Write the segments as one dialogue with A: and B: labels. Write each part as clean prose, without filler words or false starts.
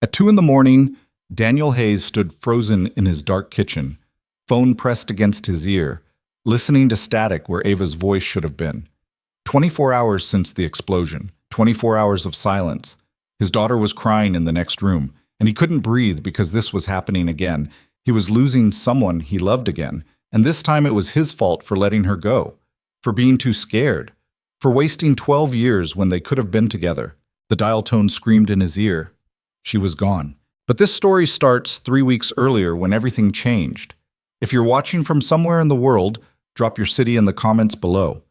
A: At 2 in the morning, Daniel Hayes stood frozen in his dark kitchen, phone pressed against his ear, listening to static where Ava's voice should have been. 24 hours since the explosion, 24 hours of silence. His daughter was crying in the next room, and he couldn't breathe because this was happening again. He was losing someone he loved again, and this time it was his fault for letting her go, for being too scared, for wasting 12 years when they could have been together. The dial tone screamed in his ear. She was gone. But this story starts 3 weeks earlier when everything changed. If you're watching from somewhere in the world, drop your city in the comments below.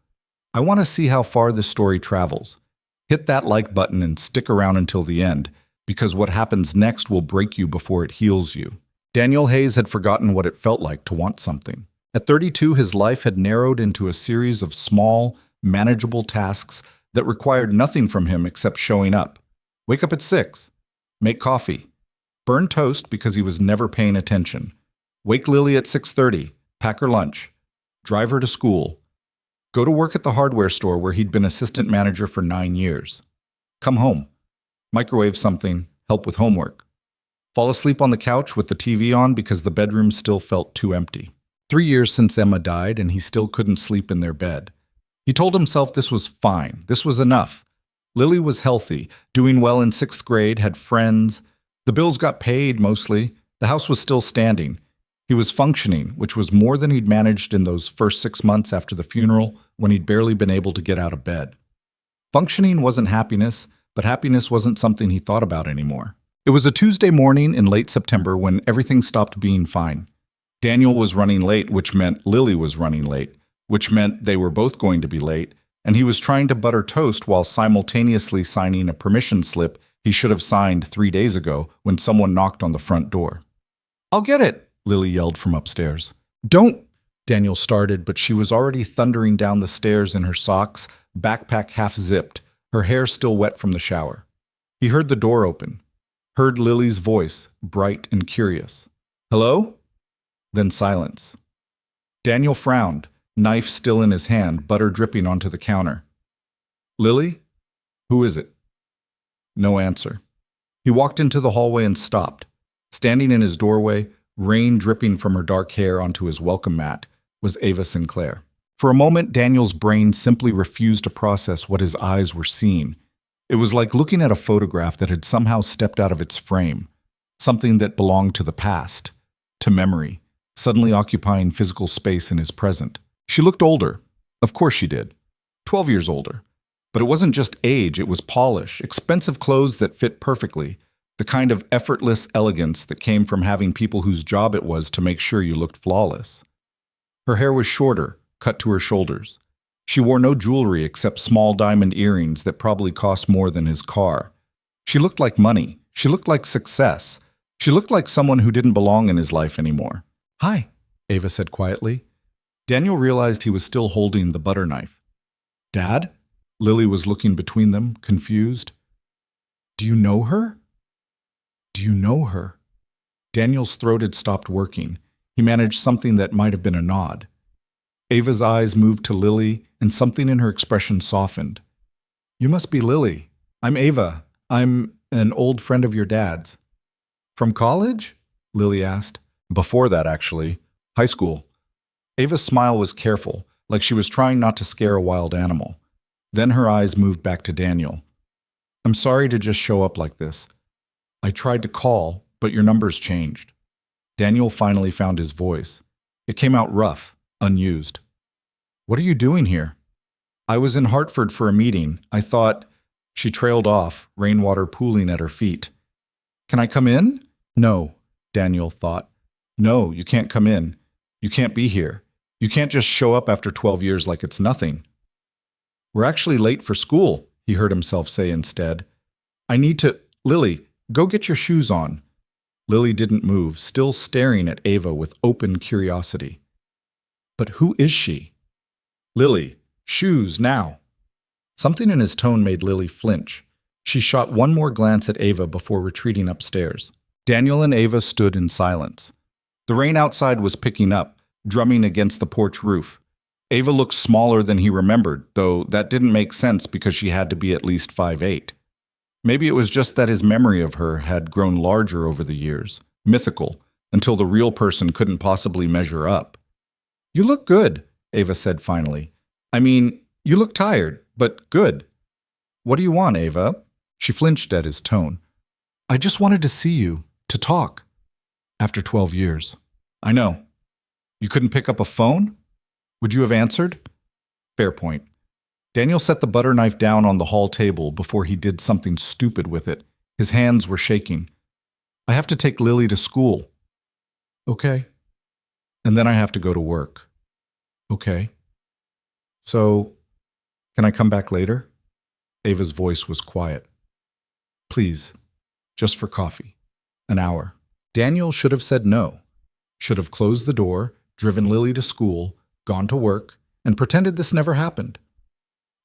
A: I want to see how far this story travels. Hit that like button and stick around until the end, because what happens next will break you before it heals you. Daniel Hayes had forgotten what it felt like to want something. At 32, his life had narrowed into a series of small, manageable tasks that required nothing from him except showing up. Wake up at 6. Make coffee. Burn toast because he was never paying attention. Wake Lily at 6:30. Pack her lunch. Drive her to school. Go to work at the hardware store where he'd been assistant manager for 9 years. Come home. Microwave something. Help with homework. Fall asleep on the couch with the TV on because the bedroom still felt too empty. 3 years since Emma died and he still couldn't sleep in their bed. He told himself this was fine. This was enough. Lily was healthy, doing well in 6th grade, had friends. The bills got paid mostly. The house was still standing. He was functioning, which was more than he'd managed in those first 6 months after the funeral when he'd barely been able to get out of bed. Functioning wasn't happiness, but happiness wasn't something he thought about anymore. It was a Tuesday morning in late September when everything stopped being fine. Daniel was running late, which meant Lily was running late, which meant they were both going to be late, and he was trying to butter toast while simultaneously signing a permission slip he should have signed 3 days ago when someone knocked on the front door. "I'll get it," Lily yelled from upstairs. "Don't," Daniel started, but she was already thundering down the stairs in her socks, backpack half zipped, her hair still wet from the shower. He heard the door open, heard Lily's voice, bright and curious. "Hello?" Then silence. Daniel frowned, knife still in his hand, butter dripping onto the counter. "Lily? Who is it?" No answer. He walked into the hallway and stopped. Standing in his doorway, rain dripping from her dark hair onto his welcome mat, was Ava Sinclair. For a moment, Daniel's brain simply refused to process what his eyes were seeing. It was like looking at a photograph that had somehow stepped out of its frame, something that belonged to the past, to memory, suddenly occupying physical space in his present. She looked older. Of course she did. 12 years older. But it wasn't just age, it was polish, expensive clothes that fit perfectly, the kind of effortless elegance that came from having people whose job it was to make sure you looked flawless. Her hair was shorter, cut to her shoulders. She wore no jewelry except small diamond earrings that probably cost more than his car. She looked like money. She looked like success. She looked like someone who didn't belong in his life anymore. "Hi," Ava said quietly. Daniel realized he was still holding the butter knife. "Dad?" Lily was looking between them, confused. "Do you know her? Do you know her?" Daniel's throat had stopped working. He managed something that might have been a nod. Ava's eyes moved to Lily, and something in her expression softened. "You must be Lily. I'm Ava. I'm an old friend of your dad's." "From college?" Lily asked. "Before that, actually. High school." Ava's smile was careful, like she was trying not to scare a wild animal. Then her eyes moved back to Daniel. "I'm sorry to just show up like this. I tried to call, but your numbers changed." Daniel finally found his voice. It came out rough, unused. "What are you doing here?" "I was in Hartford for a meeting. I thought—" She trailed off, rainwater pooling at her feet. "Can I come in?" "No," Daniel thought. "No, you can't come in. You can't be here. You can't just show up after 12 years like it's nothing." "We're actually late for school," he heard himself say instead. "I need to— Lily, go get your shoes on." Lily didn't move, still staring at Ava with open curiosity. "But who is she?" "Lily, shoes now." Something in his tone made Lily flinch. She shot one more glance at Ava before retreating upstairs. Daniel and Ava stood in silence. The rain outside was picking up, drumming against the porch roof. Ava looked smaller than he remembered, though that didn't make sense because she had to be at least 5'8". Maybe it was just that his memory of her had grown larger over the years, mythical, until the real person couldn't possibly measure up. You look good, Ava said finally. I mean, you look tired, but good. What do you want, Ava? She flinched at his tone. I just wanted to see you, to talk. After 12 years. I know. You couldn't pick up a phone? Would you have answered? Fair point. Daniel set the butter knife down on the hall table before he did something stupid with it. His hands were shaking. I have to take Lily to school. Okay. And then I have to go to work. Okay. So, can I come back later? Ava's voice was quiet. Please, just for coffee. An hour. Daniel should have said no. Should have closed the door, driven Lily to school, gone to work, and pretended this never happened.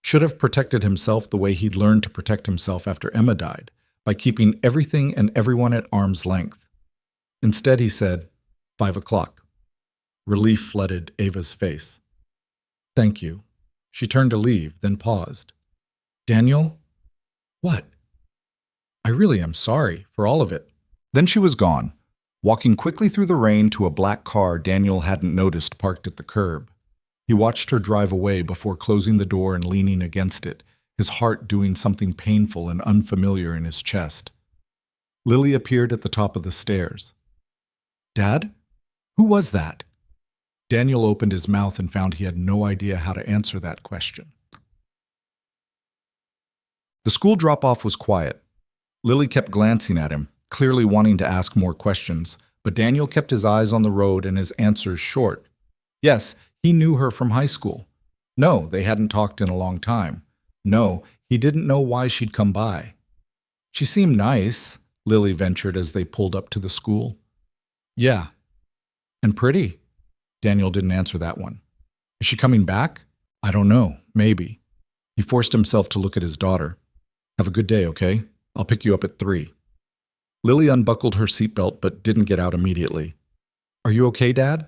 A: Should have protected himself the way he'd learned to protect himself after Emma died, by keeping everything and everyone at arm's length. Instead, he said, 5 o'clock. Relief flooded Ava's face. Thank you. She turned to leave, then paused. Daniel? What? I really am sorry for all of it. Then she was gone, walking quickly through the rain to a black car Daniel hadn't noticed parked at the curb. He watched her drive away before closing the door and leaning against it, his heart doing something painful and unfamiliar in his chest. Lily appeared at the top of the stairs. Dad? Who was that? Daniel opened his mouth and found he had no idea how to answer that question. The school drop-off was quiet. Lily kept glancing at him, clearly wanting to ask more questions, but Daniel kept his eyes on the road and his answers short. Yes, he knew her from high school. No, they hadn't talked in a long time. No, he didn't know why she'd come by. She seemed nice, Lily ventured as they pulled up to the school. Yeah. And pretty. Daniel didn't answer that one. Is she coming back? I don't know, maybe. He forced himself to look at his daughter. Have a good day, okay? I'll pick you up at 3. Lily unbuckled her seatbelt but didn't get out immediately. Are you okay, Dad?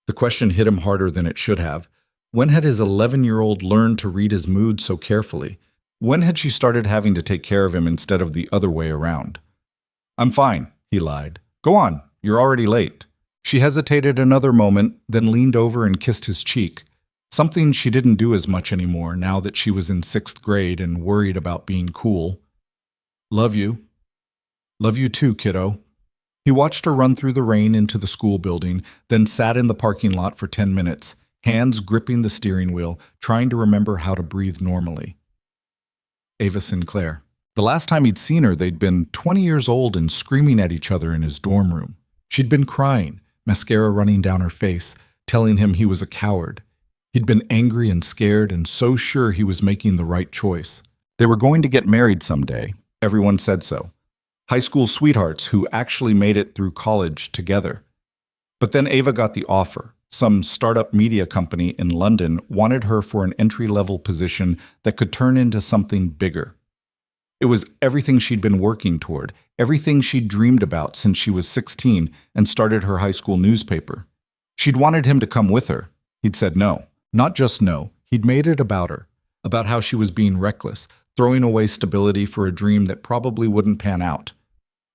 A: The question hit him harder than it should have. When had his 11-year-old learned to read his mood so carefully? When had she started having to take care of him instead of the other way around? I'm fine, he lied. Go on, you're already late. She hesitated another moment, then leaned over and kissed his cheek, something she didn't do as much anymore now that she was in 6th grade and worried about being cool. Love you. Love you too, kiddo. He watched her run through the rain into the school building, then sat in the parking lot for 10 minutes, hands gripping the steering wheel, trying to remember how to breathe normally. Ava Sinclair. The last time he'd seen her, they'd been 20 years old and screaming at each other in his dorm room. She'd been crying, mascara running down her face, telling him he was a coward. He'd been angry and scared and so sure he was making the right choice. They were going to get married someday. Everyone said so. High school sweethearts who actually made it through college together. But then Ava got the offer. Some startup media company in London wanted her for an entry-level position that could turn into something bigger. It was everything she'd been working toward, everything she'd dreamed about since she was 16 and started her high school newspaper. She'd wanted him to come with her. He'd said no. Not just no. He'd made it about her, about how she was being reckless, throwing away stability for a dream that probably wouldn't pan out,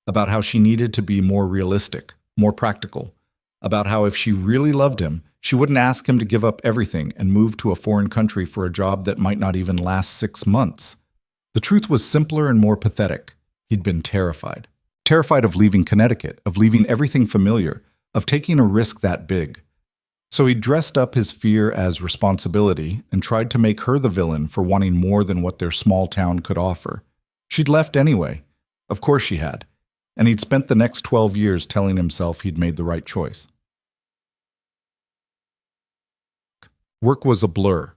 A: about how she needed to be more realistic, more practical, about how if she really loved him, she wouldn't ask him to give up everything and move to a foreign country for a job that might not even last 6 months. The truth was simpler and more pathetic. He'd been terrified. Terrified of leaving Connecticut, of leaving everything familiar, of taking a risk that big. So he dressed up his fear as responsibility and tried to make her the villain for wanting more than what their small town could offer. She'd left anyway. Of course she had. And he'd spent the next 12 years telling himself he'd made the right choice. Work was a blur.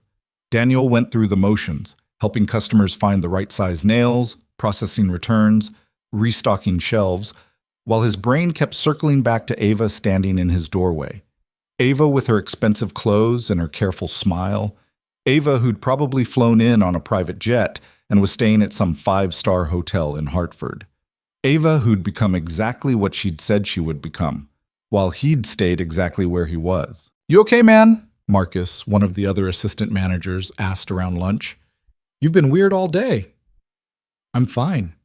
A: Daniel went through the motions, helping customers find the right size nails, processing returns, restocking shelves, while his brain kept circling back to Ava standing in his doorway. Ava with her expensive clothes and her careful smile. Ava who'd probably flown in on a private jet and was staying at some 5-star hotel in Hartford. Ava who'd become exactly what she'd said she would become, while he'd stayed exactly where he was. You okay, man? Marcus, one of the other assistant managers, asked around lunch. You've been weird all day. I'm fine.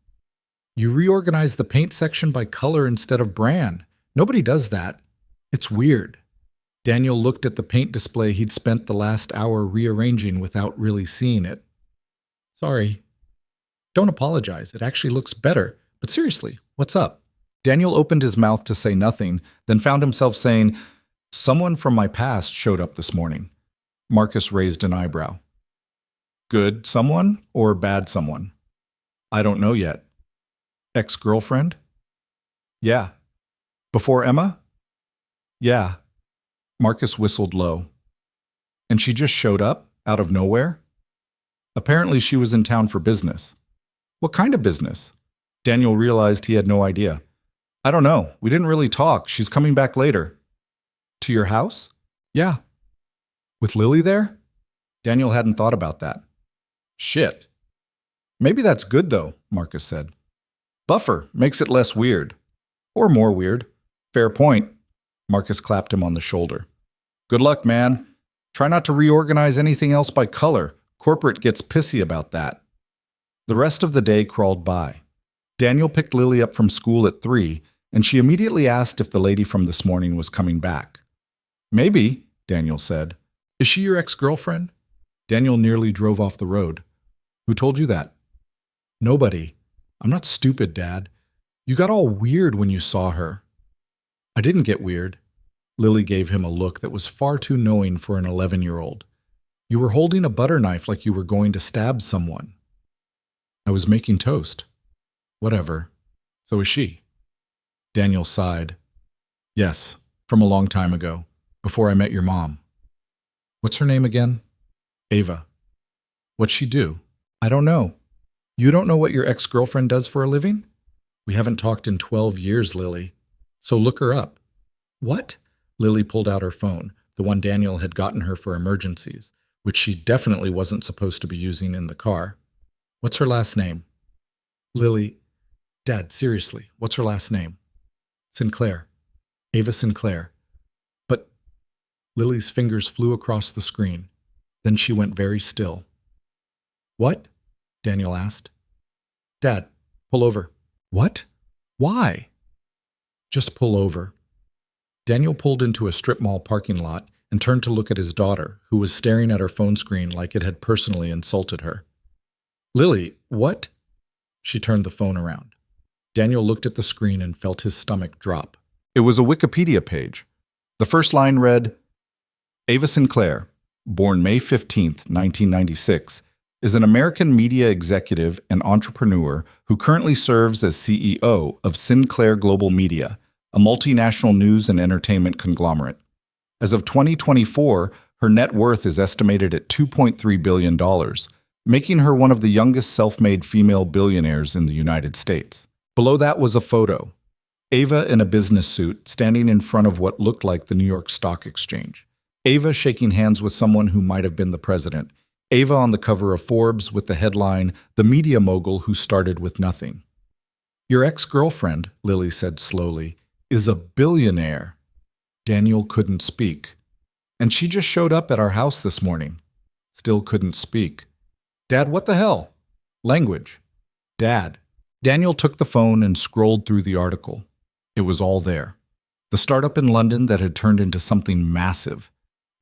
A: You reorganized the paint section by color instead of brand. Nobody does that. It's weird. Daniel looked at the paint display he'd spent the last hour rearranging without really seeing it. Sorry. Don't apologize. It actually looks better. But seriously, what's up? Daniel opened his mouth to say nothing, then found himself saying, "Someone from my past showed up this morning." Marcus raised an eyebrow. Good someone or bad someone? I don't know yet. Ex-girlfriend? Yeah. Before Emma? Yeah. Marcus whistled low. And she just showed up, out of nowhere? Apparently she was in town for business. What kind of business? Daniel realized he had no idea. I don't know. We didn't really talk. She's coming back later. To your house? Yeah. With Lily there? Daniel hadn't thought about that. Shit. Maybe that's good, though, Marcus said. Buffer makes it less weird. Or more weird. Fair point. Marcus clapped him on the shoulder. Good luck, man. Try not to reorganize anything else by color. Corporate gets pissy about that. The rest of the day crawled by. Daniel picked Lily up from school at 3, and she immediately asked if the lady from this morning was coming back. Maybe, Daniel said. Is she your ex-girlfriend? Daniel nearly drove off the road. Who told you that? Nobody. I'm not stupid, Dad. You got all weird when you saw her. I didn't get weird. Lily gave him a look that was far too knowing for an 11-year-old. You were holding a butter knife like you were going to stab someone. I was making toast. Whatever. So is she. Daniel sighed. Yes, from a long time ago, before I met your mom. What's her name again? Ava. What'd she do? I don't know. You don't know what your ex-girlfriend does for a living? We haven't talked in 12 years, Lily. So look her up. What? Lily pulled out her phone, the one Daniel had gotten her for emergencies, which she definitely wasn't supposed to be using in the car. What's her last name? Lily. Dad, seriously, what's her last name? Sinclair. Ava Sinclair. But Lily's fingers flew across the screen. Then she went very still. What? Daniel asked. Dad, pull over. What? Why? Just pull over. Daniel pulled into a strip mall parking lot and turned to look at his daughter, who was staring at her phone screen like it had personally insulted her. Lily, what? She turned the phone around. Daniel looked at the screen and felt his stomach drop. It was a Wikipedia page. The first line read, Ava Sinclair, born May 15, 1996, is an American media executive and entrepreneur who currently serves as CEO of Sinclair Global Media, a multinational news and entertainment conglomerate. As of 2024, her net worth is estimated at $2.3 billion, making her one of the youngest self-made female billionaires in the United States. Below that was a photo. Ava in a business suit standing in front of what looked like the New York Stock Exchange. Ava shaking hands with someone who might have been the president. Ava on the cover of Forbes with the headline, The Media Mogul Who Started with Nothing. Your ex-girlfriend, Lily said slowly, is a billionaire. Daniel couldn't speak. And she just showed up at our house this morning. Still couldn't speak. Dad, what the hell? Language. Dad. Daniel took the phone and scrolled through the article. It was all there. The startup in London that had turned into something massive.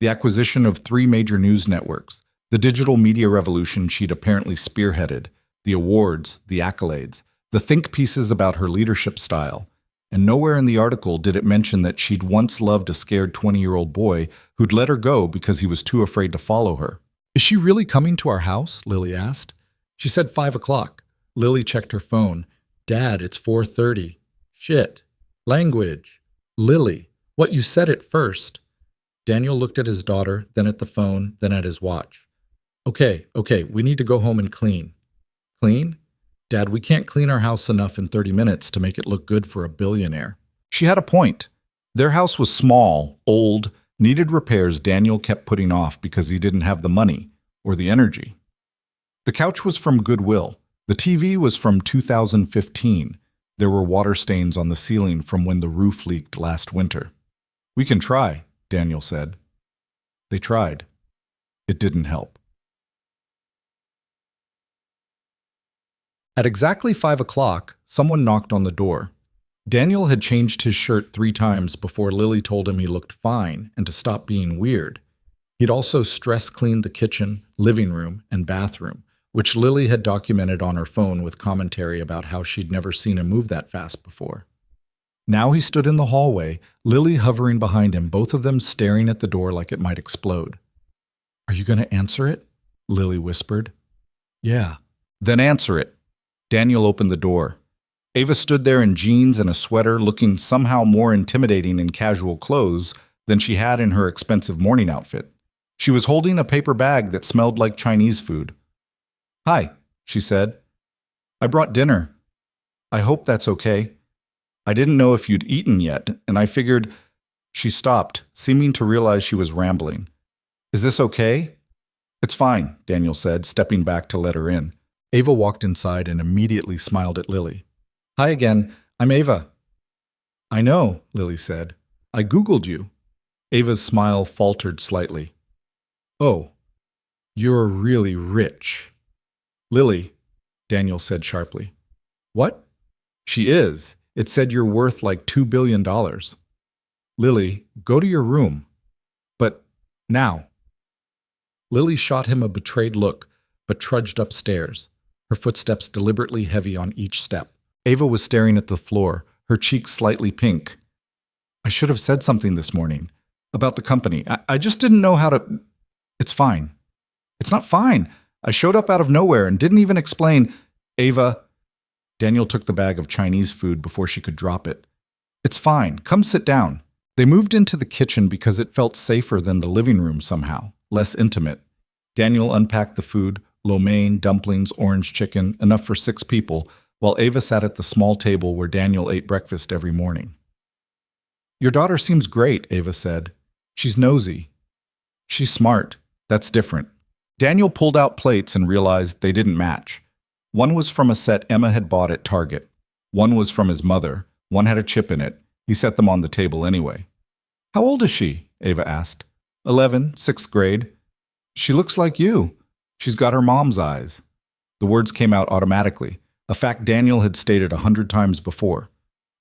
A: The acquisition of 3 major news networks. The digital media revolution she'd apparently spearheaded. The awards, the accolades. The think pieces about her leadership style. And nowhere in the article did it mention that she'd once loved a scared 20-year-old boy who'd let her go because he was too afraid to follow her. Is she really coming to our house? Lily asked. She said 5 o'clock. Lily checked her phone. Dad, it's 4:30. Shit. Language. Lily, what you said it first. Daniel looked at his daughter, then at the phone, then at his watch. Okay, we need to go home and clean. Clean? Dad, we can't clean our house enough in 30 minutes to make it look good for a billionaire. She had a point. Their house was small, old, needed repairs Daniel kept putting off because he didn't have the money or the energy. The couch was from Goodwill. The TV was from 2015. There were water stains on the ceiling from when the roof leaked last winter. We can try, Daniel said. They tried. It didn't help. At exactly 5 o'clock, someone knocked on the door. Daniel had changed his shirt 3 times before Lily told him he looked fine and to stop being weird. He'd also stress cleaned the kitchen, living room, and bathroom, which Lily had documented on her phone with commentary about how she'd never seen him move that fast before. Now he stood in the hallway, Lily hovering behind him, both of them staring at the door like it might explode. "Are you going to answer it?" Lily whispered. "Yeah." "Then answer it." Daniel opened the door. Ava stood there in jeans and a sweater, looking somehow more intimidating in casual clothes than she had in her expensive morning outfit. She was holding a paper bag that smelled like Chinese food. "Hi," she said. "I brought dinner. I hope that's okay. I didn't know if you'd eaten yet, and I figured—" She stopped, seeming to realize she was rambling. "Is this okay?" "It's fine," Daniel said, stepping back to let her in. Ava walked inside and immediately smiled at Lily. "Hi again. I'm Ava." "I know," Lily said. "I Googled you." Ava's smile faltered slightly. "Oh, you're really rich." "Lily," Daniel said sharply. "What?" "She is. It said you're worth like $2 billion. Lily, go to your room." "But now." Lily shot him a betrayed look, but trudged upstairs, her footsteps deliberately heavy on each step. Ava was staring at the floor, her cheeks slightly pink. "I should have said something this morning. About the company. I just didn't know how to—" "It's fine." "It's not fine. I showed up out of nowhere and didn't even explain—" "Ava." Daniel took the bag of Chinese food before she could drop it. "It's fine. Come sit down." They moved into the kitchen because it felt safer than the living room somehow, less intimate. Daniel unpacked the food, lo mein, dumplings, orange chicken, enough for 6 people, while Ava sat at the small table where Daniel ate breakfast every morning. "Your daughter seems great," Ava said. "She's nosy." "She's smart. That's different." Daniel pulled out plates and realized they didn't match. One was from a set Emma had bought at Target. One was from his mother. One had a chip in it. He set them on the table anyway. "How old is she?" Ava asked. 11, 6th grade. "She looks like you. She's got her mom's eyes." The words came out automatically, a fact Daniel had stated 100 times before.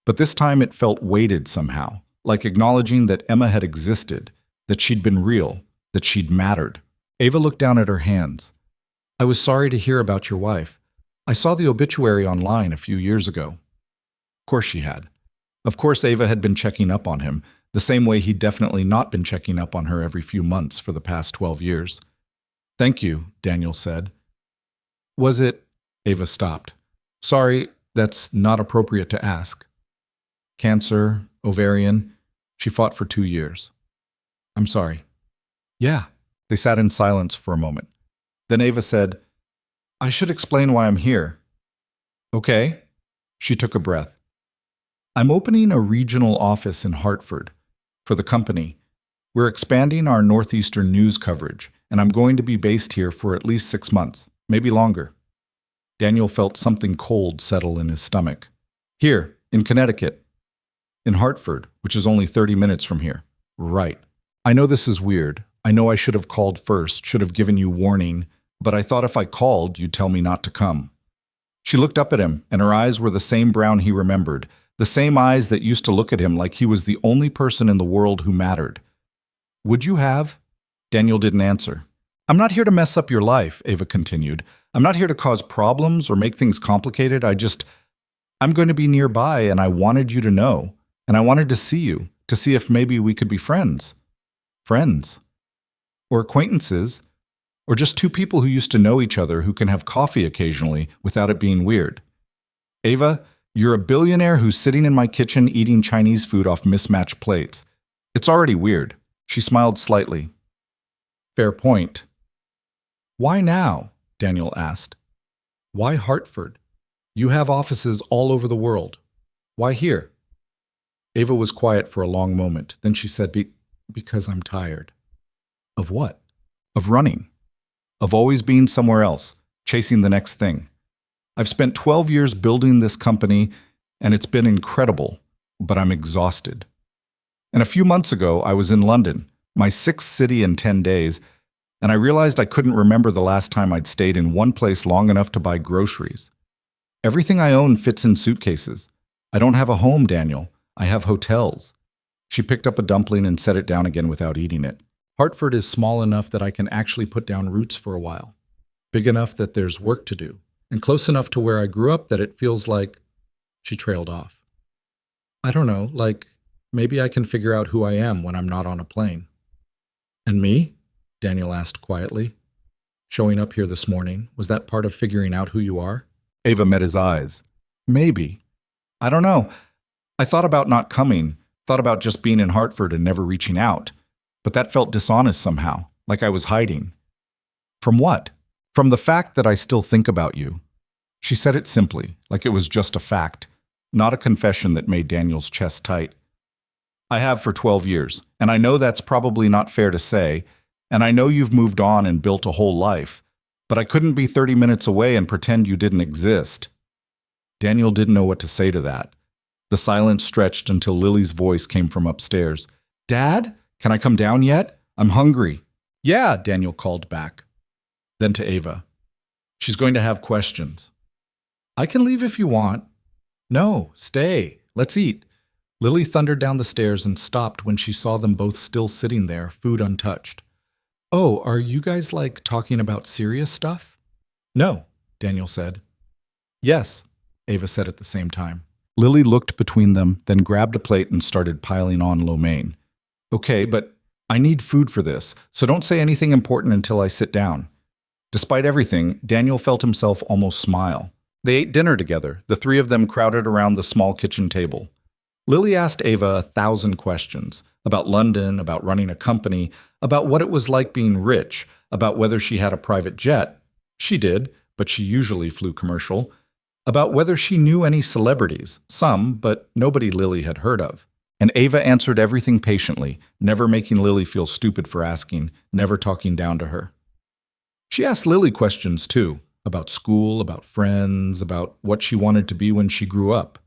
A: But this time it felt weighted somehow, like acknowledging that Emma had existed, that she'd been real, that she'd mattered. Ava looked down at her hands. "I was sorry to hear about your wife. I saw the obituary online a few years ago." Of course she had. Of course Ava had been checking up on him, the same way he'd definitely not been checking up on her every few months for the past 12 years. "Thank you," Daniel said. "Was it—" Ava stopped. "Sorry, that's not appropriate to ask." "Cancer, ovarian. She fought for 2 years." "I'm sorry." "Yeah." They sat in silence for a moment. Then Ava said, "I should explain why I'm here." "Okay." She took a breath. "I'm opening a regional office in Hartford for the company. We're expanding our Northeastern news coverage, and I'm going to be based here for at least 6 months, maybe longer." Daniel felt something cold settle in his stomach. "Here, in Connecticut." "In Hartford, which is only 30 minutes from here." "Right. I know this is weird. I know I should have called first, should have given you warning, but I thought if I called, you'd tell me not to come." She looked up at him, and her eyes were the same brown he remembered, the same eyes that used to look at him like he was the only person in the world who mattered. "Would you have?" Daniel didn't answer. "I'm not here to mess up your life," Ava continued. "I'm not here to cause problems or make things complicated. I'm going to be nearby, and I wanted you to know, and I wanted to see you, to see if maybe we could be friends." Friends. Or acquaintances. Or just 2 people who used to know each other who can have coffee occasionally without it being weird. "Ava, you're a billionaire who's sitting in my kitchen eating Chinese food off mismatched plates. It's already weird." She smiled slightly. "Fair point." "Why now?" Daniel asked. "Why Hartford? You have offices all over the world. Why here?" Ava was quiet for a long moment. Then she said, Because I'm tired." "Of what?" "Of running. Of always being somewhere else, chasing the next thing. I've spent 12 years building this company, and it's been incredible, but I'm exhausted. And a few months ago, I was in London, my 6th city in 10 days, and I realized I couldn't remember the last time I'd stayed in one place long enough to buy groceries. Everything I own fits in suitcases. I don't have a home, Daniel. I have hotels. She picked up a dumpling and set it down again without eating it. Hartford is small enough that I can actually put down roots for a while. Big enough that there's work to do. And close enough to where I grew up that it feels like... She trailed off. I don't know, like maybe I can figure out who I am when I'm not on a plane. And me? Daniel asked quietly. Showing up here this morning, was that part of figuring out who you are? Ava met his eyes. Maybe. I don't know. I thought about not coming, thought about just being in Hartford and never reaching out. But that felt dishonest somehow, like I was hiding. From what? From the fact that I still think about you. She said it simply, like it was just a fact, not a confession that made Daniel's chest tight. I have for 12 years, and I know that's probably not fair to say, and I know you've moved on and built a whole life, but I couldn't be 30 minutes away and pretend you didn't exist. Daniel didn't know what to say to that. The silence stretched until Lily's voice came from upstairs. Dad, can I come down yet? I'm hungry. Yeah, Daniel called back. Then to Ava. She's going to have questions. I can leave if you want. No, stay. Let's eat. Lily thundered down the stairs and stopped when she saw them both still sitting there, food untouched. Oh, are you guys like talking about serious stuff? No, Daniel said. Yes, Ava said at the same time. Lily looked between them, then grabbed a plate and started piling on lo mein. Okay, but I need food for this, so don't say anything important until I sit down. Despite everything, Daniel felt himself almost smile. They ate dinner together, the three of them crowded around the small kitchen table. Lily asked Ava 1,000 questions about London, about running a company, about what it was like being rich, about whether she had a private jet. She did, but she usually flew commercial. About whether she knew any celebrities, some, but nobody Lily had heard of. And Ava answered everything patiently, never making Lily feel stupid for asking, never talking down to her. She asked Lily questions too, about school, about friends, about what she wanted to be when she grew up.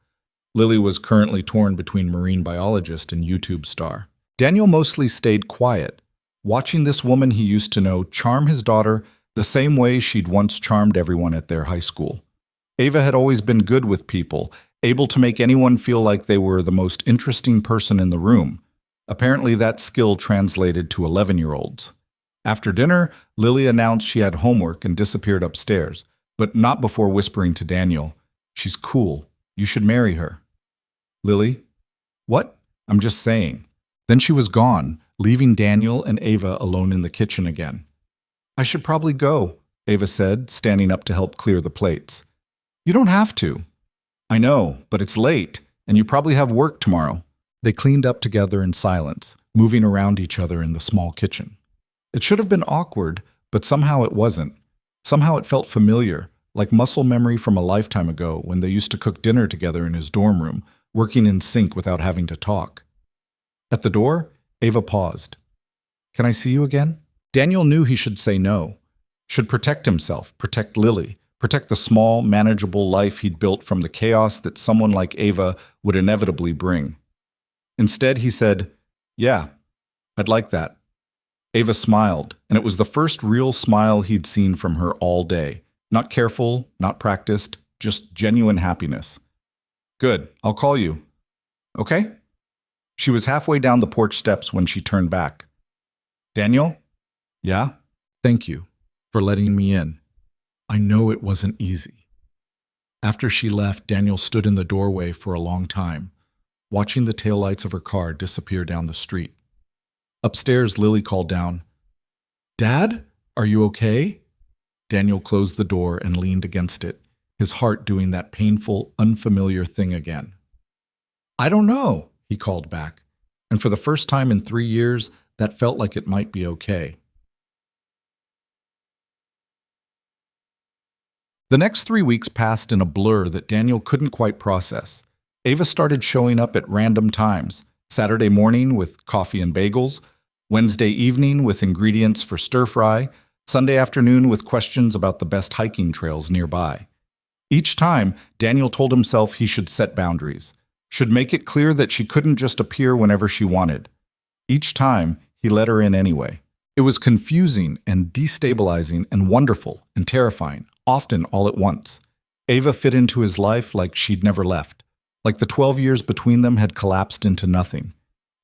A: Lily was currently torn between marine biologist and YouTube star. Daniel mostly stayed quiet, watching this woman he used to know charm his daughter the same way she'd once charmed everyone at their high school. Ava had always been good with people, able to make anyone feel like they were the most interesting person in the room. Apparently that skill translated to 11-year-olds. After dinner, Lily announced she had homework and disappeared upstairs, but not before whispering to Daniel, "She's cool. You should marry her." Lily? What? I'm just saying. Then she was gone, leaving Daniel and Ava alone in the kitchen again. I should probably go, Ava said, standing up to help clear the plates. You don't have to. I know, but it's late, and you probably have work tomorrow. They cleaned up together in silence, moving around each other in the small kitchen. It should have been awkward, but somehow it wasn't. Somehow it felt familiar, like muscle memory from a lifetime ago when they used to cook dinner together in his dorm room, working in sync without having to talk. At the door, Ava paused. Can I see you again? Daniel knew he should say no. Should protect himself, protect Lily, protect the small, manageable life he'd built from the chaos that someone like Ava would inevitably bring. Instead, he said, Yeah, I'd like that. Ava smiled, and it was the first real smile he'd seen from her all day. Not careful, not practiced, just genuine happiness. Good, I'll call you. Okay? She was halfway down the porch steps when she turned back. Daniel? Yeah? Thank you for letting me in. I know it wasn't easy. After she left, Daniel stood in the doorway for a long time, watching the taillights of her car disappear down the street. Upstairs, Lily called down, Dad, are you okay? Daniel closed the door and leaned against it, his heart doing that painful, unfamiliar thing again. I don't know, he called back, and for the first time in 3 years, that felt like it might be okay. The next 3 weeks passed in a blur that Daniel couldn't quite process. Ava started showing up at random times, Saturday morning with coffee and bagels, Wednesday evening with ingredients for stir-fry, Sunday afternoon with questions about the best hiking trails nearby. Each time, Daniel told himself he should set boundaries, should make it clear that she couldn't just appear whenever she wanted. Each time, he let her in anyway. It was confusing and destabilizing and wonderful and terrifying, often all at once. Ava fit into his life like she'd never left, like the 12 years between them had collapsed into nothing.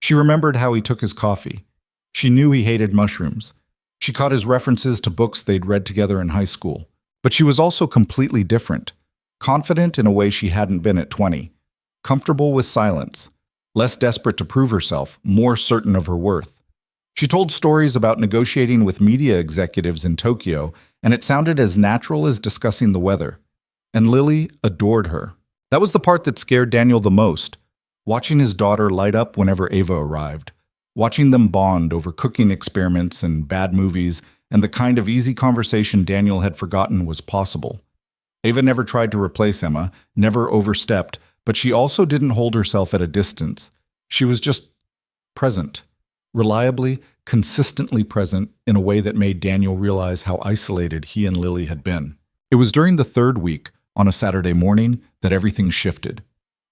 A: She remembered how he took his coffee. She knew he hated mushrooms. She caught his references to books they'd read together in high school. But she was also completely different, confident in a way she hadn't been at 20, comfortable with silence, less desperate to prove herself, more certain of her worth. She told stories about negotiating with media executives in Tokyo, and it sounded as natural as discussing the weather. And Lily adored her. That was the part that scared Daniel the most, watching his daughter light up whenever Ava arrived, watching them bond over cooking experiments and bad movies, and the kind of easy conversation Daniel had forgotten was possible. Ava never tried to replace Emma, never overstepped, but she also didn't hold herself at a distance. She was just present, reliably, consistently present in a way that made Daniel realize how isolated he and Lily had been. It was during the third week, on a Saturday morning, that everything shifted.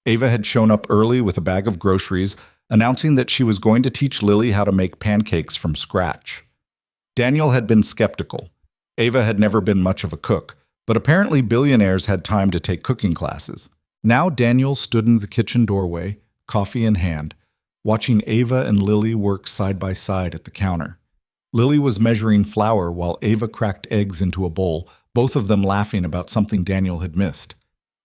A: Ava had shown up early with a bag of groceries, announcing that she was going to teach Lily how to make pancakes from scratch. Daniel had been skeptical. Ava had never been much of a cook, but apparently billionaires had time to take cooking classes. Now Daniel stood in the kitchen doorway, coffee in hand, watching Ava and Lily work side by side at the counter. Lily was measuring flour while Ava cracked eggs into a bowl, both of them laughing about something Daniel had missed.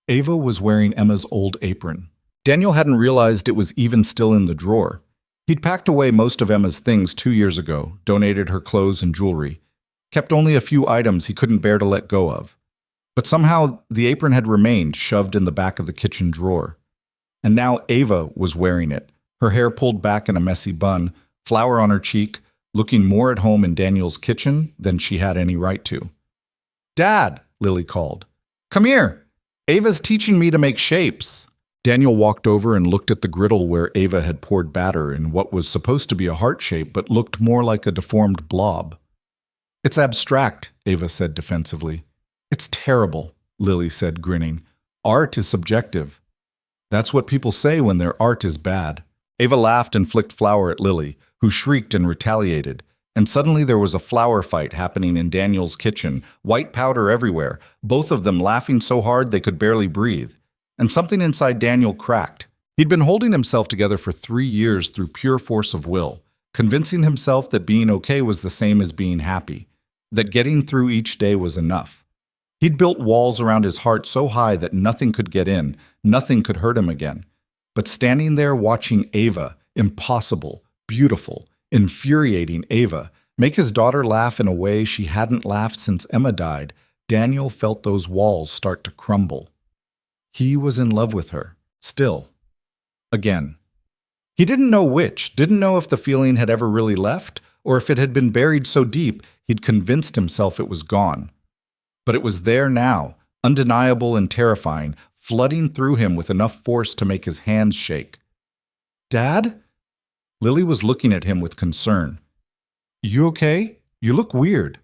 A: Ava was wearing Emma's old apron. Daniel hadn't realized it was even still in the drawer. He'd packed away most of Emma's things 2 years ago, donated her clothes and jewelry, kept only a few items he couldn't bear to let go of. But somehow the apron had remained shoved in the back of the kitchen drawer. And now Ava was wearing it, her hair pulled back in a messy bun, flour on her cheek, looking more at home in Daniel's kitchen than she had any right to. "Dad," Lily called. "Come here. Ava's teaching me to make shapes." Daniel walked over and looked at the griddle where Ava had poured batter in what was supposed to be a heart shape but looked more like a deformed blob. "It's abstract," Ava said defensively. "It's terrible," Lily said, grinning. "Art is subjective." "That's what people say when their art is bad." Ava laughed and flicked flour at Lily, who shrieked and retaliated. And suddenly there was a flour fight happening in Daniel's kitchen, white powder everywhere, both of them laughing so hard they could barely breathe. And something inside Daniel cracked. He'd been holding himself together for 3 years through pure force of will, convincing himself that being okay was the same as being happy, that getting through each day was enough. He'd built walls around his heart so high that nothing could get in, nothing could hurt him again. But standing there watching Ava, impossible, beautiful, infuriating Ava, make his daughter laugh in a way she hadn't laughed since Emma died, Daniel felt those walls start to crumble. He was in love with her, still. Again. He didn't know which, didn't know if the feeling had ever really left, or if it had been buried so deep he'd convinced himself it was gone. But it was there now, undeniable and terrifying, flooding through him with enough force to make his hands shake. "Dad?" Lily was looking at him with concern. "You okay? You look weird."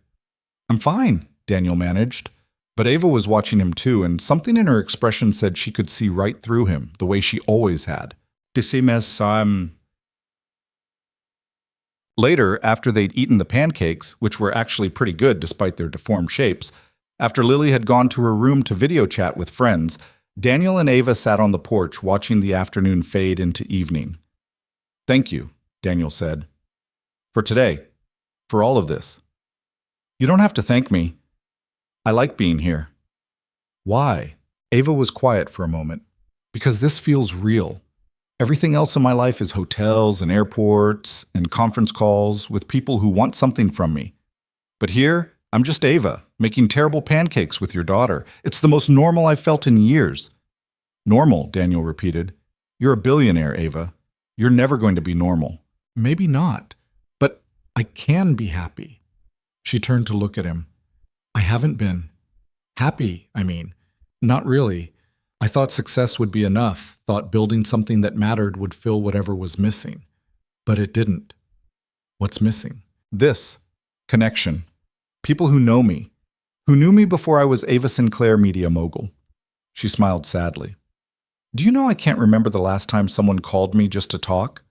A: "I'm fine," Daniel managed. But Ava was watching him too, and something in her expression said she could see right through him, the way she always had. Later, after they'd eaten the pancakes, which were actually pretty good despite their deformed shapes, after Lily had gone to her room to video chat with friends, Daniel and Ava sat on the porch watching the afternoon fade into evening. "Thank you," Daniel said. "For today. For all of this." "You don't have to thank me. I like being here." "Why?" Ava was quiet for a moment. "Because this feels real. Everything else in my life is hotels and airports and conference calls with people who want something from me. But here, I'm just Ava, making terrible pancakes with your daughter. It's the most normal I've felt in years." "Normal," Daniel repeated. "You're a billionaire, Ava. You're never going to be normal." "Maybe not, but I can be happy." She turned to look at him. "I haven't been. Happy, I mean. Not really. I thought success would be enough, thought building something that mattered would fill whatever was missing. But it didn't." "What's missing?" "This. Connection. People who know me. Who knew me before I was Ava Sinclair media mogul." She smiled sadly. "Do you know I can't remember the last time someone called me just to talk?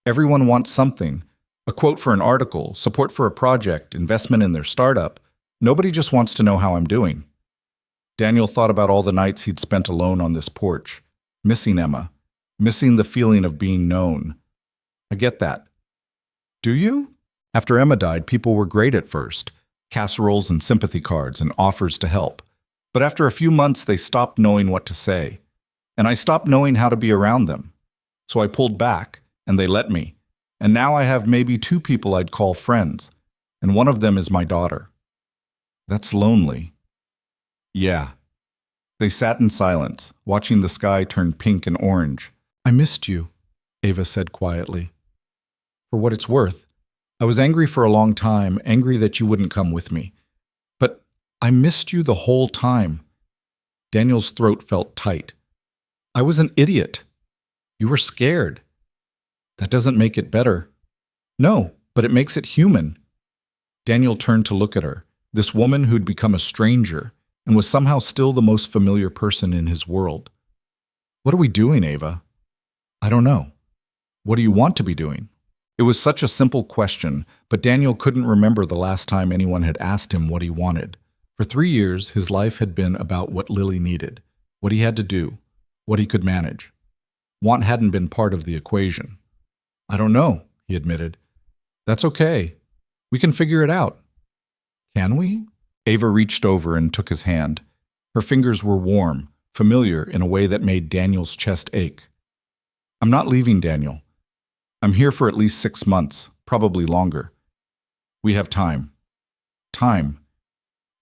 A: Everyone wants something. A quote for an article, support for a project, investment in their startup. Nobody just wants to know how I'm doing." Daniel thought about all the nights he'd spent alone on this porch, missing Emma, missing the feeling of being known. I get that. Do you? After Emma died, people were great at first. Casseroles and sympathy cards and offers to help. But after a few months, they stopped knowing what to say. And I stopped knowing how to be around them. So I pulled back, and they let me. And now I have maybe 2 people I'd call friends. And one of them is my daughter. That's lonely. Yeah. They sat in silence, watching the sky turn pink and orange. I missed you, Ava said quietly. For what it's worth, I was angry for a long time, angry that you wouldn't come with me. But I missed you the whole time. Daniel's throat felt tight. I was an idiot. You were scared. That doesn't make it better. No, but it makes it human. Daniel turned to look at her, this woman who'd become a stranger and was somehow still the most familiar person in his world. What are we doing, Ava? I don't know. What do you want to be doing? It was such a simple question, but Daniel couldn't remember the last time anyone had asked him what he wanted. For 3 years, his life had been about what Lily needed, what he had to do, what he could manage. Want hadn't been part of the equation. I don't know, he admitted. That's okay. We can figure it out. Can we? Ava reached over and took his hand. Her fingers were warm, familiar in a way that made Daniel's chest ache. I'm not leaving, Daniel. I'm here for at least 6 months, probably longer. We have time. Time.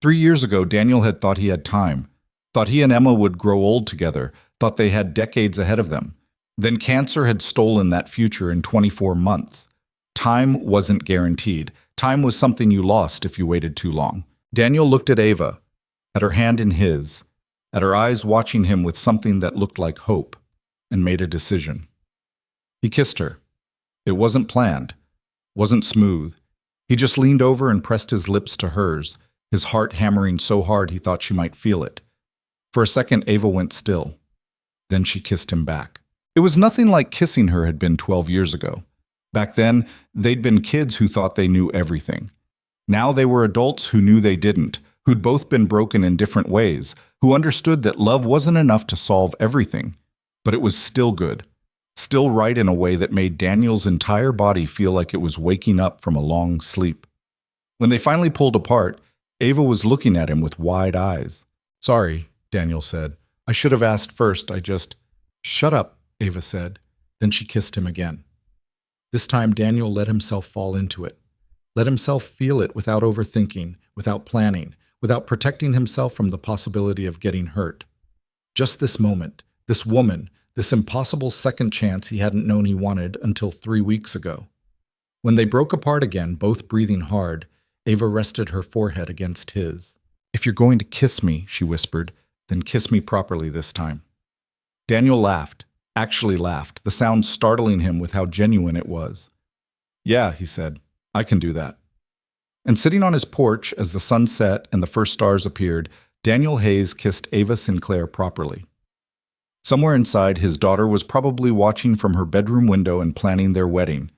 A: 3 years ago, Daniel had thought he had time, thought he and Emma would grow old together, thought they had decades ahead of them. Then cancer had stolen that future in 24 months. Time wasn't guaranteed. Time was something you lost if you waited too long. Daniel looked at Ava, at her hand in his, at her eyes watching him with something that looked like hope, and made a decision. He kissed her. It wasn't planned, wasn't smooth. He just leaned over and pressed his lips to hers, his heart hammering so hard he thought she might feel it. For a second, Ava went still. Then she kissed him back. It was nothing like kissing her had been 12 years ago. Back then, they'd been kids who thought they knew everything. Now they were adults who knew they didn't, who'd both been broken in different ways, who understood that love wasn't enough to solve everything, but it was still good, still right in a way that made Daniel's entire body feel like it was waking up from a long sleep. When they finally pulled apart, Ava was looking at him with wide eyes. Sorry, Daniel said. I should have asked first. Shut up, Ava said. Then she kissed him again. This time Daniel let himself fall into it. Let himself feel it without overthinking, without planning, without protecting himself from the possibility of getting hurt. Just this moment, this woman, this impossible second chance he hadn't known he wanted until 3 weeks ago. When they broke apart again, both breathing hard, Ava rested her forehead against his. If you're going to kiss me, she whispered, then kiss me properly this time. Daniel laughed, actually laughed, the sound startling him with how genuine it was. Yeah, he said, I can do that. And sitting on his porch as the sun set and the first stars appeared, Daniel Hayes kissed Ava Sinclair properly. Somewhere inside, his daughter was probably watching from her bedroom window and planning their wedding.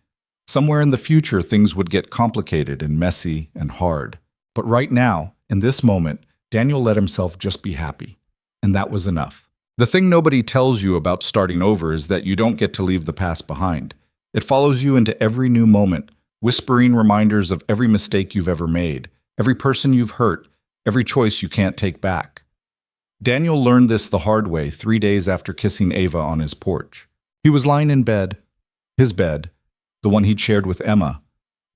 A: Somewhere in the future, things would get complicated and messy and hard. But right now, in this moment, Daniel let himself just be happy. And that was enough. The thing nobody tells you about starting over is that you don't get to leave the past behind. It follows you into every new moment, whispering reminders of every mistake you've ever made, every person you've hurt, every choice you can't take back. Daniel learned this the hard way 3 days after kissing Ava on his porch. He was lying in bed, his bed, the one he'd shared with Emma,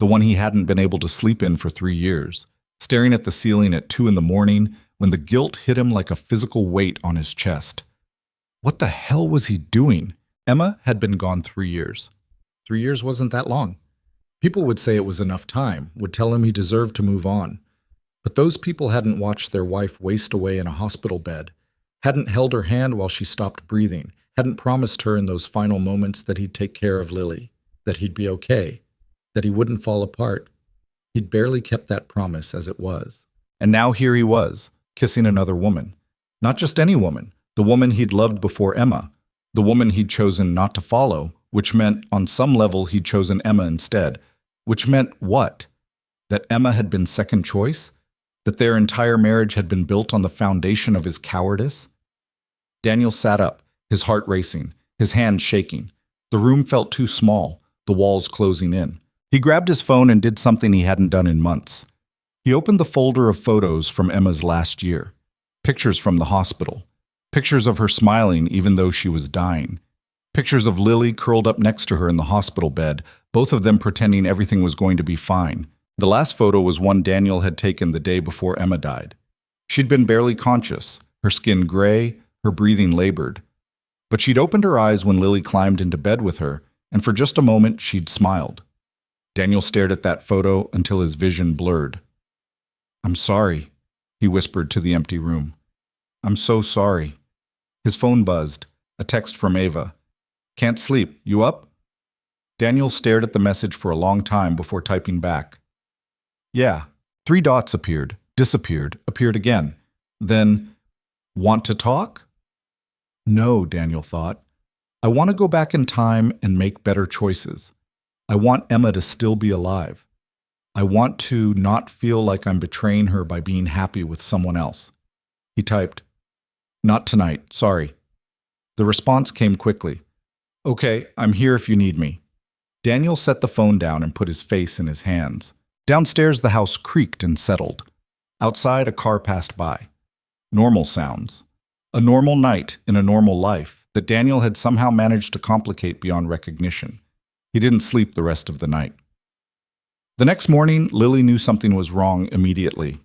A: the one he hadn't been able to sleep in for 3 years, staring at the ceiling at 2 a.m. when the guilt hit him like a physical weight on his chest. What the hell was he doing? Emma had been gone 3 years. 3 years wasn't that long. People would say it was enough time, would tell him he deserved to move on. But those people hadn't watched their wife waste away in a hospital bed, hadn't held her hand while she stopped breathing, hadn't promised her in those final moments that he'd take care of Lily, that he'd be okay, that he wouldn't fall apart. He'd barely kept that promise as it was. And now here he was, kissing another woman. Not just any woman, the woman he'd loved before Emma, the woman he'd chosen not to follow, which meant on some level he'd chosen Emma instead. Which meant what? That Emma had been second choice? That their entire marriage had been built on the foundation of his cowardice? Daniel sat up, his heart racing, his hands shaking. The room felt too small, the walls closing in. He grabbed his phone and did something he hadn't done in months. He opened the folder of photos from Emma's last year. Pictures from the hospital. Pictures of her smiling even though she was dying. Pictures of Lily curled up next to her in the hospital bed, both of them pretending everything was going to be fine. The last photo was one Daniel had taken the day before Emma died. She'd been barely conscious, her skin gray, her breathing labored. But she'd opened her eyes when Lily climbed into bed with her, and for just a moment she'd smiled. Daniel stared at that photo until his vision blurred. "I'm sorry," he whispered to the empty room. "I'm so sorry." His phone buzzed, a text from Ava. "Can't sleep, you up?" Daniel stared at the message for a long time before typing back. "Yeah." 3 dots appeared, disappeared, appeared again. Then, "Want to talk?" No, Daniel thought. I want to go back in time and make better choices. I want Emma to still be alive. I want to not feel like I'm betraying her by being happy with someone else. He typed, "Not tonight, sorry." The response came quickly. "Okay, I'm here if you need me." Daniel set the phone down and put his face in his hands. Downstairs, the house creaked and settled. Outside, a car passed by. Normal sounds. A normal night in a normal life that Daniel had somehow managed to complicate beyond recognition. He didn't sleep the rest of the night. The next morning, Lily knew something was wrong immediately.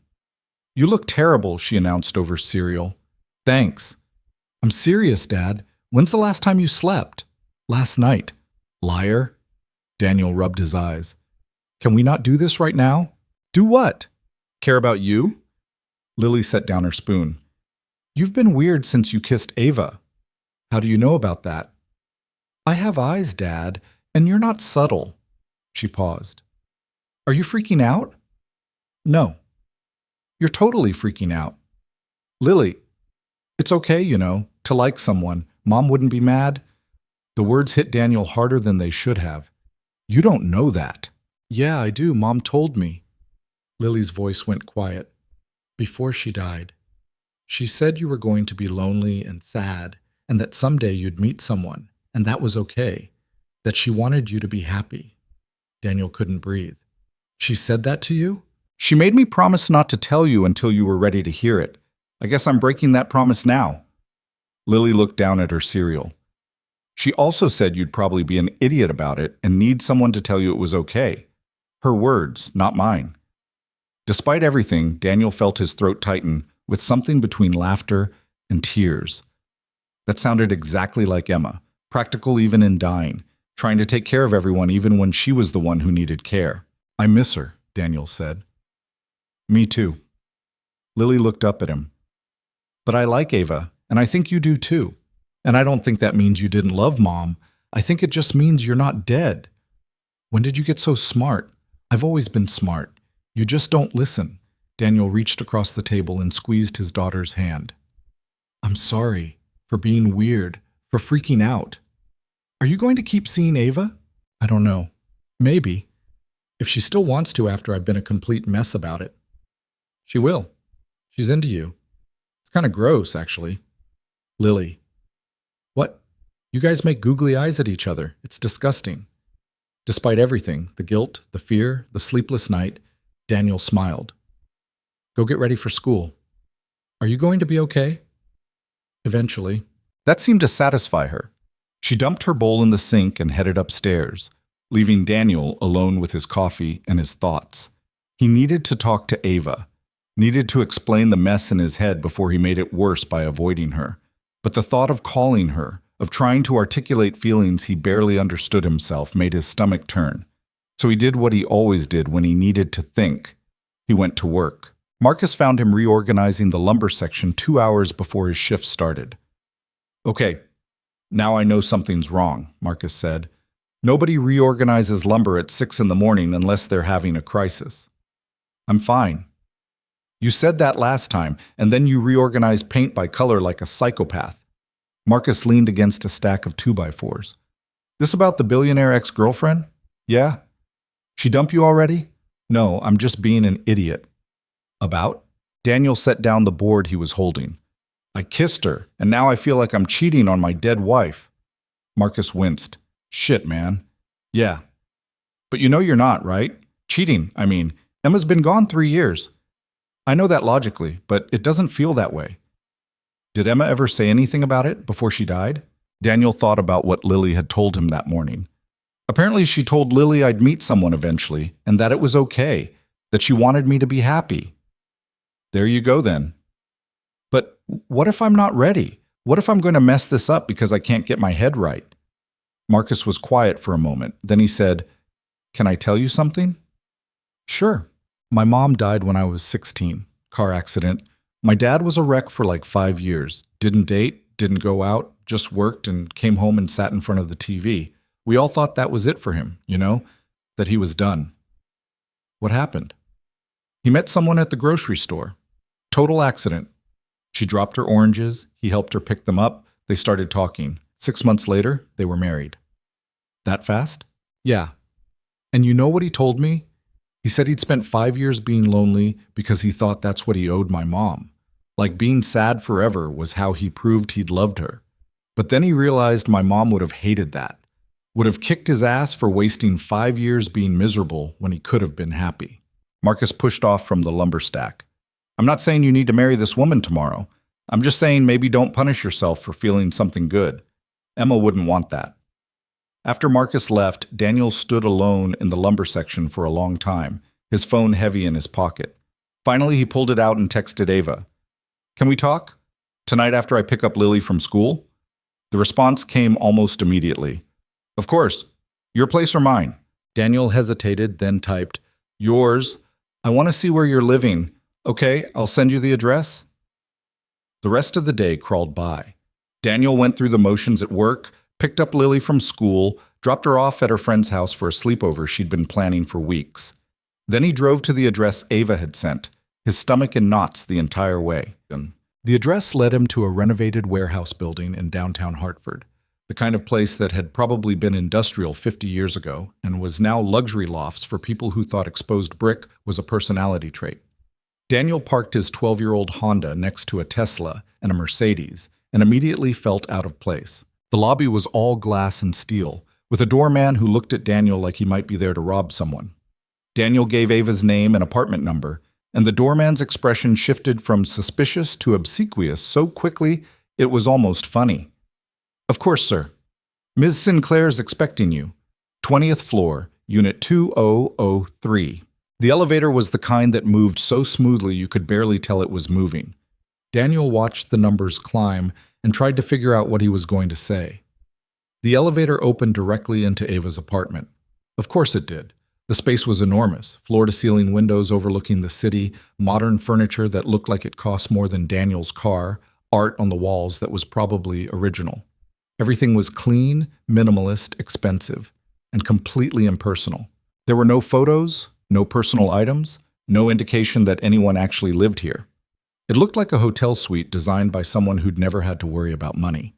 A: "You look terrible," she announced over cereal. "Thanks." "I'm serious, Dad. When's the last time you slept?" "Last night." "Liar." Daniel rubbed his eyes. "Can we not do this right now?" "Do what?" "Care about you?" Lily set down her spoon. "You've been weird since you kissed Ava." "How do you know about that?" "I have eyes, Dad, and you're not subtle." She paused. "Are you freaking out?" "No." "You're totally freaking out." "Lily, it's okay, to like someone. Mom wouldn't be mad." The words hit Daniel harder than they should have. "You don't know that." "Yeah, I do. Mom told me." Lily's voice went quiet. "Before she died. She said you were going to be lonely and sad, and that someday you'd meet someone, and that was okay. That she wanted you to be happy." Daniel couldn't breathe. "She said that to you?" "She made me promise not to tell you until you were ready to hear it. I guess I'm breaking that promise now." Lily looked down at her cereal. "She also said you'd probably be an idiot about it and need someone to tell you it was okay. Her words, not mine." Despite everything, Daniel felt his throat tighten with something between laughter and tears. That sounded exactly like Emma, practical even in dying, trying to take care of everyone even when she was the one who needed care. "I miss her," Daniel said. "Me too." Lily looked up at him. "But I like Ava, and I think you do too. And I don't think that means you didn't love Mom. I think it just means you're not dead. When did you get so smart? I've always been smart. You just don't listen." Daniel reached across the table and squeezed his daughter's hand. "I'm sorry for being weird, for freaking out. Are you going to keep seeing Ava?" "I don't know. Maybe. If she still wants to after I've been a complete mess about it." "She will. She's into you. It's kind of gross, actually." "Lily." "What? You guys make googly eyes at each other. It's disgusting." Despite everything, the guilt, the fear, the sleepless night, Daniel smiled. "Go get ready for school. Are you going to be okay?" "Eventually." That seemed to satisfy her. She dumped her bowl in the sink and headed upstairs, leaving Daniel alone with his coffee and his thoughts. He needed to talk to Ava, needed to explain the mess in his head before he made it worse by avoiding her. But the thought of calling her, of trying to articulate feelings he barely understood himself, made his stomach turn. So he did what he always did when he needed to think. He went to work. Marcus found him reorganizing the lumber section 2 hours before his shift started. "Okay, now I know something's wrong," Marcus said. "Nobody reorganizes lumber at 6 in the morning unless they're having a crisis." "I'm fine." "You said that last time, and then you reorganized paint by color like a psychopath." Marcus leaned against a stack of 2x4s. "This about the billionaire ex-girlfriend?" "Yeah." "She dump you already?" "No, I'm just being an idiot." "About?" Daniel set down the board he was holding. I kissed her, and now I feel like I'm cheating on my dead wife. Marcus winced. Shit, man. Yeah. But you know you're not, right? Cheating, I mean. Emma's been gone 3 years. I know that logically, but it doesn't feel that way. Did Emma ever say anything about it before she died? Daniel thought about what Lily had told him that morning. Apparently she told Lily I'd meet someone eventually, and that it was okay, that she wanted me to be happy. There you go then. But what if I'm not ready? What if I'm going to mess this up because I can't get my head right? Marcus was quiet for a moment. Then he said, Can I tell you something? Sure. My mom died when I was 16. Car accident. My dad was a wreck for like 5 years. Didn't date, didn't go out, just worked and came home and sat in front of the TV. We all thought that was it for him, that he was done. What happened? He met someone at the grocery store. Total accident. She dropped her oranges. He helped her pick them up. They started talking. 6 months later, they were married. That fast? Yeah. And you know what he told me? He said he'd spent 5 years being lonely because he thought that's what he owed my mom. Like being sad forever was how he proved he'd loved her. But then he realized my mom would have hated that. Would have kicked his ass for wasting 5 years being miserable when he could have been happy. Marcus pushed off from the lumber stack. I'm not saying you need to marry this woman tomorrow. I'm just saying maybe don't punish yourself for feeling something good. Emma wouldn't want that. After Marcus left, Daniel stood alone in the lumber section for a long time, his phone heavy in his pocket. Finally, he pulled it out and texted Ava. Can we talk? Tonight after I pick up Lily from school? The response came almost immediately. Of course. Your place or mine? Daniel hesitated, then typed, Yours. I want to see where you're living. Okay, I'll send you the address. The rest of the day crawled by. Daniel went through the motions at work, picked up Lily from school, dropped her off at her friend's house for a sleepover she'd been planning for weeks. Then he drove to the address Ava had sent, his stomach in knots the entire way. The address led him to a renovated warehouse building in downtown Hartford, the kind of place that had probably been industrial 50 years ago and was now luxury lofts for people who thought exposed brick was a personality trait. Daniel parked his 12-year-old Honda next to a Tesla and a Mercedes and immediately felt out of place. The lobby was all glass and steel, with a doorman who looked at Daniel like he might be there to rob someone. Daniel gave Ava's name and apartment number, and the doorman's expression shifted from suspicious to obsequious so quickly it was almost funny. Of course, sir. Ms. Sinclair is expecting you. 20th floor, unit 2003. The elevator was the kind that moved so smoothly you could barely tell it was moving. Daniel watched the numbers climb and tried to figure out what he was going to say. The elevator opened directly into Ava's apartment. Of course it did. The space was enormous, floor-to-ceiling windows overlooking the city, modern furniture that looked like it cost more than Daniel's car, art on the walls that was probably original. Everything was clean, minimalist, expensive, and completely impersonal. There were no photos, no personal items, no indication that anyone actually lived here. It looked like a hotel suite designed by someone who'd never had to worry about money.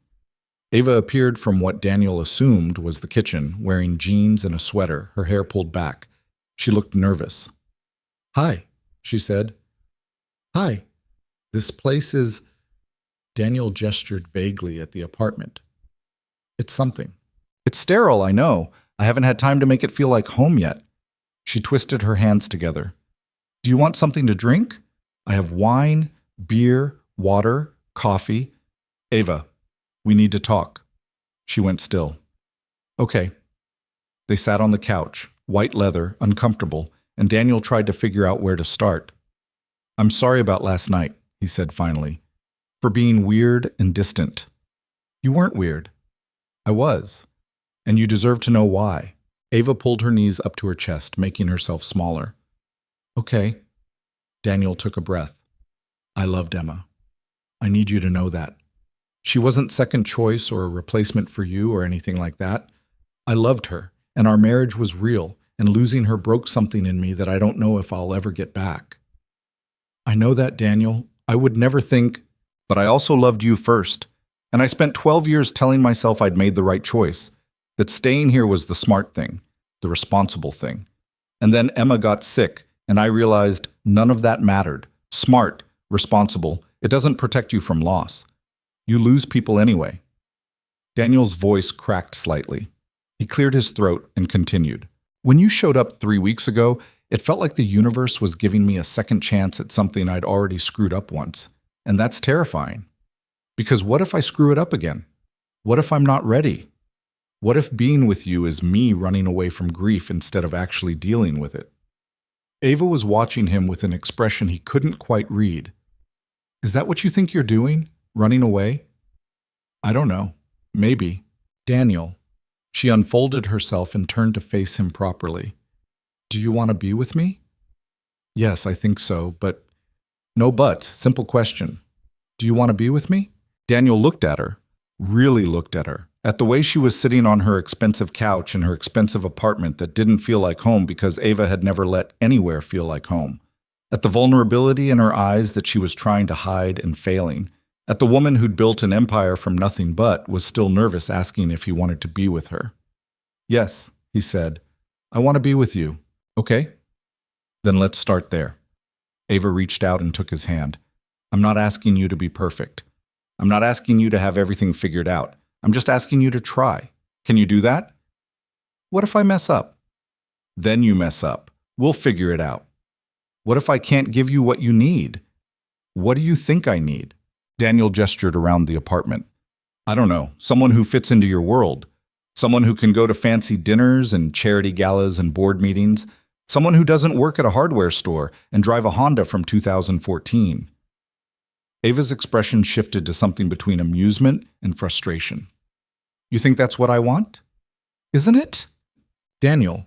A: Ava appeared from what Daniel assumed was the kitchen, wearing jeans and a sweater, her hair pulled back. She looked nervous. Hi, she said. Hi. This place is... Daniel gestured vaguely at the apartment. It's something. It's sterile, I know. I haven't had time to make it feel like home yet. She twisted her hands together. Do you want something to drink? I have wine, beer, water, coffee. Ava, we need to talk. She went still. Okay. They sat on the couch, white leather, uncomfortable, and Daniel tried to figure out where to start. I'm sorry about last night, he said finally, for being weird and distant. You weren't weird. I was. And you deserve to know why. Ava pulled her knees up to her chest, making herself smaller. Okay. Daniel took a breath. I loved Emma. I need you to know that. She wasn't second choice or a replacement for you or anything like that. I loved her, and our marriage was real, and losing her broke something in me that I don't know if I'll ever get back. I know that, Daniel. I would never think, but I also loved you first. And I spent 12 years telling myself I'd made the right choice, that staying here was the smart thing, the responsible thing. And then Emma got sick, and I realized none of that mattered. Smart responsible. It doesn't protect you from loss. You lose people anyway. Daniel's voice cracked slightly. He cleared his throat and continued. When you showed up 3 weeks ago, it felt like the universe was giving me a second chance at something I'd already screwed up once. And that's terrifying. Because what if I screw it up again? What if I'm not ready? What if being with you is me running away from grief instead of actually dealing with it? Ava was watching him with an expression he couldn't quite read. Is that what you think you're doing? Running away? I don't know. Maybe. Daniel. She unfolded herself and turned to face him properly. Do you want to be with me? Yes, I think so, but... No buts. Simple question. Do you want to be with me? Daniel looked at her. Really looked at her. At the way she was sitting on her expensive couch in her expensive apartment that didn't feel like home because Ava had never let anywhere feel like home. At the vulnerability in her eyes that she was trying to hide and failing. At the woman who'd built an empire from nothing but was still nervous asking if he wanted to be with her. Yes, he said. I want to be with you. Okay? Then let's start there. Ava reached out and took his hand. I'm not asking you to be perfect. I'm not asking you to have everything figured out. I'm just asking you to try. Can you do that? What if I mess up? Then you mess up. We'll figure it out. What if I can't give you what you need? What do you think I need? Daniel gestured around the apartment. I don't know, someone who fits into your world. Someone who can go to fancy dinners and charity galas and board meetings. Someone who doesn't work at a hardware store and drive a Honda from 2014. Ava's expression shifted to something between amusement and frustration. You think that's what I want? Isn't it? Daniel,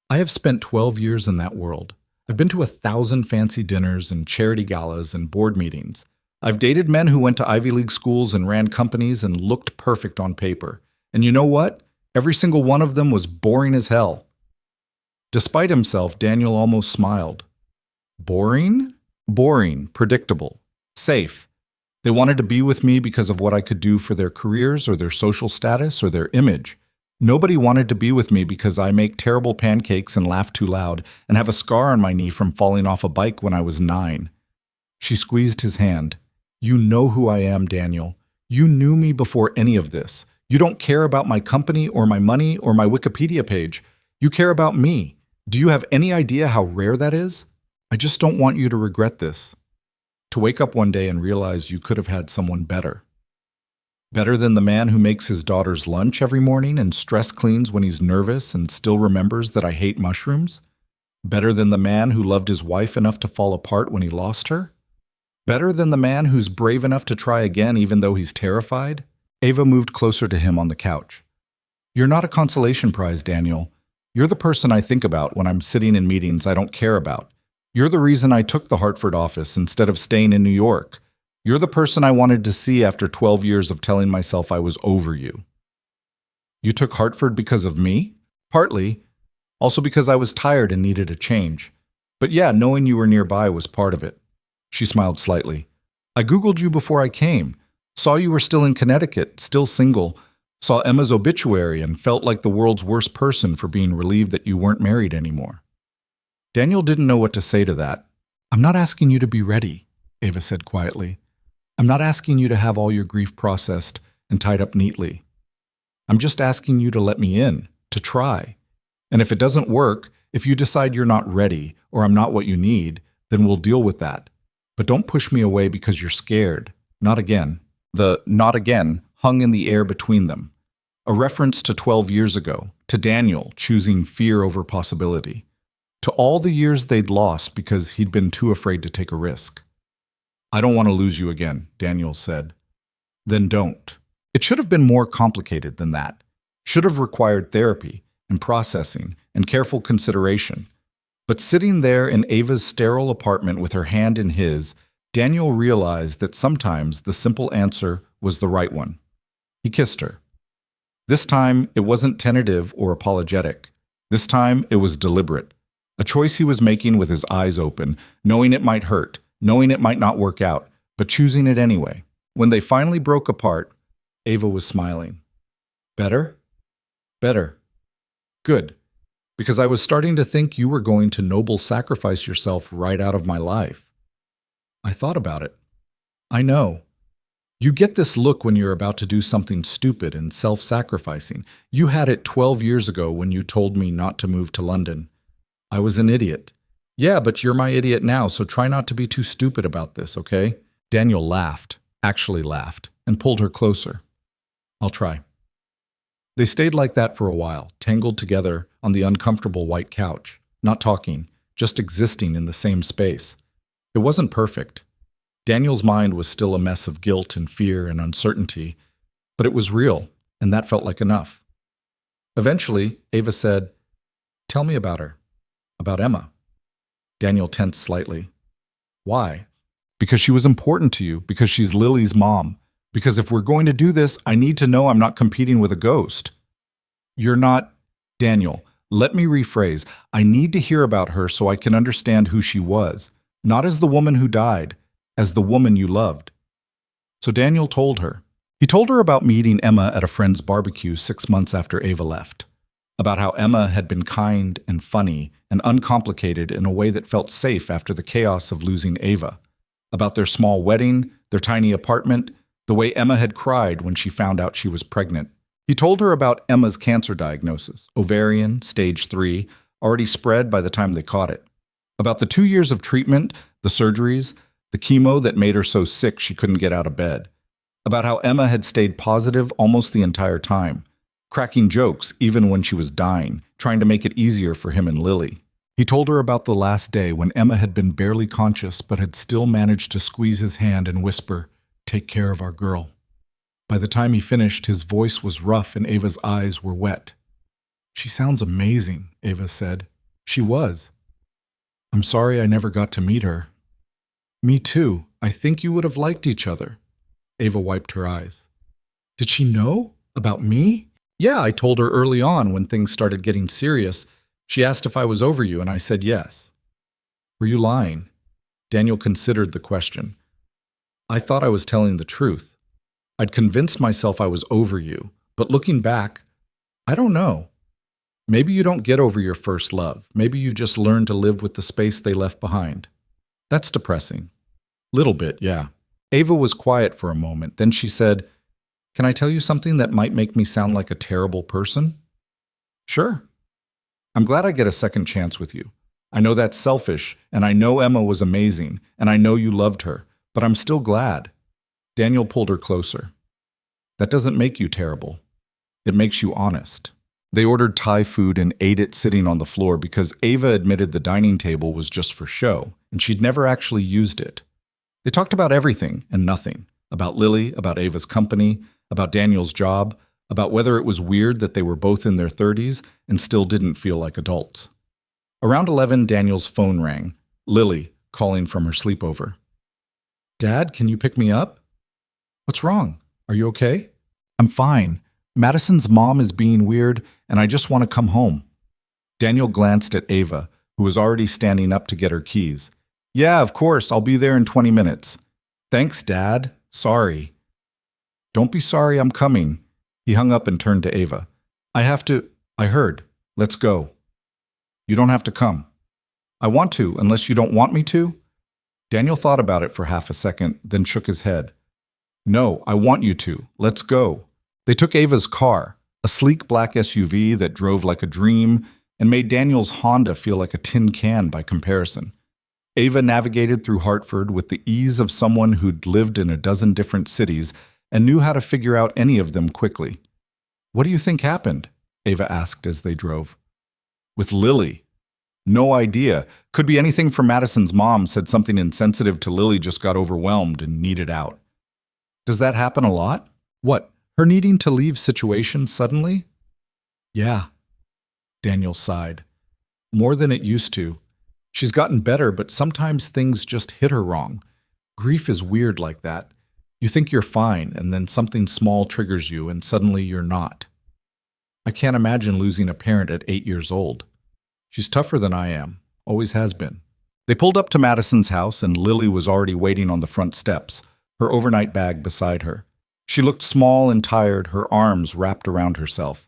A: I have spent 12 years in that world. I've been to 1,000 fancy dinners and charity galas and board meetings. I've dated men who went to Ivy League schools and ran companies and looked perfect on paper. And you know what? Every single one of them was boring as hell. Despite himself, Daniel almost smiled. Boring? Boring, predictable, safe. They wanted to be with me because of what I could do for their careers or their social status or their image. Nobody wanted to be with me because I make terrible pancakes and laugh too loud and have a scar on my knee from falling off a bike when I was 9. She squeezed his hand. You know who I am, Daniel. You knew me before any of this. You don't care about my company or my money or my Wikipedia page. You care about me. Do you have any idea how rare that is? I just don't want you to regret this. To wake up one day and realize you could have had someone better. Better than the man who makes his daughter's lunch every morning and stress cleans when he's nervous and still remembers that I hate mushrooms? Better than the man who loved his wife enough to fall apart when he lost her? Better than the man who's brave enough to try again even though he's terrified? Ava moved closer to him on the couch. You're not a consolation prize, Daniel. You're the person I think about when I'm sitting in meetings I don't care about. You're the reason I took the Hartford office instead of staying in New York. You're the person I wanted to see after 12 years of telling myself I was over you. You took Hartford because of me? Partly. Also because I was tired and needed a change. But yeah, knowing you were nearby was part of it. She smiled slightly. I Googled you before I came. Saw you were still in Connecticut, still single. Saw Emma's obituary and felt like the world's worst person for being relieved that you weren't married anymore. Daniel didn't know what to say to that. I'm not asking you to be ready, Ava said quietly. I'm not asking you to have all your grief processed and tied up neatly. I'm just asking you to let me in, to try. And if it doesn't work, if you decide you're not ready or I'm not what you need, then we'll deal with that. But don't push me away because you're scared. Not again. The not again hung in the air between them. A reference to 12 years ago, to Daniel choosing fear over possibility, to all the years they'd lost because he'd been too afraid to take a risk. I don't want to lose you again, Daniel said. Then don't. It should have been more complicated than that. Should have required therapy and processing and careful consideration. But sitting there in Ava's sterile apartment with her hand in his, Daniel realized that sometimes the simple answer was the right one. He kissed her. This time, it wasn't tentative or apologetic. This time, it was deliberate. A choice he was making with his eyes open, knowing it might hurt, knowing it might not work out, but choosing it anyway. When they finally broke apart, Ava was smiling. Better? Better. Good. Because I was starting to think you were going to noble sacrifice yourself right out of my life. I thought about it. I know. You get this look when you're about to do something stupid and self-sacrificing. You had it 12 years ago when you told me not to move to London. I was an idiot. Yeah, but you're my idiot now, so try not to be too stupid about this, okay? Daniel laughed, actually laughed, and pulled her closer. I'll try. They stayed like that for a while, tangled together on the uncomfortable white couch, not talking, just existing in the same space. It wasn't perfect. Daniel's mind was still a mess of guilt and fear and uncertainty, but it was real, and that felt like enough. Eventually, Ava said, "Tell me about her, about Emma." Daniel tensed slightly. Why? Because she was important to you, because she's Lily's mom. Because if we're going to do this, I need to know I'm not competing with a ghost. You're not... Daniel, let me rephrase. I need to hear about her so I can understand who she was, not as the woman who died, as the woman you loved. So Daniel told her. He told her about meeting Emma at a friend's barbecue 6 months after Ava left, about how Emma had been kind and funny and uncomplicated in a way that felt safe after the chaos of losing Ava, about their small wedding, their tiny apartment, the way Emma had cried when she found out she was pregnant. He told her about Emma's cancer diagnosis, ovarian, stage 3, already spread by the time they caught it, about the 2 years of treatment, the surgeries, the chemo that made her so sick she couldn't get out of bed, about how Emma had stayed positive almost the entire time, cracking jokes even when she was dying, trying to make it easier for him and Lily. He told her about the last day when Emma had been barely conscious but had still managed to squeeze his hand and whisper, "Take care of our girl." By the time he finished, his voice was rough and Ava's eyes were wet. "She sounds amazing," Ava said. "She was. I'm sorry I never got to meet her." "Me too. I think you would have liked each other." Ava wiped her eyes. "Did she know? About me?" "Yeah, I told her early on when things started getting serious. She asked if I was over you, and I said yes." "Were you lying?" Daniel considered the question. "I thought I was telling the truth. I'd convinced myself I was over you, but looking back, I don't know. Maybe you don't get over your first love. Maybe you just learn to live with the space they left behind. That's depressing." "Little bit, yeah." Ava was quiet for a moment. Then she said, "Can I tell you something that might make me sound like a terrible person?" "Sure. I'm glad I get a second chance with you. I know that's selfish, and I know Emma was amazing, and I know you loved her, but I'm still glad." Daniel pulled her closer. "That doesn't make you terrible. It makes you honest." They ordered Thai food and ate it sitting on the floor because Ava admitted the dining table was just for show, and she'd never actually used it. They talked about everything and nothing, about Lily, about Ava's company, about Daniel's job, about whether it was weird that they were both in their 30s and still didn't feel like adults. Around 11, Daniel's phone rang. Lily, calling from her sleepover. "Dad, can you pick me up?" "What's wrong? Are you okay?" "I'm fine. Madison's mom is being weird, and I just want to come home." Daniel glanced at Ava, who was already standing up to get her keys. "Yeah, of course. I'll be there in 20 minutes. "Thanks, Dad. Sorry." "Don't be sorry, I'm coming." He hung up and turned to Ava. I heard. Let's go." "You don't have to come." "I want to, unless you don't want me to." Daniel thought about it for half a second, then shook his head. "No, I want you to. Let's go." They took Ava's car, a sleek black SUV that drove like a dream and made Daniel's Honda feel like a tin can by comparison. Ava navigated through Hartford with the ease of someone who'd lived in a dozen different cities and knew how to figure out any of them quickly. "What do you think happened?" Ava asked as they drove. "With Lily." "No idea. Could be anything from Madison's mom said something insensitive to Lily, just got overwhelmed and needed out." "Does that happen a lot?" "What? Her needing to leave situations suddenly?" "Yeah." Daniel sighed. "More than it used to. She's gotten better, but sometimes things just hit her wrong. Grief is weird like that. You think you're fine, and then something small triggers you, and suddenly you're not. I can't imagine losing a parent at 8 years old. She's tougher than I am, always has been." They pulled up to Madison's house, and Lily was already waiting on the front steps, her overnight bag beside her. She looked small and tired, her arms wrapped around herself.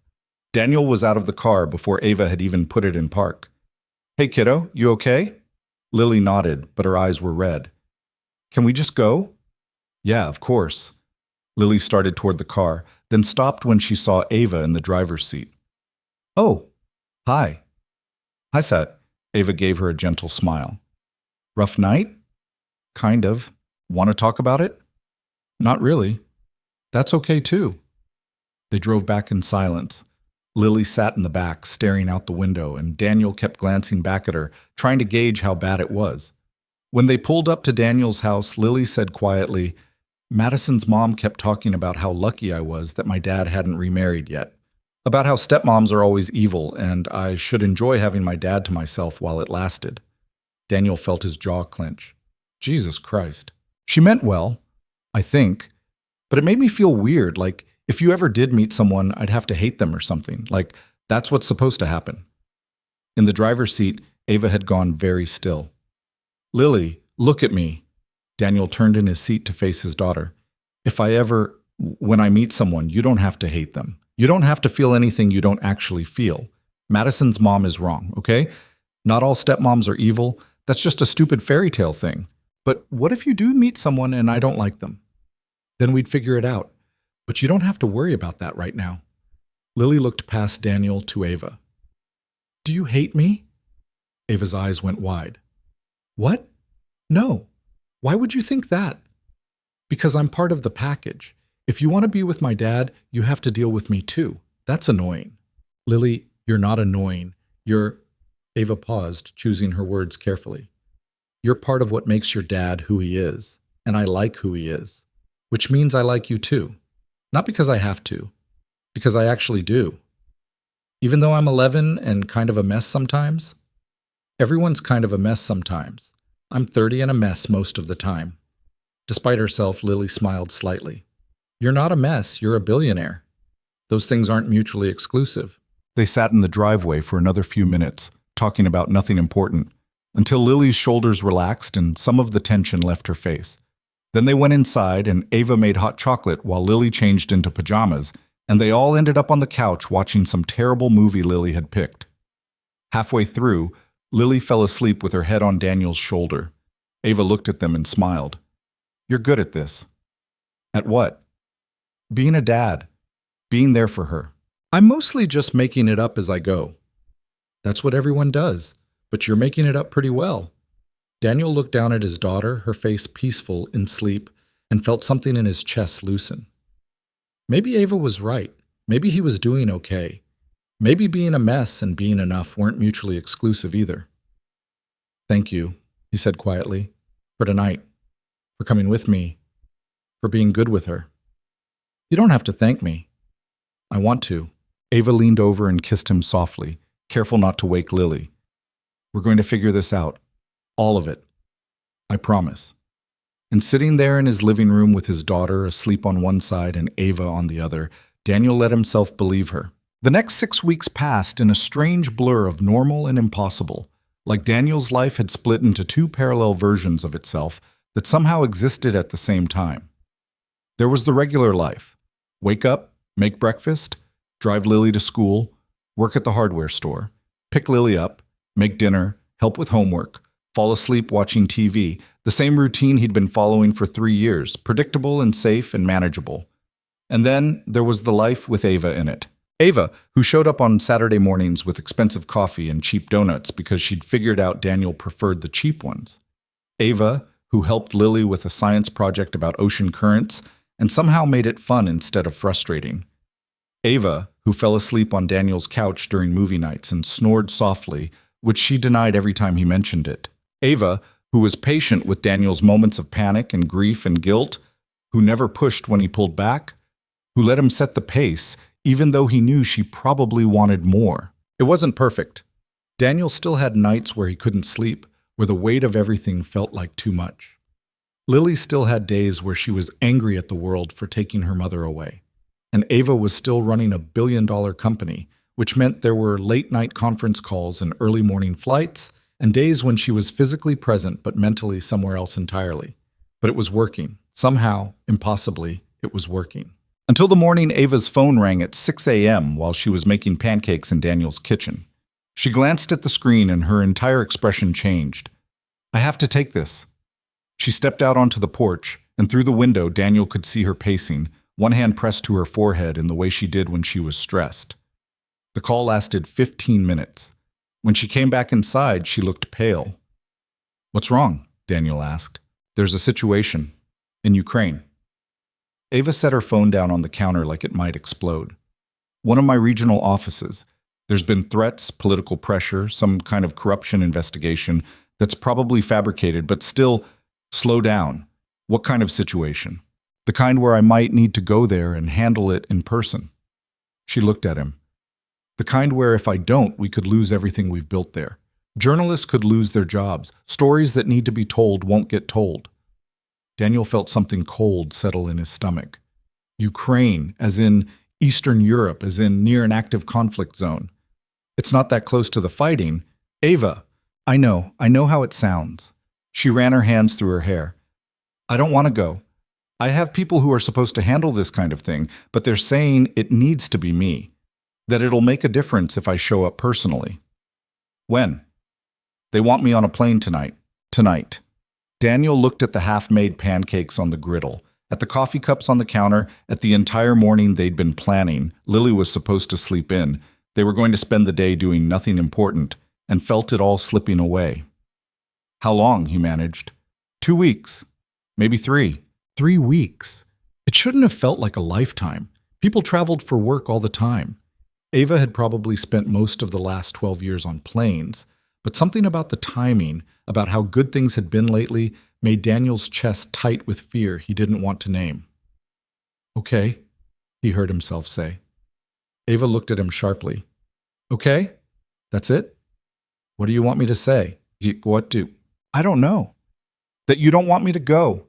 A: Daniel was out of the car before Ava had even put it in park. "Hey, kiddo, you okay?" Lily nodded, but her eyes were red. Can we just go? Yeah, of course. Lily started toward the car, then stopped when she saw Ava in the driver's seat. Oh, hi. Hi, Sat. Ava gave her a gentle smile. Rough night? Kind of. Want to talk about it? Not really. That's okay too. They drove back in silence. Lily sat in the back, staring out the window, and Daniel kept glancing back at her, trying to gauge how bad it was. When they pulled up to Daniel's house, Lily said quietly, Madison's mom kept talking about how lucky I was that my dad hadn't remarried yet. About how stepmoms are always evil, and I should enjoy having my dad to myself while it lasted. Daniel felt his jaw clench. Jesus Christ. She meant well, I think, but it made me feel weird, like if you ever did meet someone, I'd have to hate them or something, like that's what's supposed to happen. In the driver's seat, Ava had gone very still. Lily, look at me. Daniel turned in his seat to face his daughter. When I meet someone, you don't have to hate them. You don't have to feel anything you don't actually feel. Madison's mom is wrong, okay? Not all stepmoms are evil. That's just a stupid fairy tale thing. But what if you do meet someone and I don't like them? Then we'd figure it out. But you don't have to worry about that right now. Lily looked past Daniel to Ava. Do you hate me? Ava's eyes went wide. What? No. Why would you think that? Because I'm part of the package. If you want to be with my dad, you have to deal with me too. That's annoying. Lily, you're not annoying. Ava paused, choosing her words carefully. You're part of what makes your dad who he is, and I like who he is, which means I like you too. Not because I have to, because I actually do. Even though I'm 11 and kind of a mess sometimes, everyone's kind of a mess sometimes. I'm 30 and a mess most of the time. Despite herself, Lily smiled slightly. You're not a mess, you're a billionaire. Those things aren't mutually exclusive. They sat in the driveway for another few minutes, talking about nothing important, until Lily's shoulders relaxed and some of the tension left her face. Then they went inside and Ava made hot chocolate while Lily changed into pajamas, and they all ended up on the couch watching some terrible movie Lily had picked. Halfway through, Lily fell asleep with her head on Daniel's shoulder. Ava looked at them and smiled. You're good at this. At what? Being a dad. Being there for her. I'm mostly just making it up as I go. That's what everyone does, but you're making it up pretty well. Daniel looked down at his daughter, her face peaceful in sleep, and felt something in his chest loosen. Maybe Ava was right. Maybe he was doing okay. Maybe being a mess and being enough weren't mutually exclusive either. Thank you, he said quietly, for tonight, for coming with me, for being good with her. You don't have to thank me. I want to. Ava leaned over and kissed him softly, careful not to wake Lily. We're going to figure this out. All of it. I promise. And sitting there in his living room with his daughter asleep on one side and Ava on the other, Daniel let himself believe her. The next 6 weeks passed in a strange blur of normal and impossible, like Daniel's life had split into two parallel versions of itself that somehow existed at the same time. There was the regular life. Wake up, make breakfast, drive Lily to school, work at the hardware store, pick Lily up, make dinner, help with homework, fall asleep watching TV, the same routine he'd been following for 3 years, predictable and safe and manageable. And then there was the life with Ava in it. Ava, who showed up on Saturday mornings with expensive coffee and cheap donuts because she'd figured out Daniel preferred the cheap ones. Ava, who helped Lily with a science project about ocean currents and somehow made it fun instead of frustrating. Ava, who fell asleep on Daniel's couch during movie nights and snored softly, which she denied every time he mentioned it. Ava, who was patient with Daniel's moments of panic and grief and guilt, who never pushed when he pulled back, who let him set the pace, even though he knew she probably wanted more. It wasn't perfect. Daniel still had nights where he couldn't sleep, where the weight of everything felt like too much. Lily still had days where she was angry at the world for taking her mother away. And Ava was still running a billion-dollar company, which meant there were late-night conference calls and early morning flights, and days when she was physically present but mentally somewhere else entirely. But it was working. Somehow, impossibly, it was working. Until the morning Ava's phone rang at 6 a.m. while she was making pancakes in Daniel's kitchen. She glanced at the screen and her entire expression changed. I have to take this. She stepped out onto the porch, and through the window Daniel could see her pacing, one hand pressed to her forehead in the way she did when she was stressed. The call lasted 15 minutes. When she came back inside, she looked pale. "What's wrong?" Daniel asked. "There's a situation. In Ukraine." Ava set her phone down on the counter like it might explode. "One of my regional offices. There's been threats, political pressure, some kind of corruption investigation that's probably fabricated, but still, slow down. What kind of situation? The kind where I might need to go there and handle it in person." She looked at him. "The kind where if I don't, we could lose everything we've built there. Journalists could lose their jobs. Stories that need to be told won't get told." Daniel felt something cold settle in his stomach. Ukraine, as in Eastern Europe, as in near an active conflict zone. It's not that close to the fighting. "Ava, I know how it sounds." She ran her hands through her hair. "I don't want to go. I have people who are supposed to handle this kind of thing, but they're saying it needs to be me. That it'll make a difference if I show up personally." "When?" "They want me on a plane tonight." "Tonight." Daniel looked at the half-made pancakes on the griddle, at the coffee cups on the counter, at the entire morning they'd been planning. Lily was supposed to sleep in. They were going to spend the day doing nothing important, and felt it all slipping away. "How long?" he managed. 2 weeks. Maybe 3. 3 weeks. It shouldn't have felt like a lifetime. People traveled for work all the time. Ava had probably spent most of the last 12 years on planes, but something about the timing, about how good things had been lately, made Daniel's chest tight with fear he didn't want to name. "Okay," he heard himself say. Ava looked at him sharply. "Okay? That's it? What do you want me to say?" "What do?" "I don't know." "That you don't want me to go.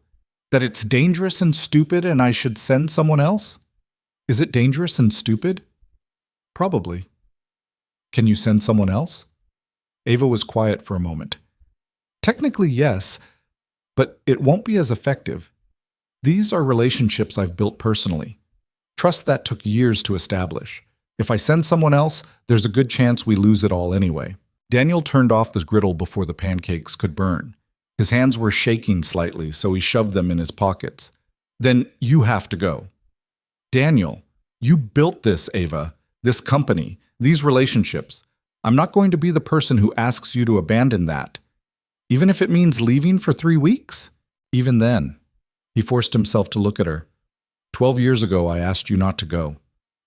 A: That it's dangerous and stupid and I should send someone else?" "Is it dangerous and stupid?" "Probably." "Can you send someone else?" Ava was quiet for a moment. "Technically, yes, but it won't be as effective. These are relationships I've built personally. Trust that took years to establish. If I send someone else, there's a good chance we lose it all anyway." Daniel turned off the griddle before the pancakes could burn. His hands were shaking slightly, so he shoved them in his pockets. "Then you have to go." "Daniel, you built this, Ava. This company, these relationships. I'm not going to be the person who asks you to abandon that. Even if it means leaving for 3 weeks? Even then." He forced himself to look at her. 12 years ago, I asked you not to go.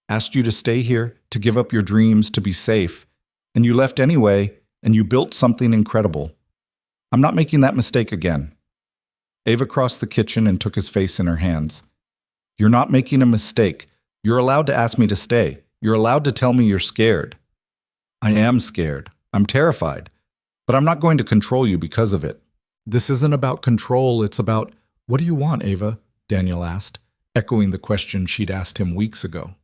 A: Asked you to stay here, to give up your dreams, to be safe. And you left anyway, and you built something incredible. I'm not making that mistake again." Ava crossed the kitchen and took his face in her hands. "You're not making a mistake. You're allowed to ask me to stay. You're allowed to tell me you're scared." "I am scared. I'm terrified. But I'm not going to control you because of it." "This isn't about control, it's about—" "What do you want, Ava?" Daniel asked, echoing the question she'd asked him weeks ago.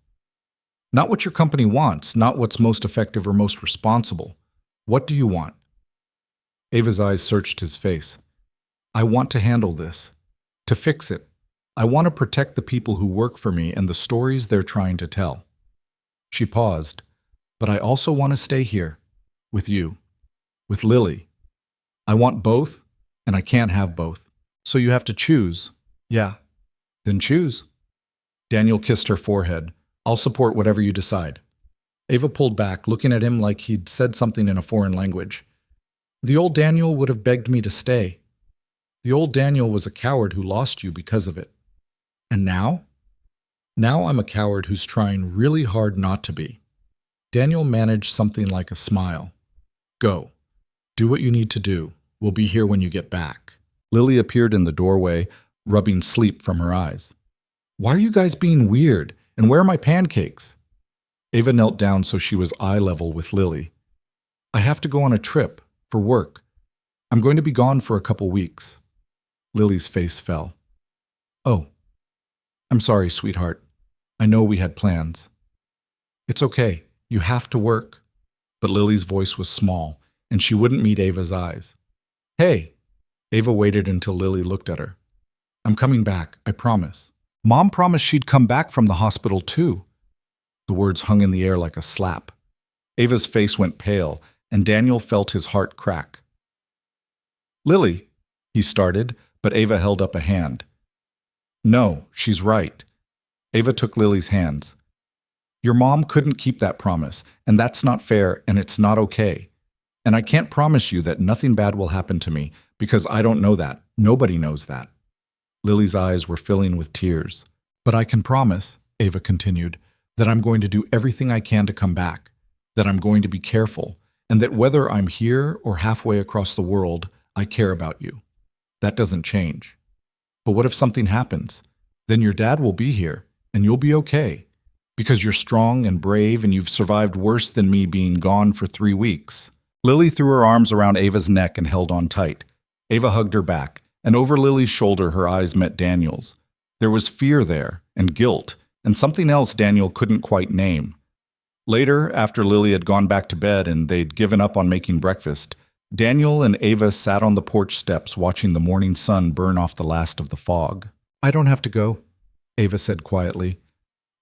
A: "Not what your company wants, not what's most effective or most responsible. What do you want?" Ava's eyes searched his face. "I want to handle this. To fix it. I want to protect the people who work for me and the stories they're trying to tell." She paused. "But I also want to stay here. With you. With Lily. I want both, and I can't have both. So you have to choose." "Yeah." "Then choose." Daniel kissed her forehead. "I'll support whatever you decide." Ava pulled back, looking at him like he'd said something in a foreign language. "The old Daniel would have begged me to stay. The old Daniel was a coward who lost you because of it. And now? Now I'm a coward who's trying really hard not to be." Daniel managed something like a smile. "Go. Do what you need to do. We'll be here when you get back." Lily appeared in the doorway, rubbing sleep from her eyes. "Why are you guys being weird? And where are my pancakes?" Ava knelt down so she was eye level with Lily. "I have to go on a trip, for work. I'm going to be gone for a couple weeks." Lily's face fell. "Oh. I'm sorry, sweetheart. I know we had plans." "It's okay. You have to work." But Lily's voice was small, and she wouldn't meet Ava's eyes. "Hey." Ava waited until Lily looked at her. "I'm coming back, I promise. Mom promised she'd come back from the hospital too." The words hung in the air like a slap. Ava's face went pale, and Daniel felt his heart crack. "Lily," he started, but Ava held up a hand. No, she's right. Ava took Lily's hands. Your mom couldn't keep that promise, and that's not fair, and it's not okay. And I can't promise you that nothing bad will happen to me, because I don't know that. Nobody knows that. Lily's eyes were filling with tears. But I can promise, Ava continued, that I'm going to do everything I can to come back, that I'm going to be careful, and that whether I'm here or halfway across the world, I care about you. That doesn't change. But what if something happens? Then your dad will be here, and you'll be okay, because you're strong and brave and you've survived worse than me being gone for 3 weeks. Lily threw her arms around Ava's neck and held on tight. Ava hugged her back, and over Lily's shoulder her eyes met Daniel's. There was fear there, and guilt, and something else Daniel couldn't quite name. Later, after Lily had gone back to bed and they'd given up on making breakfast, Daniel and Ava sat on the porch steps watching the morning sun burn off the last of the fog. I don't have to go, Ava said quietly.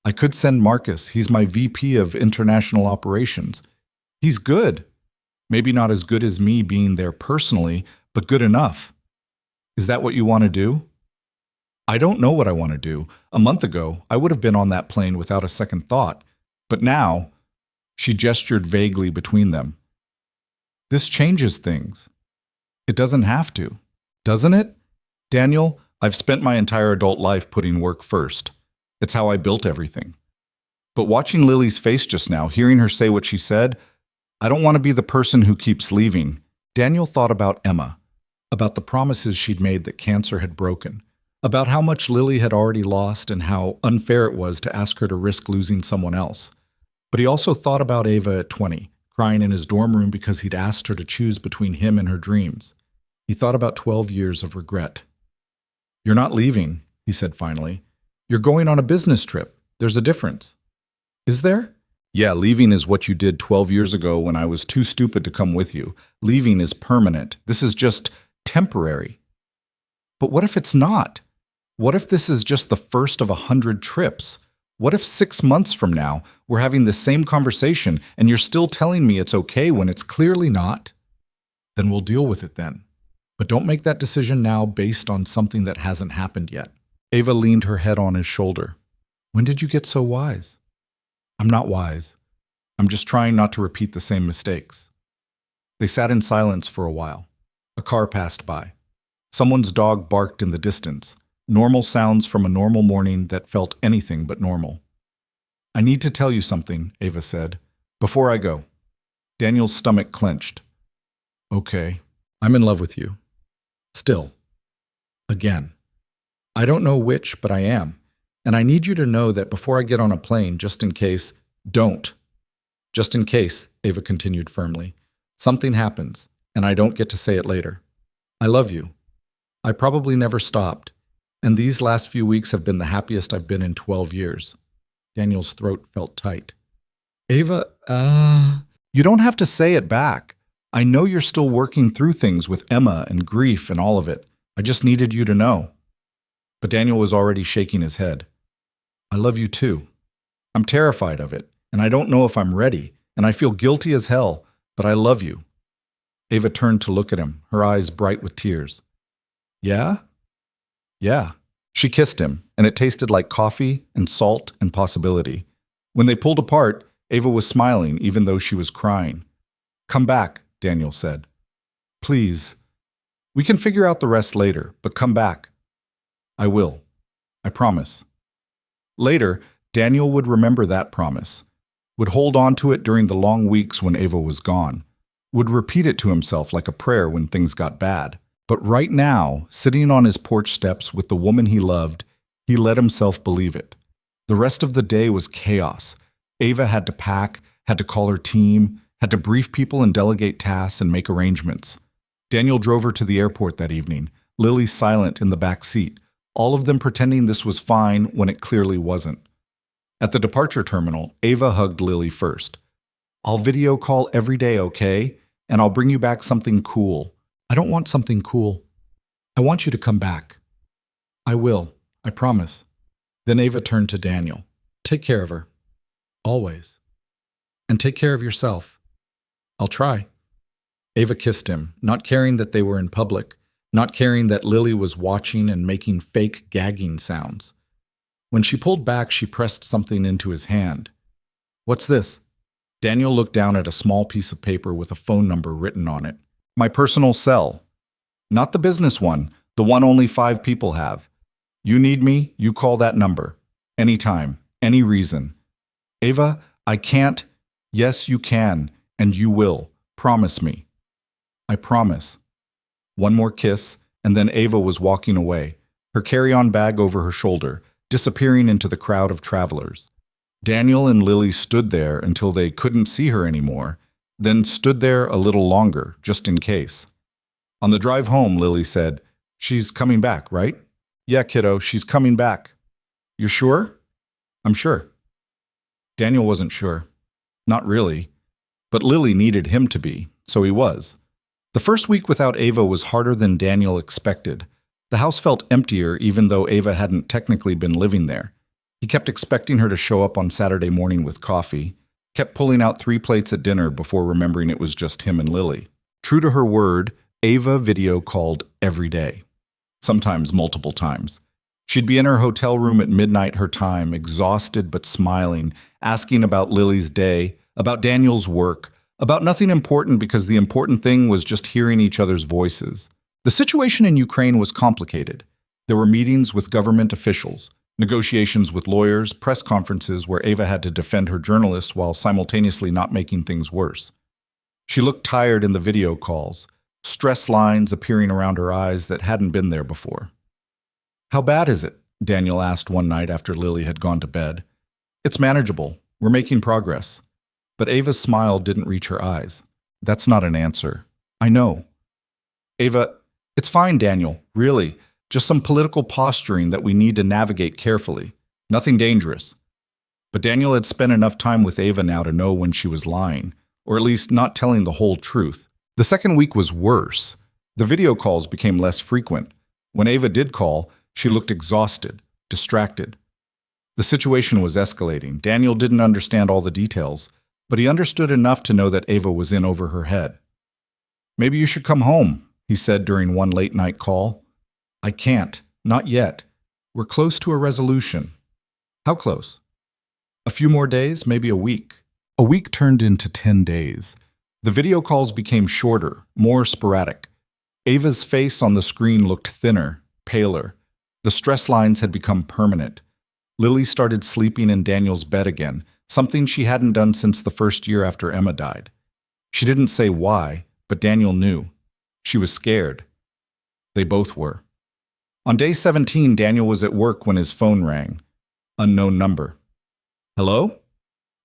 A: I could send Marcus. He's my VP of International Operations. He's good. Maybe not as good as me being there personally, but good enough. Is that what you want to do? I don't know what I want to do. A month ago, I would have been on that plane without a second thought. But now, she gestured vaguely between them. This changes things. It doesn't have to, doesn't it? Daniel, I've spent my entire adult life putting work first. It's how I built everything. But watching Lily's face just now, hearing her say what she said, I don't want to be the person who keeps leaving. Daniel thought about Emma, about the promises she'd made that cancer had broken, about how much Lily had already lost and how unfair it was to ask her to risk losing someone else. But he also thought about Ava at 20, crying in his dorm room because he'd asked her to choose between him and her dreams. He thought about 12 years of regret. You're not leaving, he said finally. You're going on a business trip. There's a difference. Is there? Yeah, leaving is what you did 12 years ago when I was too stupid to come with you. Leaving is permanent. This is just temporary. But what if it's not? What if this is just the first of 100 trips? What if 6 months from now we're having the same conversation and you're still telling me it's okay when it's clearly not? Then we'll deal with it then. But don't make that decision now based on something that hasn't happened yet. Ava leaned her head on his shoulder. When did you get so wise? I'm not wise. I'm just trying not to repeat the same mistakes. They sat in silence for a while. A car passed by. Someone's dog barked in the distance. Normal sounds from a normal morning that felt anything but normal. I need to tell you something, Ava said, before I go. Daniel's stomach clenched. Okay, I'm in love with you. Still. Again. I don't know which, but I am. And I need you to know that before I get on a plane, just in case, don't. Just in case, Ava continued firmly, something happens, and I don't get to say it later. I love you. I probably never stopped. And these last few weeks have been the happiest I've been in 12 years. Daniel's throat felt tight. Ava, you don't have to say it back. I know you're still working through things with Emma and grief and all of it. I just needed you to know. But Daniel was already shaking his head. I love you too. I'm terrified of it, and I don't know if I'm ready, and I feel guilty as hell, but I love you. Ava turned to look at him, her eyes bright with tears. Yeah? Yeah. She kissed him, and it tasted like coffee and salt and possibility. When they pulled apart, Ava was smiling even though she was crying. Come back, Daniel said. Please. We can figure out the rest later, but come back. I will. I promise. Later, Daniel would remember that promise, would hold on to it during the long weeks when Ava was gone, would repeat it to himself like a prayer when things got bad. But right now, sitting on his porch steps with the woman he loved, he let himself believe it. The rest of the day was chaos. Ava had to pack, had to call her team, had to brief people and delegate tasks and make arrangements. Daniel drove her to the airport that evening, Lily silent in the back seat, all of them pretending this was fine when it clearly wasn't. At the departure terminal, Ava hugged Lily first. I'll video call every day, okay? And I'll bring you back something cool. I don't want something cool. I want you to come back. I will, I promise. Then Ava turned to Daniel. Take care of her. Always. And take care of yourself. I'll try. Ava kissed him, not caring that they were in public, not caring that Lily was watching and making fake gagging sounds. When she pulled back, she pressed something into his hand. "What's this?" Daniel looked down at a small piece of paper with a phone number written on it. "My personal cell. Not the business one, the one only 5 people have. You need me, you call that number. Anytime, any reason. Ava, I can't. Yes, you can, and you will. Promise me." "I promise." One more kiss, and then Ava was walking away, her carry-on bag over her shoulder, disappearing into the crowd of travelers. Daniel and Lily stood there until they couldn't see her anymore, then stood there a little longer, just in case. On the drive home, Lily said, "She's coming back, right?" "Yeah, kiddo, she's coming back." "You're sure?" "I'm sure." Daniel wasn't sure. Not really. But Lily needed him to be, so he was. The first week without Ava was harder than Daniel expected. The house felt emptier even though Ava hadn't technically been living there. He kept expecting her to show up on Saturday morning with coffee, kept pulling out 3 plates at dinner before remembering it was just him and Lily. True to her word, Ava video called every day, sometimes multiple times. She'd be in her hotel room at midnight her time, exhausted but smiling, asking about Lily's day, about Daniel's work, about nothing important because the important thing was just hearing each other's voices. The situation in Ukraine was complicated. There were meetings with government officials, negotiations with lawyers, press conferences where Ava had to defend her journalists while simultaneously not making things worse. She looked tired in the video calls, stress lines appearing around her eyes that hadn't been there before. "How bad is it?" Daniel asked one night after Lily had gone to bed. "It's manageable. We're making progress." But Ava's smile didn't reach her eyes. "That's not an answer." "I know." "Ava, it's fine, Daniel, really. Just some political posturing that we need to navigate carefully. Nothing dangerous." But Daniel had spent enough time with Ava now to know when she was lying, or at least not telling the whole truth. The second week was worse. The video calls became less frequent. When Ava did call, she looked exhausted, distracted. The situation was escalating. Daniel didn't understand all the details, but he understood enough to know that Ava was in over her head. "Maybe you should come home," he said during one late-night call. "I can't. Not yet. We're close to a resolution." "How close?" "A few more days, maybe a week." A week turned into 10 days. The video calls became shorter, more sporadic. Ava's face on the screen looked thinner, paler. The stress lines had become permanent. Lily started sleeping in Daniel's bed again, something she hadn't done since the first year after Emma died. She didn't say why, but Daniel knew. She was scared. They both were. On day 17, Daniel was at work when his phone rang. Unknown number. "Hello?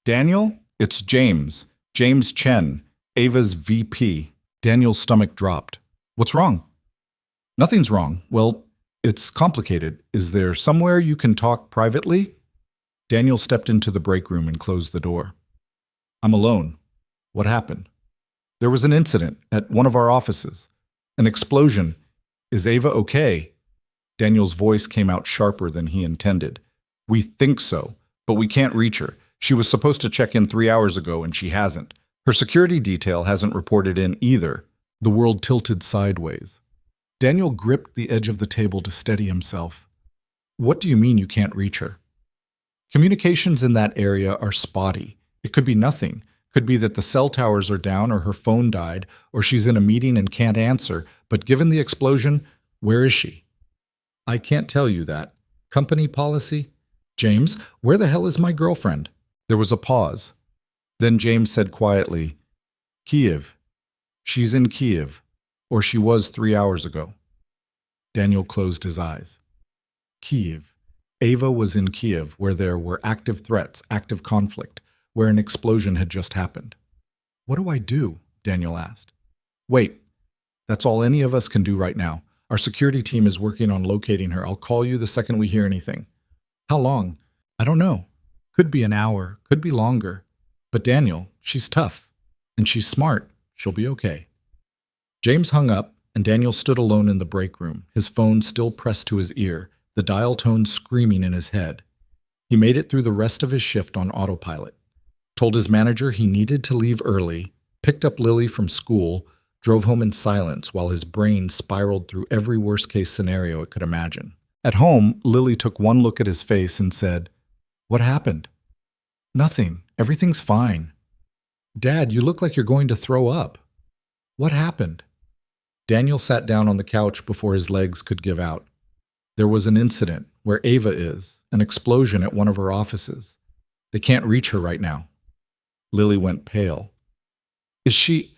A: Daniel? It's James. James Chen, Ava's VP." Daniel's stomach dropped. "What's wrong?" "Nothing's wrong. Well, it's complicated. Is there somewhere you can talk privately?" Daniel stepped into the break room and closed the door. "I'm alone." "What happened?" "There was an incident at one of our offices. An explosion. Is Ava okay?" Daniel's voice came out sharper than he intended. "We think so, but we can't reach her. She was supposed to check in 3 hours ago and she hasn't. Her security detail hasn't reported in either." The world tilted sideways. Daniel gripped the edge of the table to steady himself. "What do you mean you can't reach her?" "Communications in that area are spotty. It could be nothing. Could be that the cell towers are down or her phone died or she's in a meeting and can't answer. But given the explosion, where is she?" "I can't tell you that. Company policy?" "James, where the hell is my girlfriend?" There was a pause. Then James said quietly, "Kiev. She's in Kiev, or she was 3 hours ago." Daniel closed his eyes. Kiev. Ava was in Kiev, where there were active threats, active conflict, where an explosion had just happened. "What do I do?" Daniel asked. "Wait. That's all any of us can do right now. Our security team is working on locating her. I'll call you the second we hear anything." "How long?" "I don't know. Could be an hour, could be longer. But Daniel, she's tough. And she's smart. She'll be okay." James hung up, and Daniel stood alone in the break room, his phone still pressed to his ear, the dial tone screaming in his head. He made it through the rest of his shift on autopilot. Told his manager he needed to leave early, picked up Lily from school, drove home in silence while his brain spiraled through every worst-case scenario it could imagine. At home, Lily took one look at his face and said, "What happened?" "Nothing. Everything's fine." "Dad, you look like you're going to throw up." "What happened?" Daniel sat down on the couch before his legs could give out. "There was an incident where Ava is, an explosion at one of her offices. They can't reach her right now." Lily went pale. "Is she—"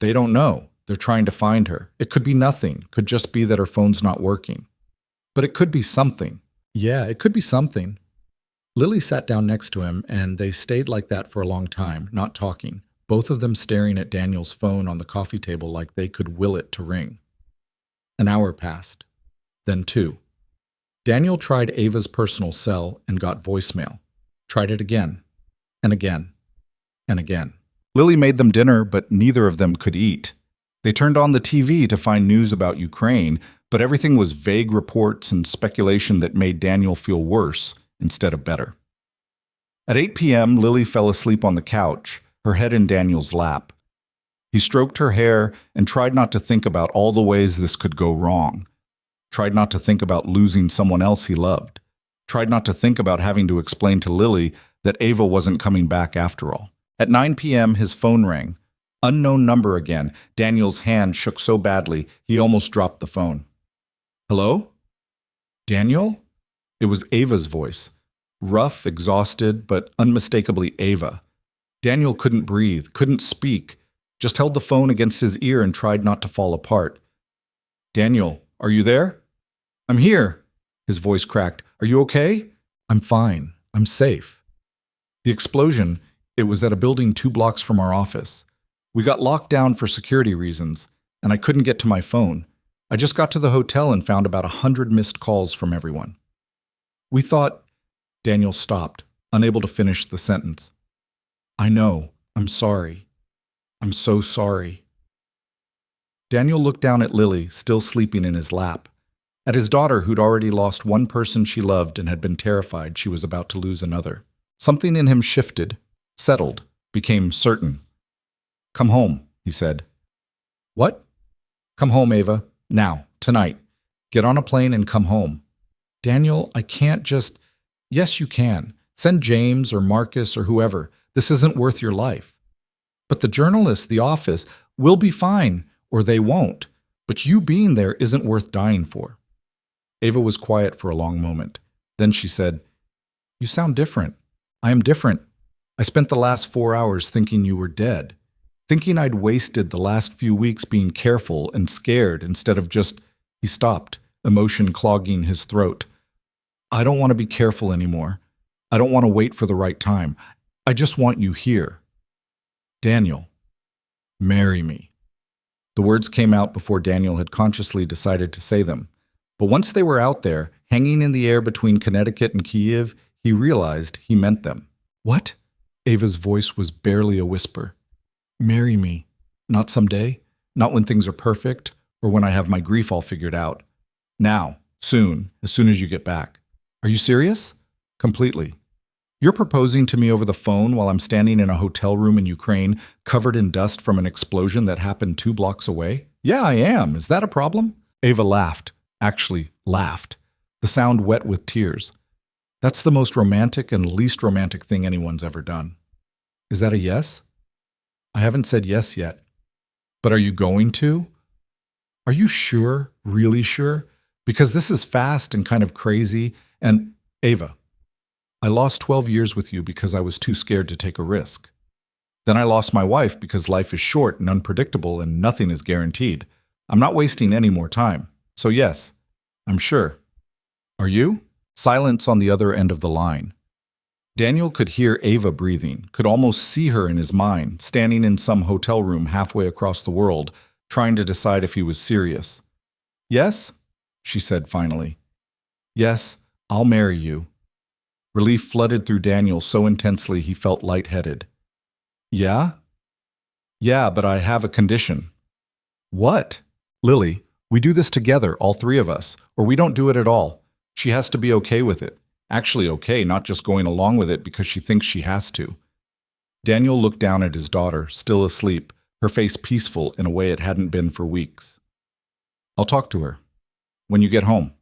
A: "They don't know. They're trying to find her. It could be nothing. Could just be that her phone's not working. But it could be something." "Yeah, it could be something." Lily sat down next to him, and they stayed like that for a long time, not talking, both of them staring at Daniel's phone on the coffee table like they could will it to ring. An hour passed. Then 2. Daniel tried Ava's personal cell and got voicemail. Tried it again, and again, and again. Lily made them dinner, but neither of them could eat. They turned on the TV to find news about Ukraine, but everything was vague reports and speculation that made Daniel feel worse instead of better. At 8 p.m., Lily fell asleep on the couch, her head in Daniel's lap. He stroked her hair and tried not to think about all the ways this could go wrong. Tried not to think about losing someone else he loved. Tried not to think about having to explain to Lily that Ava wasn't coming back after all. At 9 p.m., his phone rang. Unknown number again. Daniel's hand shook so badly, he almost dropped the phone. "Hello? Daniel?" It was Ava's voice. Rough, exhausted, but unmistakably Ava. Daniel couldn't breathe, couldn't speak, just held the phone against his ear and tried not to fall apart. "Daniel, are you there?" "I'm here." His voice cracked. "Are you okay?" "I'm fine. I'm safe." "The explosion, it was at a building 2 blocks from our office. We got locked down for security reasons, and I couldn't get to my phone. I just got to the hotel and found about 100 missed calls from everyone. We thought—" Daniel stopped, unable to finish the sentence. "I know. I'm sorry. I'm so sorry." Daniel looked down at Lily, still sleeping in his lap. At his daughter, who'd already lost one person she loved and had been terrified she was about to lose another. Something in him shifted, settled, became certain. "Come home," he said. "What?" "Come home, Ava. Now, tonight. Get on a plane and come home." "Daniel, I can't just—" "Yes, you can. Send James or Marcus or whoever. This isn't worth your life." "But the journalists, the office, will be fine, or they won't. But you being there isn't worth dying for." Ava was quiet for a long moment. Then she said, "You sound different." "I am different. I spent the last 4 hours thinking you were dead. Thinking I'd wasted the last few weeks being careful and scared instead of just—" He stopped, emotion clogging his throat. "I don't want to be careful anymore. I don't want to wait for the right time. I just want you here. Daniel, marry me." The words came out before Daniel had consciously decided to say them. But once they were out there, hanging in the air between Connecticut and Kyiv, he realized he meant them. "What?" Ava's voice was barely a whisper. "Marry me. Not someday, not when things are perfect, or when I have my grief all figured out. Now, soon as you get back." "Are you serious?" "Completely. You're proposing to me over the phone while I'm standing in a hotel room in Ukraine, covered in dust from an explosion that happened 2 blocks away?" "Yeah, I am. Is that a problem?" Ava laughed. Actually, laughed. The sound wet with tears. "That's the most romantic and least romantic thing anyone's ever done." "Is that a yes?" "I haven't said yes yet." "But are you going to?" "Are you sure? Really sure? Because this is fast and kind of crazy, and—" "Ava, I lost 12 years with you because I was too scared to take a risk. Then I lost my wife because life is short and unpredictable and nothing is guaranteed. I'm not wasting any more time. So yes, I'm sure. Are you?" Silence on the other end of the line. Daniel could hear Ava breathing, could almost see her in his mind, standing in some hotel room halfway across the world, trying to decide if he was serious. "Yes?" she said finally. "Yes, I'll marry you." Relief flooded through Daniel so intensely he felt lightheaded. "Yeah?" "Yeah, but I have a condition." "What?" "Lily, we do this together, all 3 of us, or we don't do it at all. She has to be okay with it. Actually okay, not just going along with it because she thinks she has to." Daniel looked down at his daughter, still asleep, her face peaceful in a way it hadn't been for weeks. "I'll talk to her. When you get home."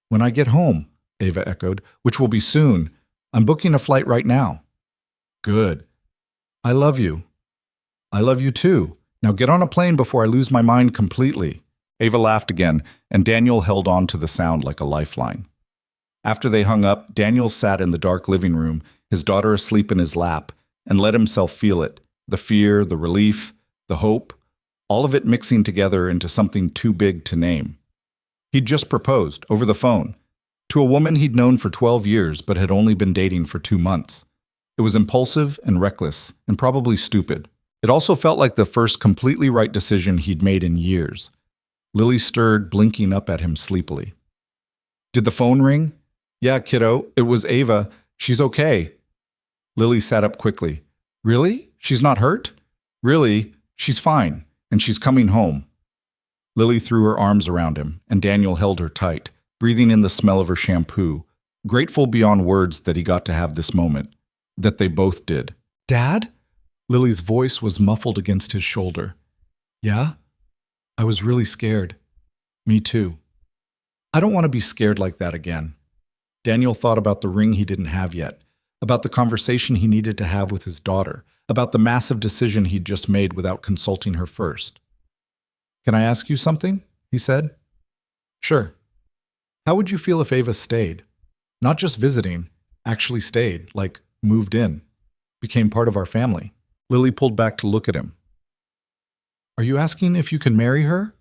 A: "When I get home," Ava echoed, "which will be soon. I'm booking a flight right now." "Good. I love you." "I love you too. Now get on a plane before I lose my mind completely." Ava laughed again, and Daniel held on to the sound like a lifeline. After they hung up, Daniel sat in the dark living room, his daughter asleep in his lap, and let himself feel it, the fear, the relief, the hope, all of it mixing together into something too big to name. He'd just proposed, over the phone, to a woman he'd known for 12 years but had only been dating for 2 months. It was impulsive and reckless, and probably stupid. It also felt like the first completely right decision he'd made in years. Lily stirred, blinking up at him sleepily. "Did the phone ring?" "Yeah, kiddo, it was Ava. She's okay." Lily sat up quickly. "Really? She's not hurt?" "Really, she's fine, and she's coming home." Lily threw her arms around him, and Daniel held her tight, breathing in the smell of her shampoo, grateful beyond words that he got to have this moment, that they both did. "Dad?" Lily's voice was muffled against his shoulder. "Yeah? I was really scared." "Me too." "I don't want to be scared like that again." Daniel thought about the ring he didn't have yet, about the conversation he needed to have with his daughter, about the massive decision he'd just made without consulting her first. "Can I ask you something?" he said. "Sure." "How would you feel if Ava stayed? Not just visiting, actually stayed, like moved in, became part of our family?" Lily pulled back to look at him. "Are you asking if you can marry her?"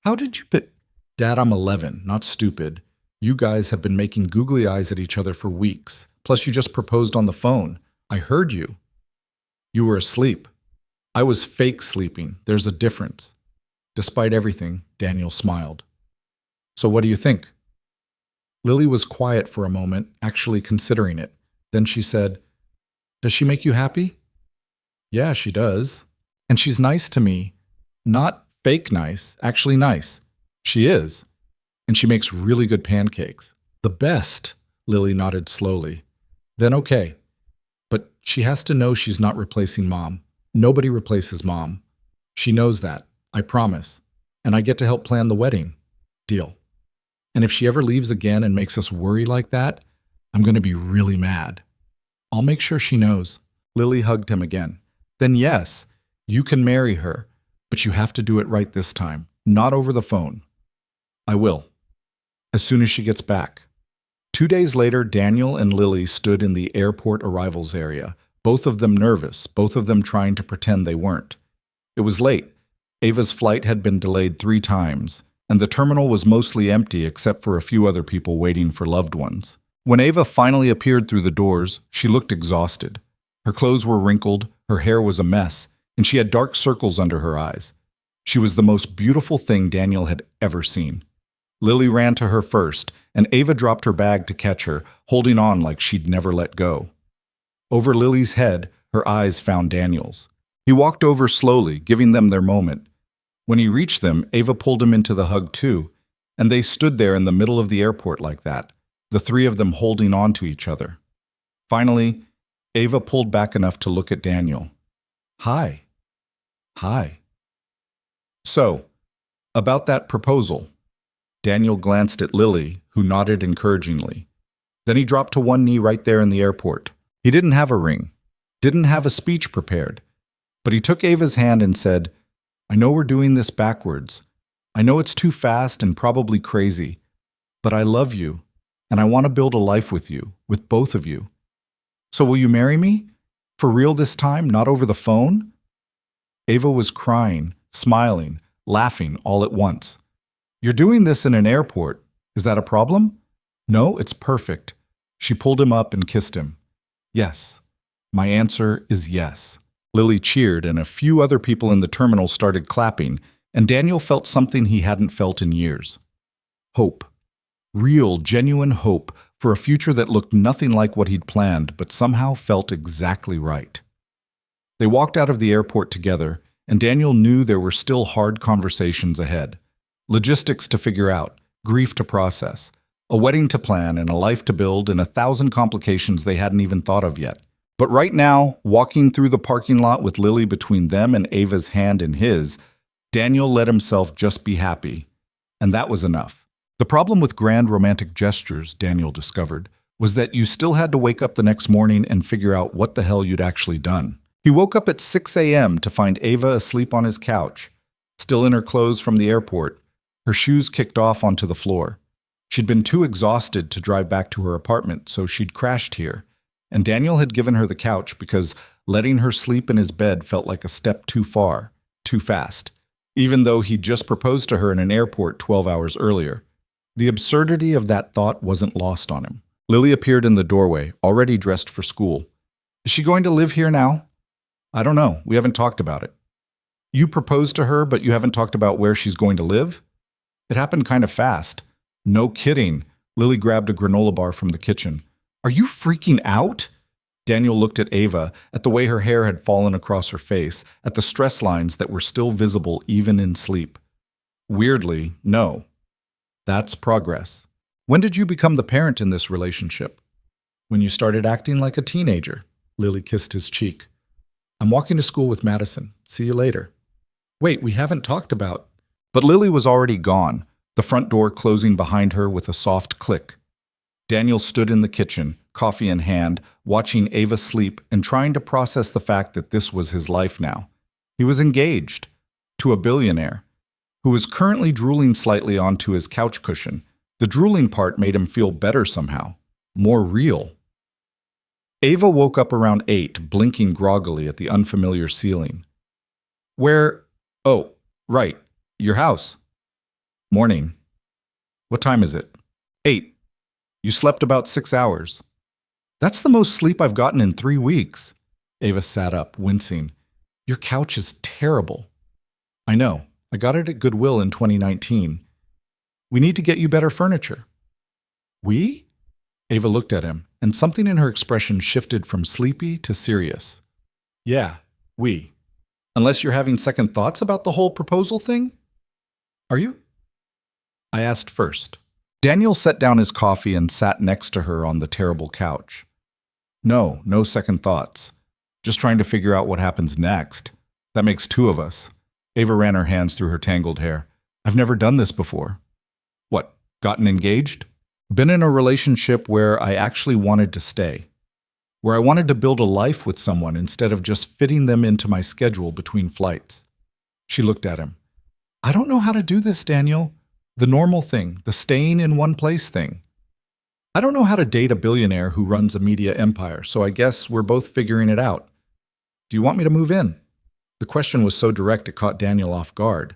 A: "How did you pick—" "Dad, I'm 11, not stupid. You guys have been making googly eyes at each other for weeks. Plus, you just proposed on the phone. I heard you." "You were asleep." "I was fake sleeping. There's a difference." Despite everything, Daniel smiled. "So what do you think?" Lily was quiet for a moment, actually considering it. Then she said, "Does she make you happy?" "Yeah, she does. And she's nice to me. Not fake nice, actually nice. She is. And she makes really good pancakes. The best." Lily nodded slowly. "Then okay. But she has to know she's not replacing Mom. Nobody replaces Mom. She knows that, I promise. And I get to help plan the wedding. Deal. And if she ever leaves again and makes us worry like that, I'm going to be really mad. I'll make sure she knows." Lily hugged him again. "Then yes, you can marry her, but you have to do it right this time, not over the phone." "I will. As soon as she gets back." 2 days later, Daniel and Lily stood in the airport arrivals area, both of them nervous, both of them trying to pretend they weren't. It was late. Ava's flight had been delayed 3 times, and the terminal was mostly empty except for a few other people waiting for loved ones. When Ava finally appeared through the doors, she looked exhausted. Her clothes were wrinkled, her hair was a mess, and she had dark circles under her eyes. She was the most beautiful thing Daniel had ever seen. Lily ran to her first, and Ava dropped her bag to catch her, holding on like she'd never let go. Over Lily's head, her eyes found Daniel's. He walked over slowly, giving them their moment. When he reached them, Ava pulled him into the hug too, and they stood there in the middle of the airport like that, the 3 of them holding on to each other. Finally, Ava pulled back enough to look at Daniel. "Hi." "Hi." "So, about that proposal." Daniel glanced at Lily, who nodded encouragingly. Then he dropped to one knee right there in the airport. He didn't have a ring, didn't have a speech prepared, but he took Ava's hand and said, "I know we're doing this backwards. I know it's too fast and probably crazy, but I love you, and I want to build a life with you, with both of you. So will you marry me? For real this time, not over the phone?" Ava was crying, smiling, laughing all at once. "You're doing this in an airport. Is that a problem?" "No, it's perfect." She pulled him up and kissed him. "Yes. My answer is yes." Lily cheered, and a few other people in the terminal started clapping, and Daniel felt something he hadn't felt in years. Hope. Real, genuine hope for a future that looked nothing like what he'd planned, but somehow felt exactly right. They walked out of the airport together, and Daniel knew there were still hard conversations ahead. Logistics to figure out, grief to process, a wedding to plan, and a life to build, and 1,000 complications they hadn't even thought of yet. But right now, walking through the parking lot with Lily between them and Ava's hand in his, Daniel let himself just be happy. And that was enough. The problem with grand romantic gestures, Daniel discovered, was that you still had to wake up the next morning and figure out what the hell you'd actually done. He woke up at 6 a.m. to find Ava asleep on his couch, still in her clothes from the airport, her shoes kicked off onto the floor. She'd been too exhausted to drive back to her apartment, so she'd crashed here, and Daniel had given her the couch because letting her sleep in his bed felt like a step too far, too fast, even though he'd just proposed to her in an airport 12 hours earlier. The absurdity of that thought wasn't lost on him. Lily appeared in the doorway, already dressed for school. Is she going to live here now? I don't know. We haven't talked about it. You proposed to her, but you haven't talked about where she's going to live? It happened kind of fast. No kidding. Lily grabbed a granola bar from the kitchen. Are you freaking out? Daniel looked at Ava, at the way her hair had fallen across her face, at the stress lines that were still visible even in sleep. Weirdly, no. That's progress. When did you become the parent in this relationship? When you started acting like a teenager. Lily kissed his cheek. I'm walking to school with Madison. See you later. Wait, we haven't talked about... But Lily was already gone, the front door closing behind her with a soft click. Daniel stood in the kitchen, coffee in hand, watching Ava sleep and trying to process the fact that this was his life now. He was engaged to a billionaire who was currently drooling slightly onto his couch cushion. The drooling part made him feel better somehow, more real. Ava woke up around 8, blinking groggily at the unfamiliar ceiling. Where? Oh, right, your house. Morning. What time is it? 8. You slept about 6 hours. That's the most sleep I've gotten in 3 weeks. Ava sat up, wincing. Your couch is terrible. I know. I got it at Goodwill in 2019. We need to get you better furniture. We? Ava looked at him, and something in her expression shifted from sleepy to serious. Yeah, we. Unless you're having second thoughts about the whole proposal thing? Are you? I asked first. Daniel set down his coffee and sat next to her on the terrible couch. No second thoughts. Just trying to figure out what happens next. That makes 2 of us. Ava ran her hands through her tangled hair. I've never done this before. What, gotten engaged? Been in a relationship where I actually wanted to stay. Where I wanted to build a life with someone instead of just fitting them into my schedule between flights. She looked at him. I don't know how to do this, Daniel. The normal thing, the staying in one place thing. I don't know how to date a billionaire who runs a media empire, so I guess we're both figuring it out. Do you want me to move in? The question was so direct it caught Daniel off guard.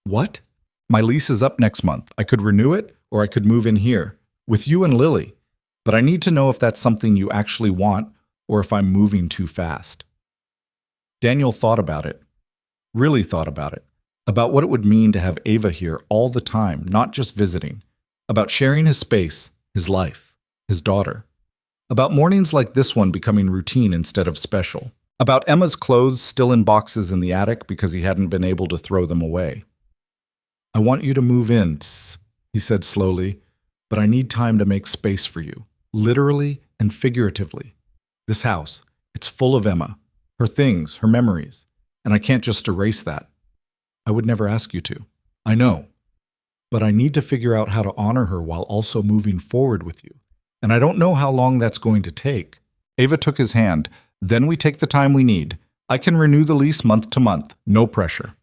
A: What? My lease is up next month. I could renew it, or I could move in here, with you and Lily. But I need to know if that's something you actually want, or if I'm moving too fast. Daniel thought about it. Really thought about it. About what it would mean to have Ava here all the time, not just visiting. About sharing his space, his life, his daughter. About mornings like this one becoming routine instead of special. About Emma's clothes still in boxes in the attic because he hadn't been able to throw them away. I want you to move in, he said slowly, but I need time to make space for you, literally and figuratively. This house, it's full of Emma, her things, her memories, and I can't just erase that. I would never ask you to. I know. But I need to figure out how to honor her while also moving forward with you. And I don't know how long that's going to take. Ava took his hand. Then we take the time we need. I can renew the lease month to month. No pressure.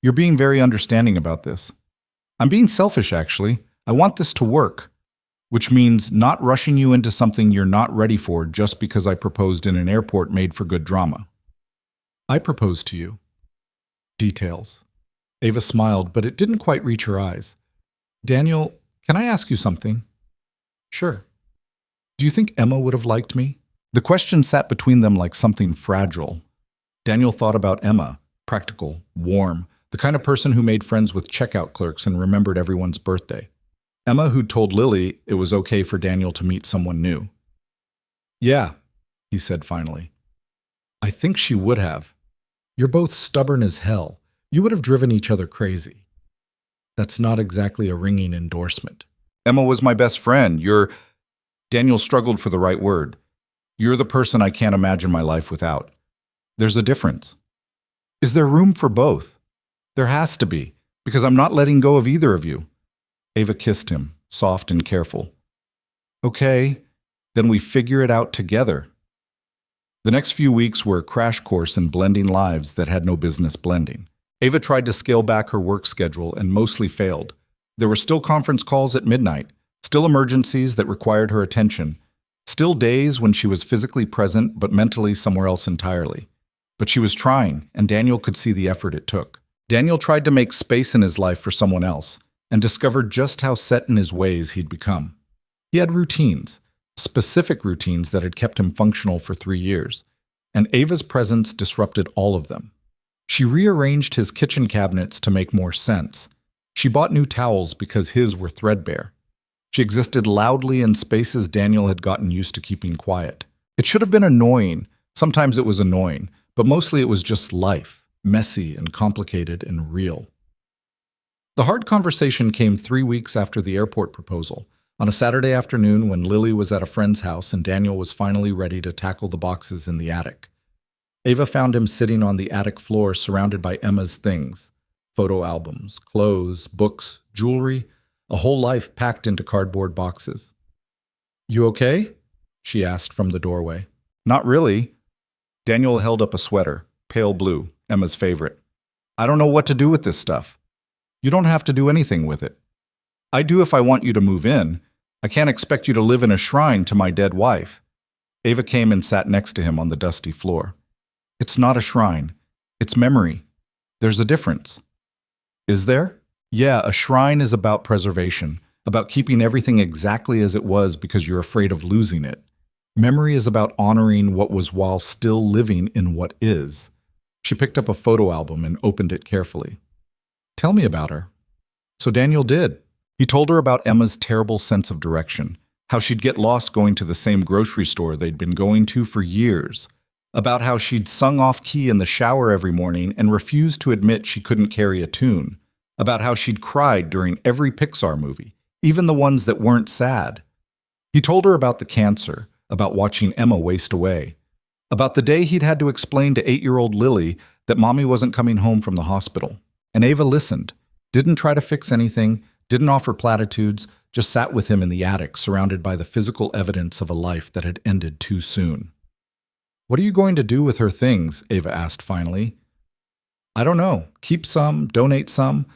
A: You're being very understanding about this. I'm being selfish, actually. I want this to work. Which means not rushing you into something you're not ready for just because I proposed in an airport made for good drama. I proposed to you. Details. Ava smiled, but it didn't quite reach her eyes. Daniel, can I ask you something? Sure. Do you think Emma would have liked me? The question sat between them like something fragile. Daniel thought about Emma, practical, warm, the kind of person who made friends with checkout clerks and remembered everyone's birthday. Emma who'd told Lily it was okay for Daniel to meet someone new. Yeah, he said finally. I think she would have. You're both stubborn as hell. You would have driven each other crazy. That's not exactly a ringing endorsement. Emma was my best friend. Daniel struggled for the right word. You're the person I can't imagine my life without. There's a difference. Is there room for both? There has to be, because I'm not letting go of either of you. Ava kissed him, soft and careful. Okay, then we figure it out together. The next few weeks were a crash course in blending lives that had no business blending. Ava tried to scale back her work schedule and mostly failed. There were still conference calls at midnight, still emergencies that required her attention, still days when she was physically present but mentally somewhere else entirely. But she was trying, and Daniel could see the effort it took. Daniel tried to make space in his life for someone else, and discovered just how set in his ways he'd become. He had routines, specific routines that had kept him functional for 3 years, and Ava's presence disrupted all of them. She rearranged his kitchen cabinets to make more sense. She bought new towels because his were threadbare. She existed loudly in spaces Daniel had gotten used to keeping quiet. It should have been annoying. Sometimes it was annoying, but mostly it was just life, messy and complicated and real. The hard conversation came 3 weeks after the airport proposal, on a Saturday afternoon when Lily was at a friend's house and Daniel was finally ready to tackle the boxes in the attic. Ava found him sitting on the attic floor surrounded by Emma's things: photo albums, clothes, books, jewelry, a whole life packed into cardboard boxes. "You okay?" she asked from the doorway. "Not really." Daniel held up a sweater, pale blue, Emma's favorite. "I don't know what to do with this stuff." "You don't have to do anything with it. I do if I want you to move in. I can't expect you to live in a shrine to my dead wife." Ava came and sat next to him on the dusty floor. "It's not a shrine. It's memory. There's a difference." "Is there?" "Yeah, a shrine is about preservation, about keeping everything exactly as it was because you're afraid of losing it. Memory is about honoring what was while still living in what is." She picked up a photo album and opened it carefully. "Tell me about her." So Daniel did. He told her about Emma's terrible sense of direction, how she'd get lost going to the same grocery store they'd been going to for years, about how she'd sung off-key in the shower every morning and refused to admit she couldn't carry a tune, about how she'd cried during every Pixar movie, even the ones that weren't sad. He told her about the cancer, about watching Emma waste away, about the day he'd had to explain to 8-year-old Lily that Mommy wasn't coming home from the hospital. And Ava listened, didn't try to fix anything, didn't offer platitudes, just sat with him in the attic, surrounded by the physical evidence of a life that had ended too soon. "What are you going to do with her things?" Ava asked finally. "I don't know. Keep some, donate some.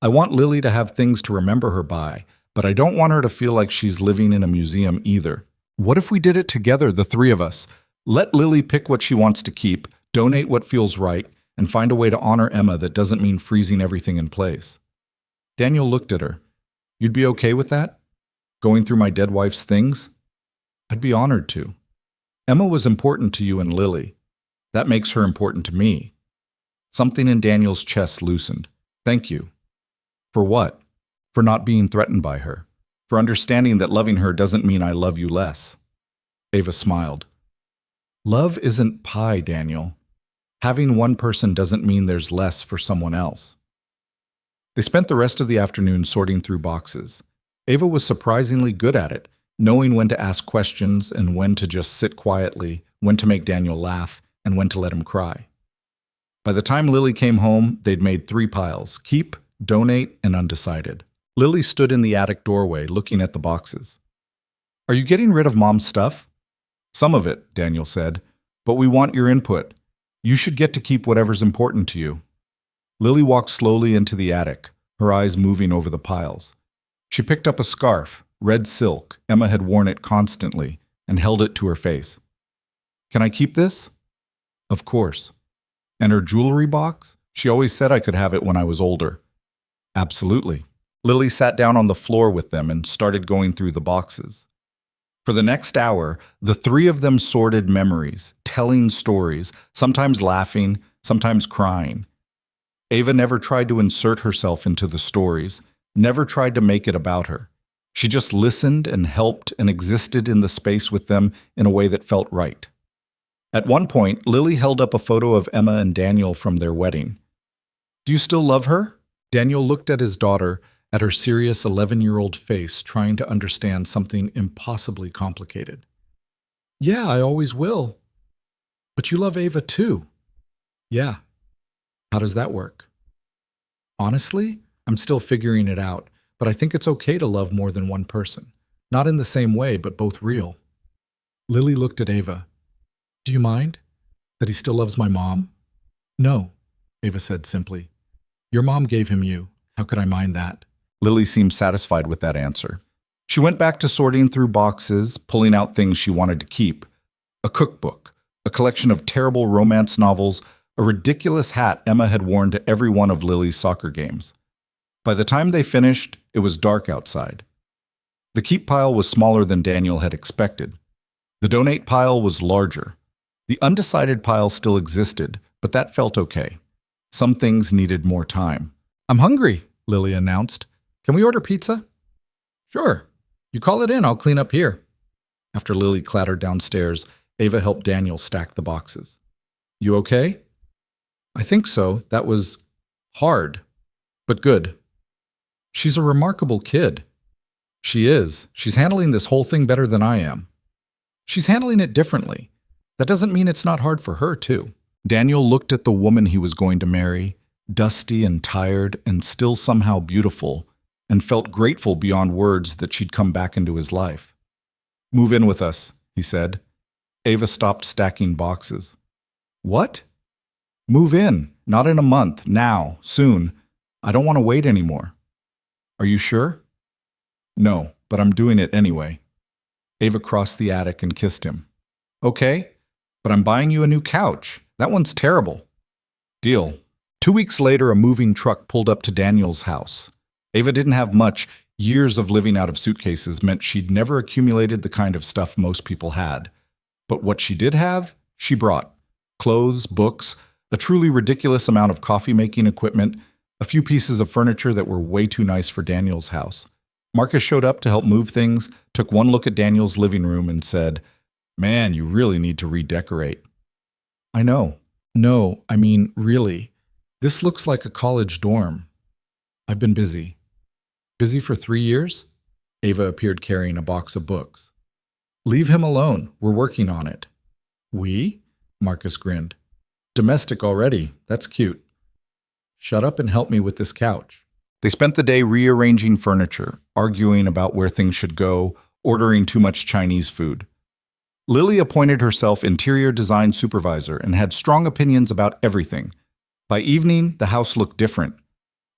A: I want Lily to have things to remember her by, but I don't want her to feel like she's living in a museum either. What if we did it together, the 3 of us? Let Lily pick what she wants to keep, donate what feels right, and find a way to honor Emma that doesn't mean freezing everything in place." Daniel looked at her. "You'd be okay with that? Going through my dead wife's things?" "I'd be honored to. Emma was important to you and Lily. That makes her important to me." Something in Daniel's chest loosened. "Thank you." "For what?" "For not being threatened by her. For understanding that loving her doesn't mean I love you less." Ava smiled. "Love isn't pie, Daniel. Having one person doesn't mean there's less for someone else." They spent the rest of the afternoon sorting through boxes. Ava was surprisingly good at it, knowing when to ask questions and when to just sit quietly, when to make Daniel laugh, and when to let him cry. By the time Lily came home, they'd made 3 piles: keep, donate, and undecided. Lily stood in the attic doorway, looking at the boxes. "Are you getting rid of Mom's stuff?" "Some of it," Daniel said, "but we want your input. You should get to keep whatever's important to you." Lily walked slowly into the attic, her eyes moving over the piles. She picked up a scarf, red silk. Emma had worn it constantly, and held it to her face. "Can I keep this?" "Of course." "And her jewelry box? She always said I could have it when I was older." "Absolutely." Lily sat down on the floor with them and started going through the boxes. For the next hour, the 3 of them sorted memories, telling stories, sometimes laughing, sometimes crying. Ava never tried to insert herself into the stories, never tried to make it about her. She just listened and helped and existed in the space with them in a way that felt right. At one point, Lily held up a photo of Emma and Daniel from their wedding. "Do you still love her?" Daniel looked at his daughter, at her serious 11-year-old face, trying to understand something impossibly complicated.
B: Yeah, I always will. But you love Ava too. Yeah. How does that work? Honestly, I'm still figuring it out, but I think it's okay to love more than one person. Not in the same way, but both real. Lily looked at Ava. Do you mind? That he still loves my mom? No, Ava said simply. Your mom gave him you. How could I mind that?
A: Lily seemed satisfied with that answer. She went back to sorting through boxes, pulling out things she wanted to keep. A cookbook, a collection of terrible romance novels, a ridiculous hat Emma had worn to every one of Lily's soccer games. By the time they finished, it was dark outside. The keep pile was smaller than Daniel had expected. The donate pile was larger. The undecided pile still existed, but that felt okay. Some things needed more time.
B: I'm hungry, Lily announced. Can we order pizza? Sure. You call it in, I'll clean up here. After Lily clattered downstairs, Ava helped Daniel stack the boxes. You okay? I think so. That was hard, but good. She's a remarkable kid. She is. She's handling this whole thing better than I am. She's handling it differently. That doesn't mean it's not hard for her, too.
A: Daniel looked at the woman he was going to marry, dusty and tired and still somehow beautiful, and felt grateful beyond words that she'd come back into his life. Move in with us, he said. Ava stopped stacking boxes. What? Move in. Not in a month. Now. Soon. I don't want to wait anymore. Are you sure? No, but I'm doing it anyway. Ava crossed the attic and kissed him. Okay, but I'm buying you a new couch. That one's terrible. Deal. 2 weeks later, a moving truck pulled up to Daniel's house. Ava didn't have much. Years of living out of suitcases meant she'd never accumulated the kind of stuff most people had. But what she did have, she brought. Clothes, books, a truly ridiculous amount of coffee-making equipment, a few pieces of furniture that were way too nice for Daniel's house. Marcus showed up to help move things, took one look at Daniel's living room and said, Man, you really need to redecorate. I know. No, I mean, really. This looks like a college dorm. I've been busy. Busy for 3 years? Ava appeared carrying a box of books. Leave him alone. We're working on it. We? Marcus grinned. Domestic already. That's cute. Shut up and help me with this couch. They spent the day rearranging furniture, arguing about where things should go, ordering too much Chinese food. Lily appointed herself interior design supervisor and had strong opinions about everything. By evening, the house looked different.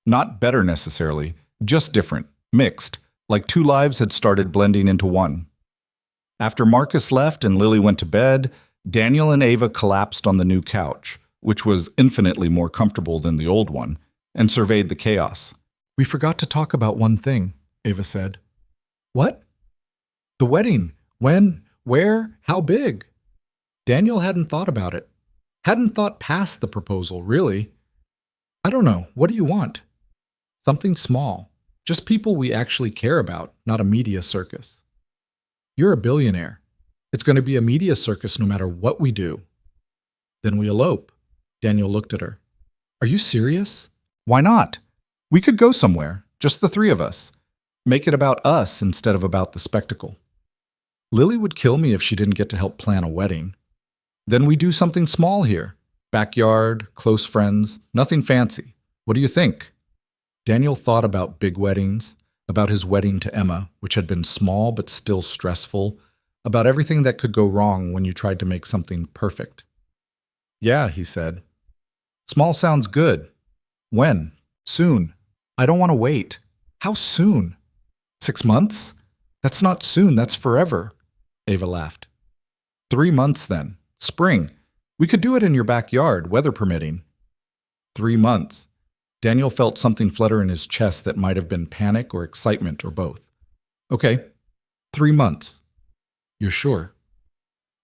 A: Not better necessarily, just different, mixed, like two lives had started blending into one. After Marcus left and Lily went to bed, Daniel and Ava collapsed on the new couch, which was infinitely more comfortable than the old one, and surveyed the chaos. We forgot to talk about one thing, Ava said. What? The wedding. When? Where? How big? Daniel hadn't thought about it. Hadn't thought past the proposal, really. I don't know. What do you want? Something small. Just people we actually care about, not a media circus. You're a billionaire. It's going to be a media circus no matter what we do. Then we elope. Daniel looked at her. Are you serious? Why not? We could go somewhere, just the three of us. Make it about us instead of about the spectacle. Lily would kill me if she didn't get to help plan a wedding. Then we do something small here. Backyard, close friends, nothing fancy. What do you think? Daniel thought about big weddings, about his wedding to Emma, which had been small but still stressful, about everything that could go wrong when you tried to make something perfect. Yeah, he said. Small sounds good. When? Soon. I don't want to wait. How soon? 6 months? That's not soon, that's forever. Ava laughed. 3 months then. Spring. We could do it in your backyard, weather permitting. 3 months. Daniel felt something flutter in his chest that might have been panic or excitement or both. Okay, 3 months. You're sure?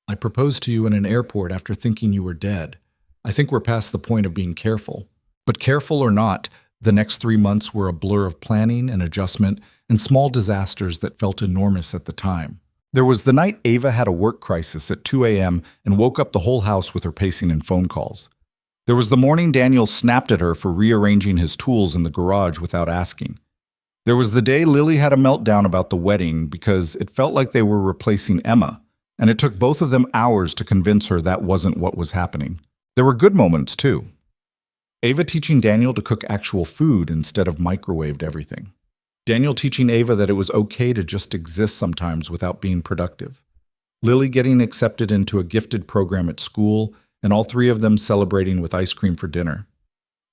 A: I proposed to you in an airport after thinking you were dead. I think we're past the point of being careful. But careful or not, the next 3 months were a blur of planning and adjustment and small disasters that felt enormous at the time. There was the night Ava had a work crisis at 2 a.m. and woke up the whole house with her pacing and phone calls. There was the morning Daniel snapped at her for rearranging his tools in the garage without asking. There was the day Lily had a meltdown about the wedding because it felt like they were replacing Emma, and it took both of them hours to convince her that wasn't what was happening. There were good moments, too. Ava teaching Daniel to cook actual food instead of microwaved everything. Daniel teaching Ava that it was okay to just exist sometimes without being productive. Lily getting accepted into a gifted program at school, and all three of them celebrating with ice cream for dinner.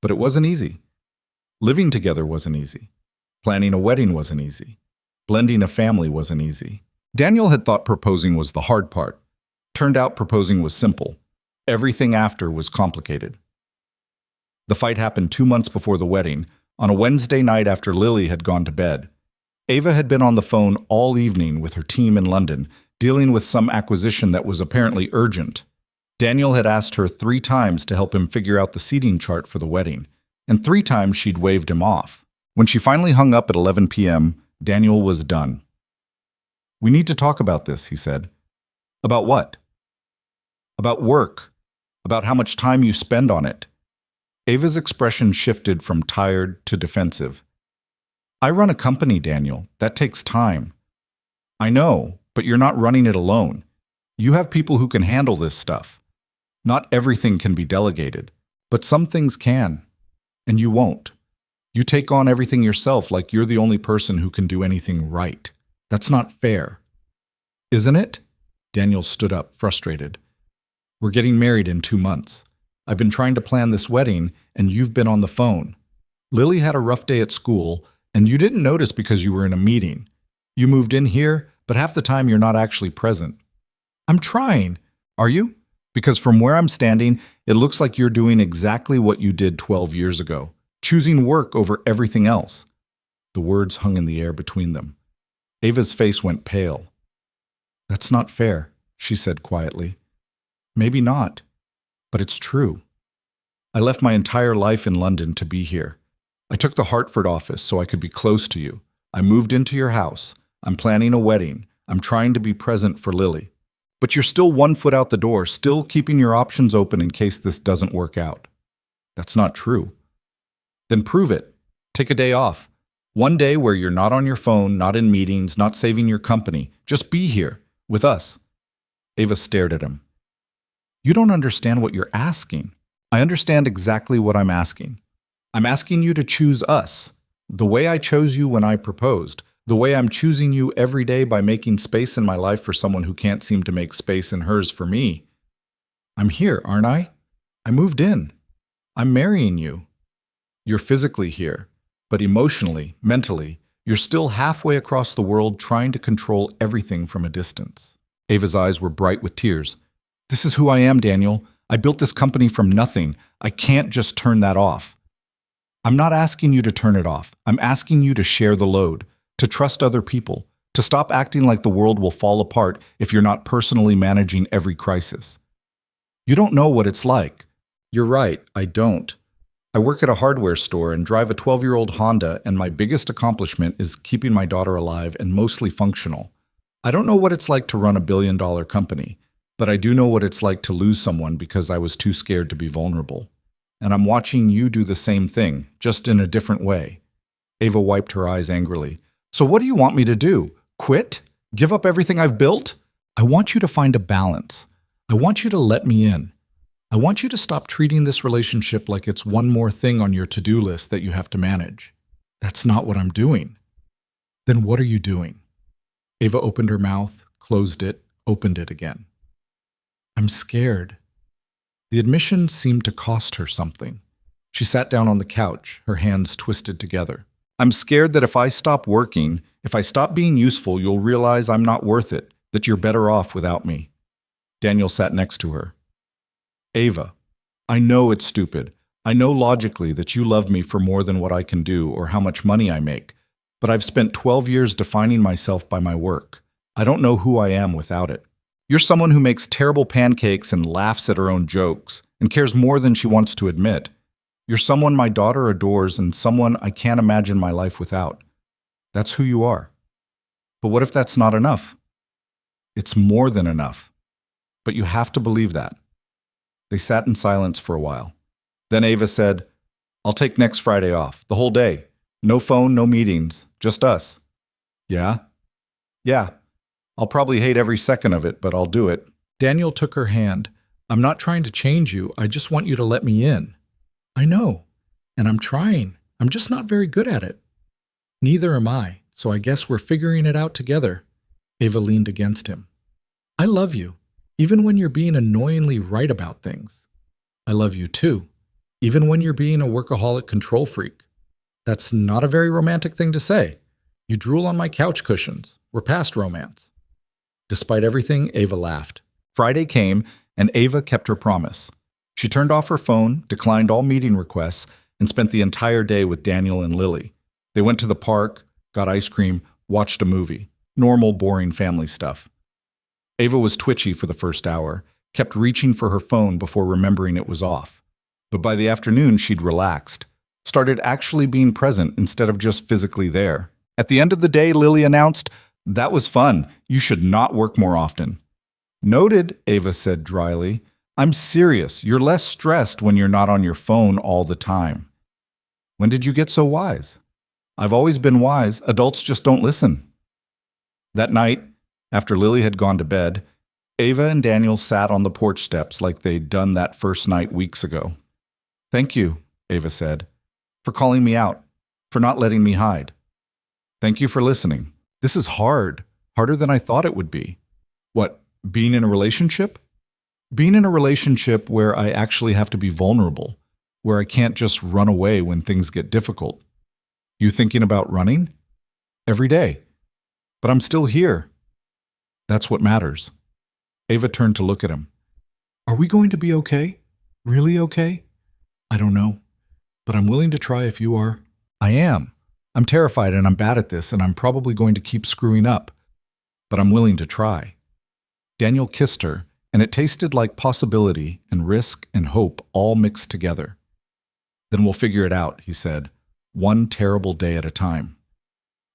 A: But it wasn't easy. Living together wasn't easy. Planning a wedding wasn't easy. Blending a family wasn't easy. Daniel had thought proposing was the hard part. Turned out proposing was simple. Everything after was complicated. The fight happened 2 months before the wedding, on a Wednesday night after Lily had gone to bed. Ava had been on the phone all evening with her team in London, dealing with some acquisition that was apparently urgent. Daniel had asked her 3 times to help him figure out the seating chart for the wedding, and 3 times she'd waved him off. When she finally hung up at 11 p.m., Daniel was done. "We need to talk about this," he said. "About what?" "About work. About how much time you spend on it." Ava's expression shifted from tired to defensive. "I run a company, Daniel. That takes time." "I know, but you're not running it alone. You have people who can handle this stuff. Not everything can be delegated, but some things can. And you won't. You take on everything yourself like you're the only person who can do anything right. That's not fair." "Isn't it?" Daniel stood up, frustrated. "We're getting married in 2 months. I've been trying to plan this wedding, and you've been on the phone. Lily had a rough day at school, and you didn't notice because you were in a meeting. You moved in here, but half the time you're not actually present." "I'm trying." "Are you? Because from where I'm standing, it looks like you're doing exactly what you did 12 years ago, choosing work over everything else." The words hung in the air between them. Ava's face went pale. "That's not fair," she said quietly. "Maybe not, but it's true. I left my entire life in London to be here. I took the Hartford office so I could be close to you. I moved into your house. I'm planning a wedding. I'm trying to be present for Lily. But you're still 1 foot out the door, still keeping your options open in case this doesn't work out." "That's not true." "Then prove it. Take a day off. One day where you're not on your phone, not in meetings, not saving your company. Just be here, with us." Ava stared at him. "You don't understand what you're asking." "I understand exactly what I'm asking. I'm asking you to choose us. The way I chose you when I proposed. The way I'm choosing you every day by making space in my life for someone who can't seem to make space in hers for me. I'm here, aren't I? I moved in. I'm marrying you. You're physically here, but emotionally, mentally, you're still halfway across the world trying to control everything from a distance." Ava's eyes were bright with tears. "This is who I am, Daniel. I built this company from nothing. I can't just turn that off." "I'm not asking you to turn it off. I'm asking you to share the load, to trust other people, to stop acting like the world will fall apart if you're not personally managing every crisis. You don't know what it's like." "You're right, I don't. I work at a hardware store and drive a 12-year-old Honda, and my biggest accomplishment is keeping my daughter alive and mostly functional. I don't know what it's like to run a billion-dollar company, but I do know what it's like to lose someone because I was too scared to be vulnerable. And I'm watching you do the same thing, just in a different way." Ava wiped her eyes angrily. "So what do you want me to do? Quit? Give up everything I've built?" "I want you to find a balance. I want you to let me in. I want you to stop treating this relationship like it's one more thing on your to-do list that you have to manage. That's not what I'm doing." "Then what are you doing?" Ava opened her mouth, closed it, opened it again. "I'm scared." The admission seemed to cost her something. She sat down on the couch, her hands twisted together. "I'm scared that if I stop working, if I stop being useful, you'll realize I'm not worth it, that you're better off without me." Daniel sat next to her. "Ava, I know it's stupid. I know logically that you love me for more than what I can do or how much money I make, but I've spent 12 years defining myself by my work. I don't know who I am without it. You're someone who makes terrible pancakes and laughs at her own jokes and cares more than she wants to admit. You're someone my daughter adores and someone I can't imagine my life without. That's who you are. But what if that's not enough? It's more than enough. But you have to believe that." They sat in silence for a while. Then Ava said, "I'll take next Friday off, the whole day. No phone, no meetings, just us." "Yeah?" "Yeah. I'll probably hate every second of it, but I'll do it.
B: Daniel took her hand. I'm not trying to change you. I just want you to let me in. I know. And I'm trying. I'm just not very good at it. Neither am I, so I guess we're figuring it out together. Ava leaned against him. I love you, even when you're being annoyingly right about things. I love you too, even when you're being a workaholic control freak. That's not a very romantic thing to say. You drool on my couch cushions. We're past romance. Despite everything, Ava laughed.
A: Friday came, and Ava kept her promise. She turned off her phone, declined all meeting requests, and spent the entire day with Daniel and Lily. They went to the park, got ice cream, watched a movie. Normal, boring family stuff. Ava was twitchy for the first hour, kept reaching for her phone before remembering it was off. But by the afternoon, she'd relaxed, started actually being present instead of just physically there. At the end of the day, Lily announced, "That was fun. You should not work more often." "Noted," Ava said dryly. "I'm serious. You're less stressed when you're not on your phone all the time." "When did you get so wise?" "I've always been wise. Adults just don't listen." That night, after Lily had gone to bed, Ava and Daniel sat on the porch steps like they'd done that first night weeks ago. "Thank you," Ava said, "for calling me out, for not letting me hide. Thank you for listening. This is hard, harder than I thought it would be." "What, being in a relationship?" "Being in a relationship where I actually have to be vulnerable, where I can't just run away when things get difficult." "You thinking about running?" "Every day. But I'm still here." "That's what matters." Ava turned to look at him. "Are we going to be okay? Really okay?" "I don't know, but I'm willing to try if you are." "I am. I'm terrified and I'm bad at this and I'm probably going to keep screwing up. But I'm willing to try." Daniel kissed her, and it tasted like possibility and risk and hope all mixed together. "Then we'll figure it out," he said, "one terrible day at a time."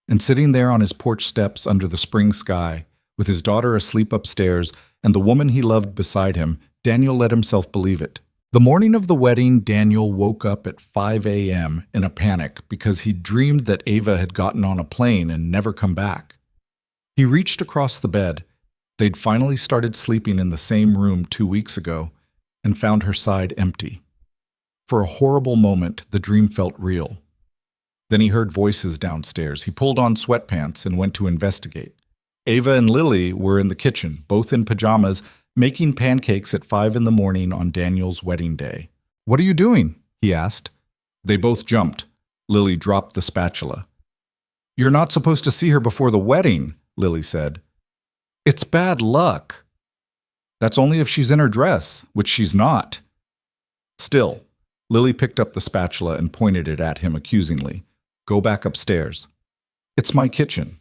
A: And sitting there on his porch steps under the spring sky, with his daughter asleep upstairs and the woman he loved beside him, Daniel let himself believe it. The morning of the wedding, Daniel woke up at 5 a.m. in a panic because he dreamed that Ava had gotten on a plane and never come back. He reached across the bed. They'd finally started sleeping in the same room 2 weeks ago and found her side empty. For a horrible moment, the dream felt real. Then he heard voices downstairs. He pulled on sweatpants and went to investigate. Ava and Lily were in the kitchen, both in pajamas, making pancakes at 5 in the morning on Daniel's wedding day. "What are you doing?" he asked. They both jumped. Lily dropped the spatula. "You're not supposed to see her before the wedding," Lily said. "It's bad luck." "That's only if she's in her dress, which she's not." Still, Lily picked up the spatula and pointed it at him accusingly. "Go back upstairs." "It's my kitchen."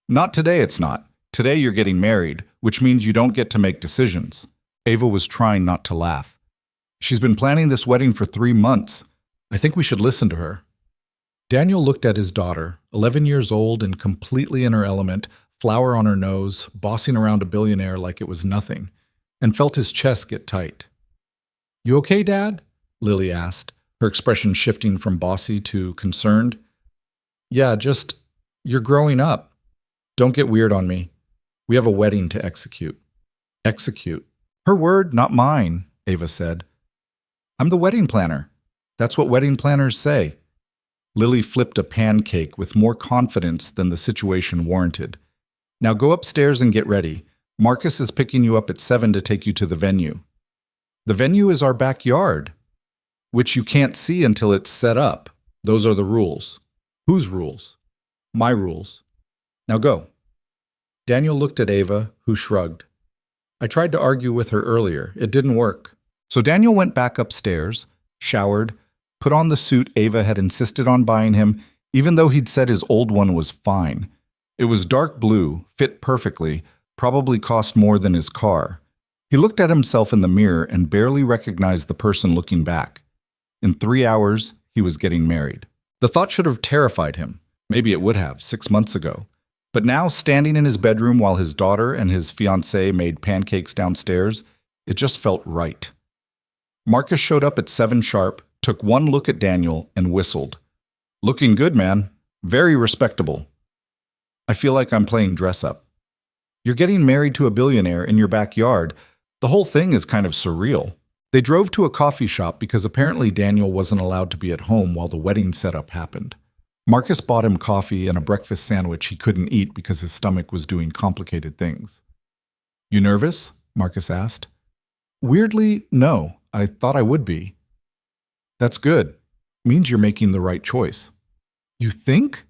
A: "Not today, it's not. Today you're getting married, which means you don't get to make decisions." Ava was trying not to laugh. "She's been planning this wedding for 3 months. I think we should listen to her." Daniel looked at his daughter, 11 years old and completely in her element, flower on her nose, bossing around a billionaire like it was nothing, and felt his chest get tight. "You okay, Dad?" Lily asked, her expression shifting from bossy to concerned. "Yeah, just, you're growing up. Don't get weird on me. We have a wedding to execute." "Execute?" "Her word, not mine," Ava said. "I'm the wedding planner. That's what wedding planners say." Lily flipped a pancake with more confidence than the situation warranted. "Now go upstairs and get ready. Marcus is picking you up at 7 to take you to the venue." "The venue is our backyard." "Which you can't see until it's set up. Those are the rules." "Whose rules?" "My rules. Now go." Daniel looked at Ava, who shrugged. "I tried to argue with her earlier. It didn't work." So Daniel went back upstairs, showered, put on the suit Ava had insisted on buying him, even though he'd said his old one was fine. It was dark blue, fit perfectly, probably cost more than his car. He looked at himself in the mirror and barely recognized the person looking back. In 3 hours, he was getting married. The thought should have terrified him. Maybe it would have, 6 months ago. But now, standing in his bedroom while his daughter and his fiancée made pancakes downstairs, it just felt right. Marcus showed up at 7 sharp, took one look at Daniel, and whistled. "Looking good, man. Very respectable." "I feel like I'm playing dress-up." You're getting married to a billionaire in your backyard. The whole thing is kind of surreal. They drove to a coffee shop because apparently Daniel wasn't allowed to be at home while the wedding setup happened. Marcus bought him coffee and a breakfast sandwich he couldn't eat because his stomach was doing complicated things. You nervous? Marcus asked. Weirdly, no. I thought I would be. That's good. Means you're making the right choice. You think?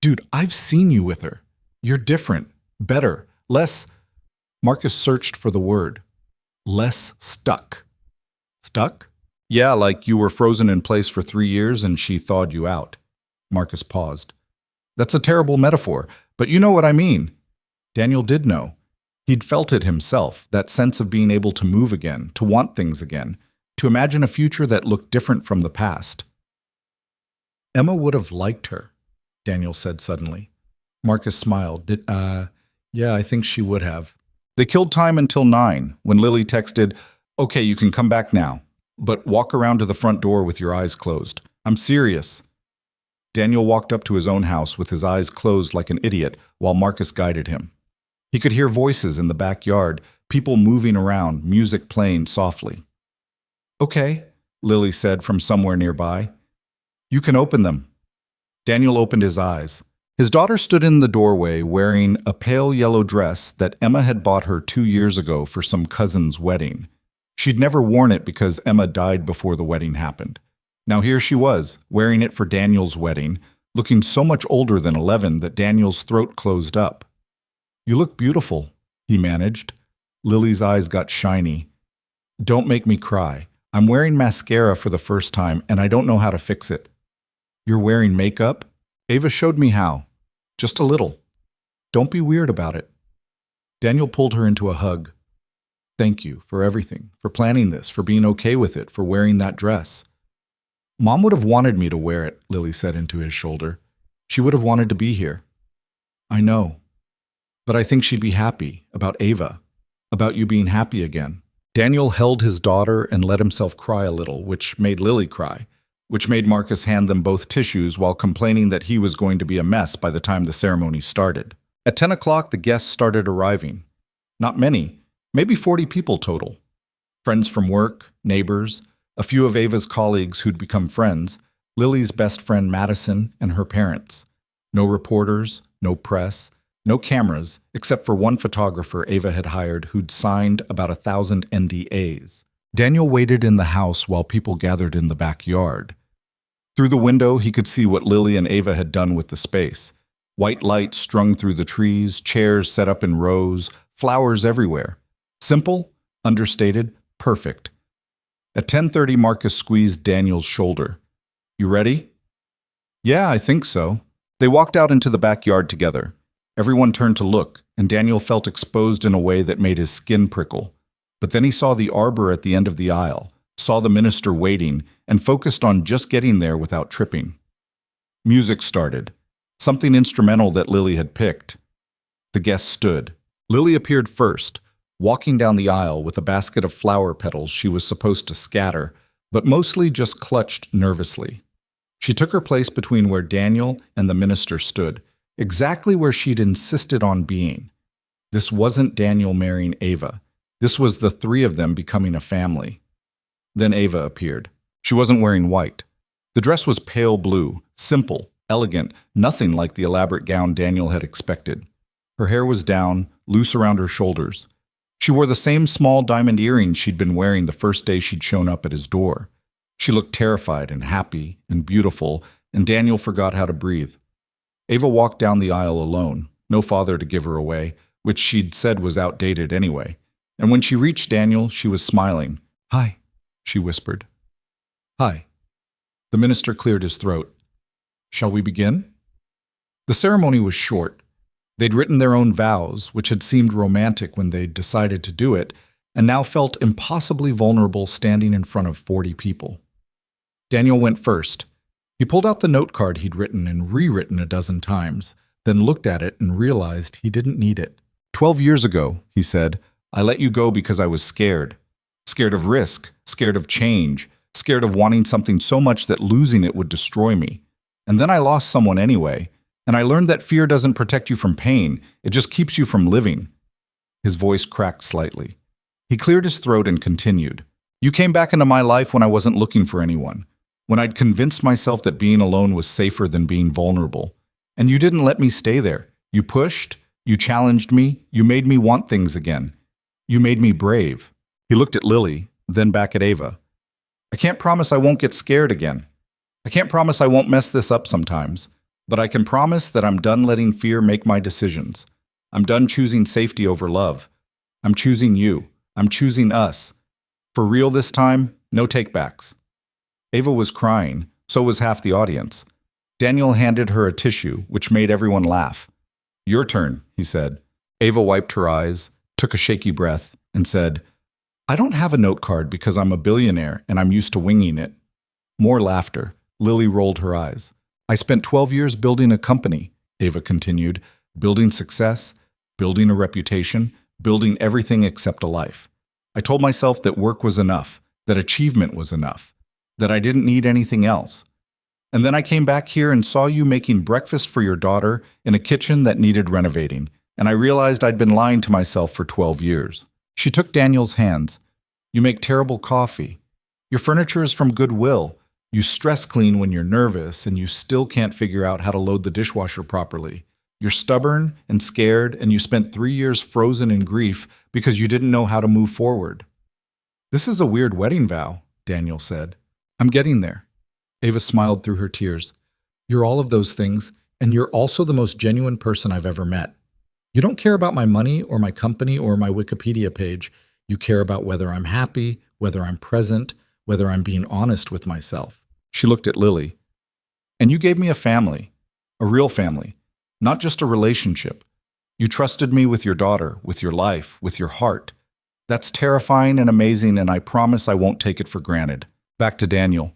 A: Dude, I've seen you with her. You're different, better, less... Marcus searched for the word. Less stuck. Stuck? Yeah, like you were frozen in place for 3 years and she thawed you out. Marcus paused. That's a terrible metaphor, but you know what I mean. Daniel did know. He'd felt it himself, that sense of being able to move again, to want things again, to imagine a future that looked different from the past. Emma would have liked her, Daniel said suddenly. Marcus smiled. Yeah, I think she would have. They killed time until 9, when Lily texted, okay, you can come back now, but walk around to the front door with your eyes closed. I'm serious. Daniel walked up to his own house with his eyes closed like an idiot while Marcus guided him. He could hear voices in the backyard, people moving around, music playing softly. Okay, Lily said from somewhere nearby. You can open them. Daniel opened his eyes. His daughter stood in the doorway wearing a pale yellow dress that Emma had bought her 2 years ago for some cousin's wedding. She'd never worn it because Emma died before the wedding happened. Now here she was, wearing it for Daniel's wedding, looking so much older than 11 that Daniel's throat closed up. You look beautiful, he managed. Lily's eyes got shiny. Don't make me cry. I'm wearing mascara for the first time and I don't know how to fix it. You're wearing makeup? Ava showed me how. Just a little. Don't be weird about it. Daniel pulled her into a hug. Thank you for everything, for planning this, for being okay with it, for wearing that dress. Mom would have wanted me to wear it, Lily said into his shoulder. She would have wanted to be here. I know. But I think she'd be happy about Ava, about you being happy again. Daniel held his daughter and let himself cry a little, which made Lily cry, which made Marcus hand them both tissues while complaining that he was going to be a mess by the time the ceremony started. At 10 o'clock, the guests started arriving. Not many, maybe 40 people total. Friends from work, neighbors, a few of Ava's colleagues who'd become friends, Lily's best friend Madison, and her parents. No reporters, no press, no cameras, except for one photographer Ava had hired who'd signed about 1,000 NDAs. Daniel waited in the house while people gathered in the backyard. Through the window, he could see what Lily and Ava had done with the space. White lights strung through the trees, chairs set up in rows, flowers everywhere. Simple, understated, perfect. At 10:30, Marcus squeezed Daniel's shoulder. You ready? Yeah, I think so. They walked out into the backyard together. Everyone turned to look, and Daniel felt exposed in a way that made his skin prickle. But then he saw the arbor at the end of the aisle, saw the minister waiting, and focused on just getting there without tripping. Music started, something instrumental that Lily had picked. The guests stood. Lily appeared first, walking down the aisle with a basket of flower petals she was supposed to scatter, but mostly just clutched nervously. She took her place between where Daniel and the minister stood, exactly where she'd insisted on being. This wasn't Daniel marrying Ava. This was the three of them becoming a family. Then Ava appeared. She wasn't wearing white. The dress was pale blue, simple, elegant, nothing like the elaborate gown Daniel had expected. Her hair was down, loose around her shoulders. She wore the same small diamond earrings she'd been wearing the first day she'd shown up at his door. She looked terrified and happy and beautiful, and Daniel forgot how to breathe. Ava walked down the aisle alone, no father to give her away, which she'd said was outdated anyway. And when she reached Daniel, she was smiling. Hi, she whispered. Hi. The minister cleared his throat. Shall we begin? The ceremony was short. They'd written their own vows, which had seemed romantic when they'd decided to do it, and now felt impossibly vulnerable standing in front of 40 people. Daniel went first. He pulled out the note card he'd written and rewritten a dozen times, then looked at it and realized he didn't need it. 12 years ago, he said, I let you go because I was scared. Scared of risk, scared of change, scared of wanting something so much that losing it would destroy me. And then I lost someone anyway, and I learned that fear doesn't protect you from pain, it just keeps you from living. His voice cracked slightly. He cleared his throat and continued. You came back into my life when I wasn't looking for anyone, when I'd convinced myself that being alone was safer than being vulnerable. And you didn't let me stay there. You pushed, you challenged me, you made me want things again. You made me brave. He looked at Lily, then back at Ava. I can't promise I won't get scared again. I can't promise I won't mess this up sometimes, but I can promise that I'm done letting fear make my decisions. I'm done choosing safety over love. I'm choosing you. I'm choosing us. For real this time, no takebacks. Ava was crying, so was half the audience. Daniel handed her a tissue, which made everyone laugh. Your turn, he said. Ava wiped her eyes, took a shaky breath, and said, I don't have a note card because I'm a billionaire and I'm used to winging it. More laughter. Lily rolled her eyes. I spent 12 years building a company, Ava continued, building success, building a reputation, building everything except a life. I told myself that work was enough, that achievement was enough, that I didn't need anything else. And then I came back here and saw you making breakfast for your daughter in a kitchen that needed renovating, and I realized I'd been lying to myself for 12 years. She took Daniel's hands. You make terrible coffee. Your furniture is from Goodwill. You stress clean when you're nervous, and you still can't figure out how to load the dishwasher properly. You're stubborn and scared, and you spent 3 years frozen in grief because you didn't know how to move forward. This is a weird wedding vow, Daniel said. I'm getting there. Ava smiled through her tears. You're all of those things, and you're also the most genuine person I've ever met. You don't care about my money or my company or my Wikipedia page. You care about whether I'm happy, whether I'm present, whether I'm being honest with myself. She looked at Lily. And you gave me a family, a real family, not just a relationship. You trusted me with your daughter, with your life, with your heart. That's terrifying and amazing, and I promise I won't take it for granted. Back to Daniel.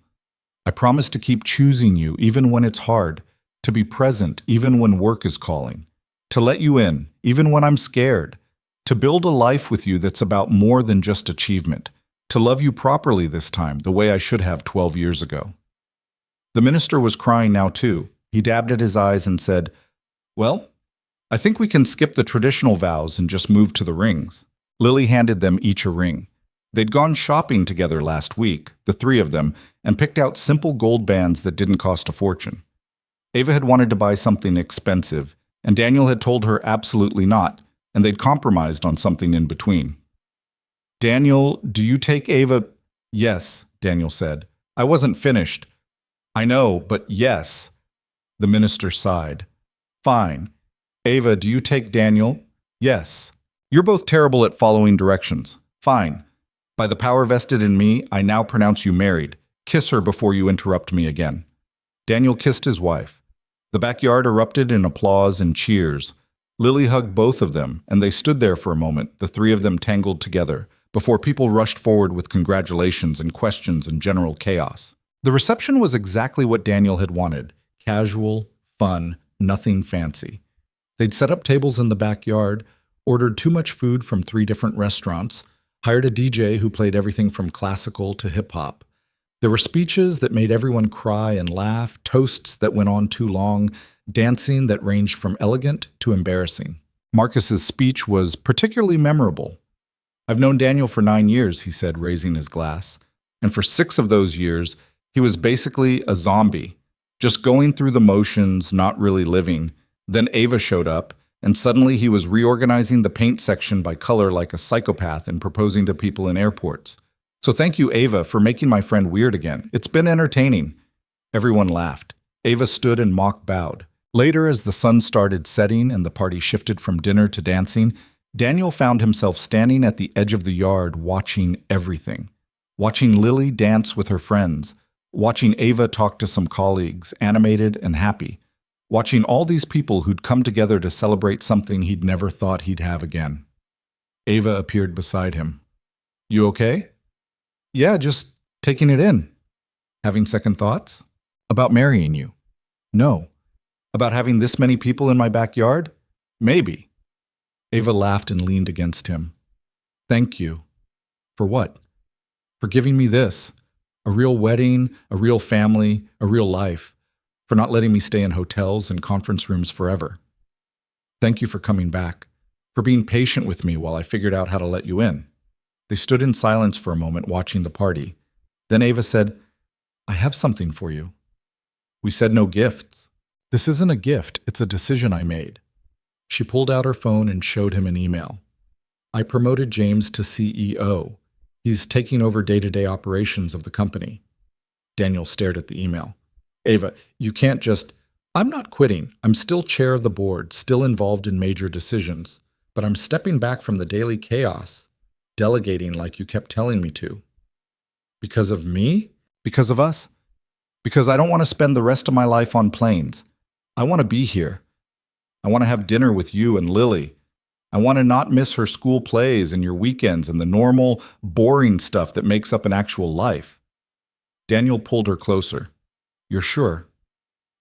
A: I promise to keep choosing you even when it's hard, to be present even when work is calling, to let you in even when I'm scared, to build a life with you that's about more than just achievement, to love you properly this time the way I should have 12 years ago. The minister was crying now too. He dabbed at his eyes and said, Well, I think we can skip the traditional vows and just move to the rings. Lily handed them each a ring. They'd gone shopping together last week, the three of them, and picked out simple gold bands that didn't cost a fortune. Ava had wanted to buy something expensive, and Daniel had told her absolutely not, and they'd compromised on something in between. Daniel, do you take Ava? Yes, Daniel said. I wasn't finished. I know, but yes. The minister sighed. Fine. Ava, do you take Daniel? Yes. You're both terrible at following directions. Fine. By the power vested in me, I now pronounce you married. Kiss her before you interrupt me again. Daniel kissed his wife. The backyard erupted in applause and cheers. Lily hugged both of them, and they stood there for a moment, the three of them tangled together, before people rushed forward with congratulations and questions and general chaos. The reception was exactly what Daniel had wanted. Casual, fun, nothing fancy. They'd set up tables in the backyard, ordered too much food from 3 different restaurants, hired a DJ who played everything from classical to hip-hop. There were speeches that made everyone cry and laugh, toasts that went on too long, dancing that ranged from elegant to embarrassing. Marcus's speech was particularly memorable. I've known Daniel for 9 years, he said, raising his glass. And for 6 of those years, he was basically a zombie, just going through the motions, not really living. Then Ava showed up, and suddenly he was reorganizing the paint section by color like a psychopath and proposing to people in airports. So thank you, Ava, for making my friend weird again. It's been entertaining. Everyone laughed. Ava stood and mock bowed. Later, as the sun started setting and the party shifted from dinner to dancing, Daniel found himself standing at the edge of the yard watching everything. Watching Lily dance with her friends. Watching Ava talk to some colleagues, animated and happy. Watching all these people who'd come together to celebrate something he'd never thought he'd have again. Ava appeared beside him. You okay? Yeah, just taking it in. Having second thoughts? About marrying you? No. About having this many people in my backyard? Maybe. Ava laughed and leaned against him. Thank you. For what? For giving me this. A real wedding, a real family, a real life. For not letting me stay in hotels and conference rooms forever. Thank you for coming back.
B: for being patient with me while I figured out how to let you in." They stood in silence for a moment watching the party. Then Ava said, "I have something for you." We said no gifts. "This isn't a gift, it's a decision I made." She pulled out her phone and showed him an email. "I promoted James to CEO. He's taking over day-to-day operations of the company." Daniel stared at the email. "Ava, you can't just—" "I'm not quitting. I'm still chair of the board, still involved in major decisions. But I'm stepping back from the daily chaos, delegating like you kept telling me to." "Because of me?"
A: Because of us? Because I don't want to spend the rest of my life on planes. I want to be here. I want to have dinner with you and Lily. I want to not miss her school plays and your weekends and the normal, boring stuff that makes up an actual life." Daniel pulled her closer. "You're sure?"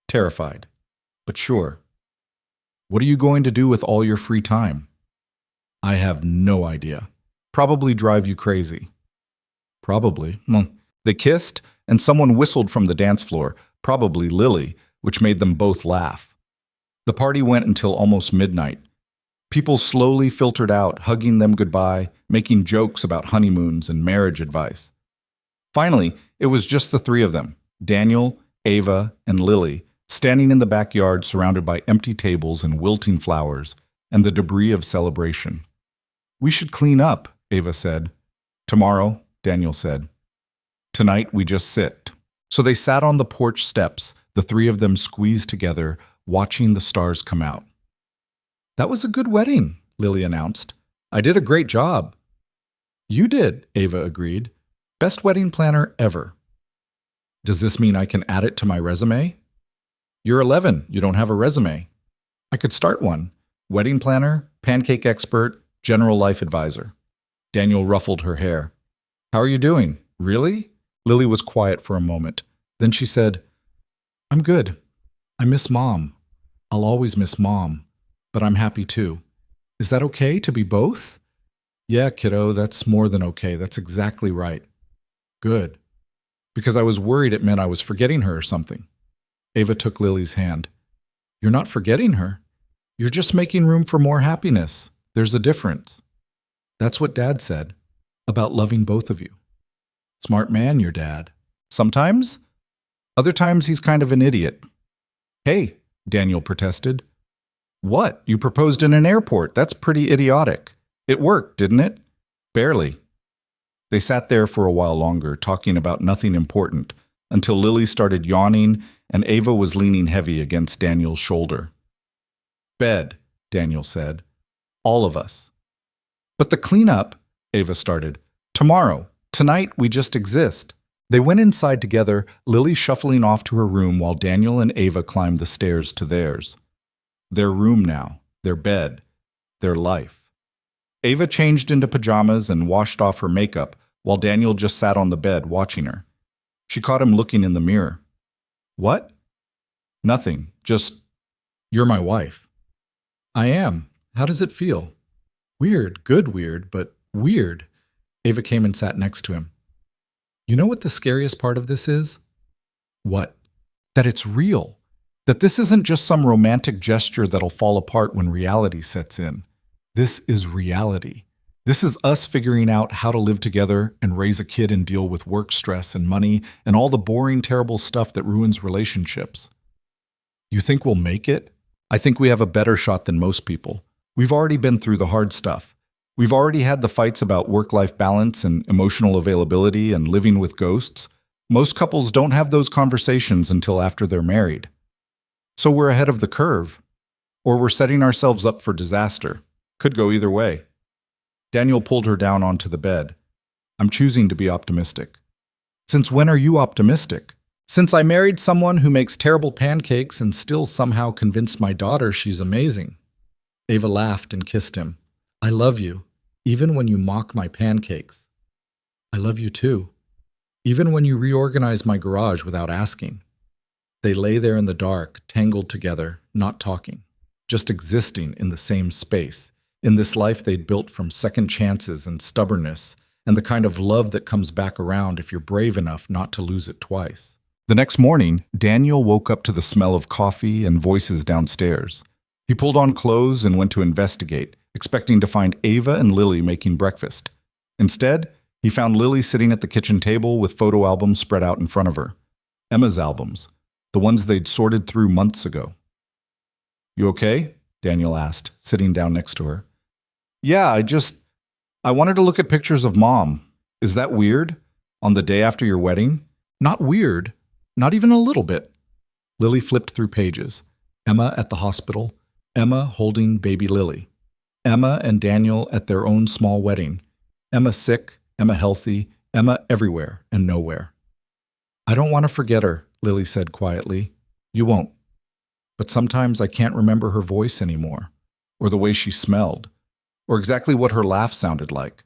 A: Terrified, but sure. "What are you going to do with all your free time?" "I have no idea. Probably drive you crazy." "Probably." They kissed, and someone whistled from the dance floor, probably Lily, which made them both laugh. The party went until almost midnight. People slowly filtered out, hugging them goodbye, making jokes about honeymoons and marriage advice. Finally, it was just the three of them, Daniel, Ava, and Lily, standing in the backyard surrounded by empty tables and wilting flowers and the debris of celebration. "We should clean up," Ava said. "Tomorrow," Daniel said. "Tonight we just sit." So they sat on the porch steps, the three of them squeezed together, watching the stars come out. "That was a good wedding," Lily announced. "I did a great job." "You did," Ava agreed. "Best wedding planner ever." "Does this mean I can add it to my resume?" "You're 11. You don't have a resume." "I could start one. Wedding planner, pancake expert, general life advisor." Daniel ruffled her hair. "How are you doing? Really?" Lily was quiet for a moment. Then she said, "I'm good. I miss Mom. I'll always miss Mom, but I'm happy too. Is that okay to be both?" "Yeah, kiddo, that's more than okay. That's exactly right." "Good. Because I was worried it meant I was forgetting her or something." Ava took Lily's hand. "You're not forgetting her. You're just making room for more happiness. There's a difference." "That's what Dad said, about loving both of you." "Smart man, your dad." "Sometimes. Other times he's kind of an idiot." "Hey," Daniel protested. "What? You proposed in an airport. That's pretty idiotic. It worked, didn't it?" "Barely." They sat there for a while longer, talking about nothing important, until Lily started yawning and Ava was leaning heavy against Daniel's shoulder. "Bed," Daniel said. "All of us." "But the cleanup," Ava started. "Tomorrow. Tonight we just exist." They went inside together, Lily shuffling off to her room while Daniel and Ava climbed the stairs to theirs. Their room now, their bed, their life. Ava changed into pajamas and washed off her makeup while Daniel just sat on the bed watching her. She caught him looking in the mirror. "What?" "Nothing, just—" "You're my wife." "I am. How does it feel?" "Weird, good weird, but weird." Ava came and sat next to him. "You know what the scariest part of this is?" "What?" "That it's real. That this isn't just some romantic gesture that'll fall apart when reality sets in. This is reality. This is us figuring out how to live together and raise a kid and deal with work stress and money and all the boring, terrible stuff that ruins relationships." "You think we'll make it?" "I think we have a better shot than most people. We've already been through the hard stuff. We've already had the fights about work-life balance and emotional availability and living with ghosts. Most couples don't have those conversations until after they're married. So we're ahead of the curve. Or we're setting ourselves up for disaster. Could go either way." Daniel pulled her down onto the bed. "I'm choosing to be optimistic." "Since when are you optimistic?" "Since I married someone who makes terrible pancakes and still somehow convinced my daughter she's amazing." Ava laughed and kissed him. "I love you, even when you mock my pancakes." "I love you too, even when you reorganize my garage without asking." They lay there in the dark, tangled together, not talking, just existing in the same space, in this life they'd built from second chances and stubbornness, and the kind of love that comes back around if you're brave enough not to lose it twice. The next morning, Daniel woke up to the smell of coffee and voices downstairs. He pulled on clothes and went to investigate, expecting to find Ava and Lily making breakfast. Instead, he found Lily sitting at the kitchen table with photo albums spread out in front of her. Emma's albums, the ones they'd sorted through months ago. "You okay?" Daniel asked, sitting down next to her. "Yeah, I wanted to look at pictures of Mom. Is that weird? On the day after your wedding?"
B: "Not weird. Not even a little bit." Lily flipped through pages. Emma at the hospital. Emma holding baby Lily. Emma and Daniel at their own small wedding. Emma sick, Emma healthy, Emma everywhere and nowhere. "I don't want to forget her," Lily said quietly. "You won't. But sometimes I can't remember her voice anymore, or the way she smelled, or exactly what her laugh sounded like."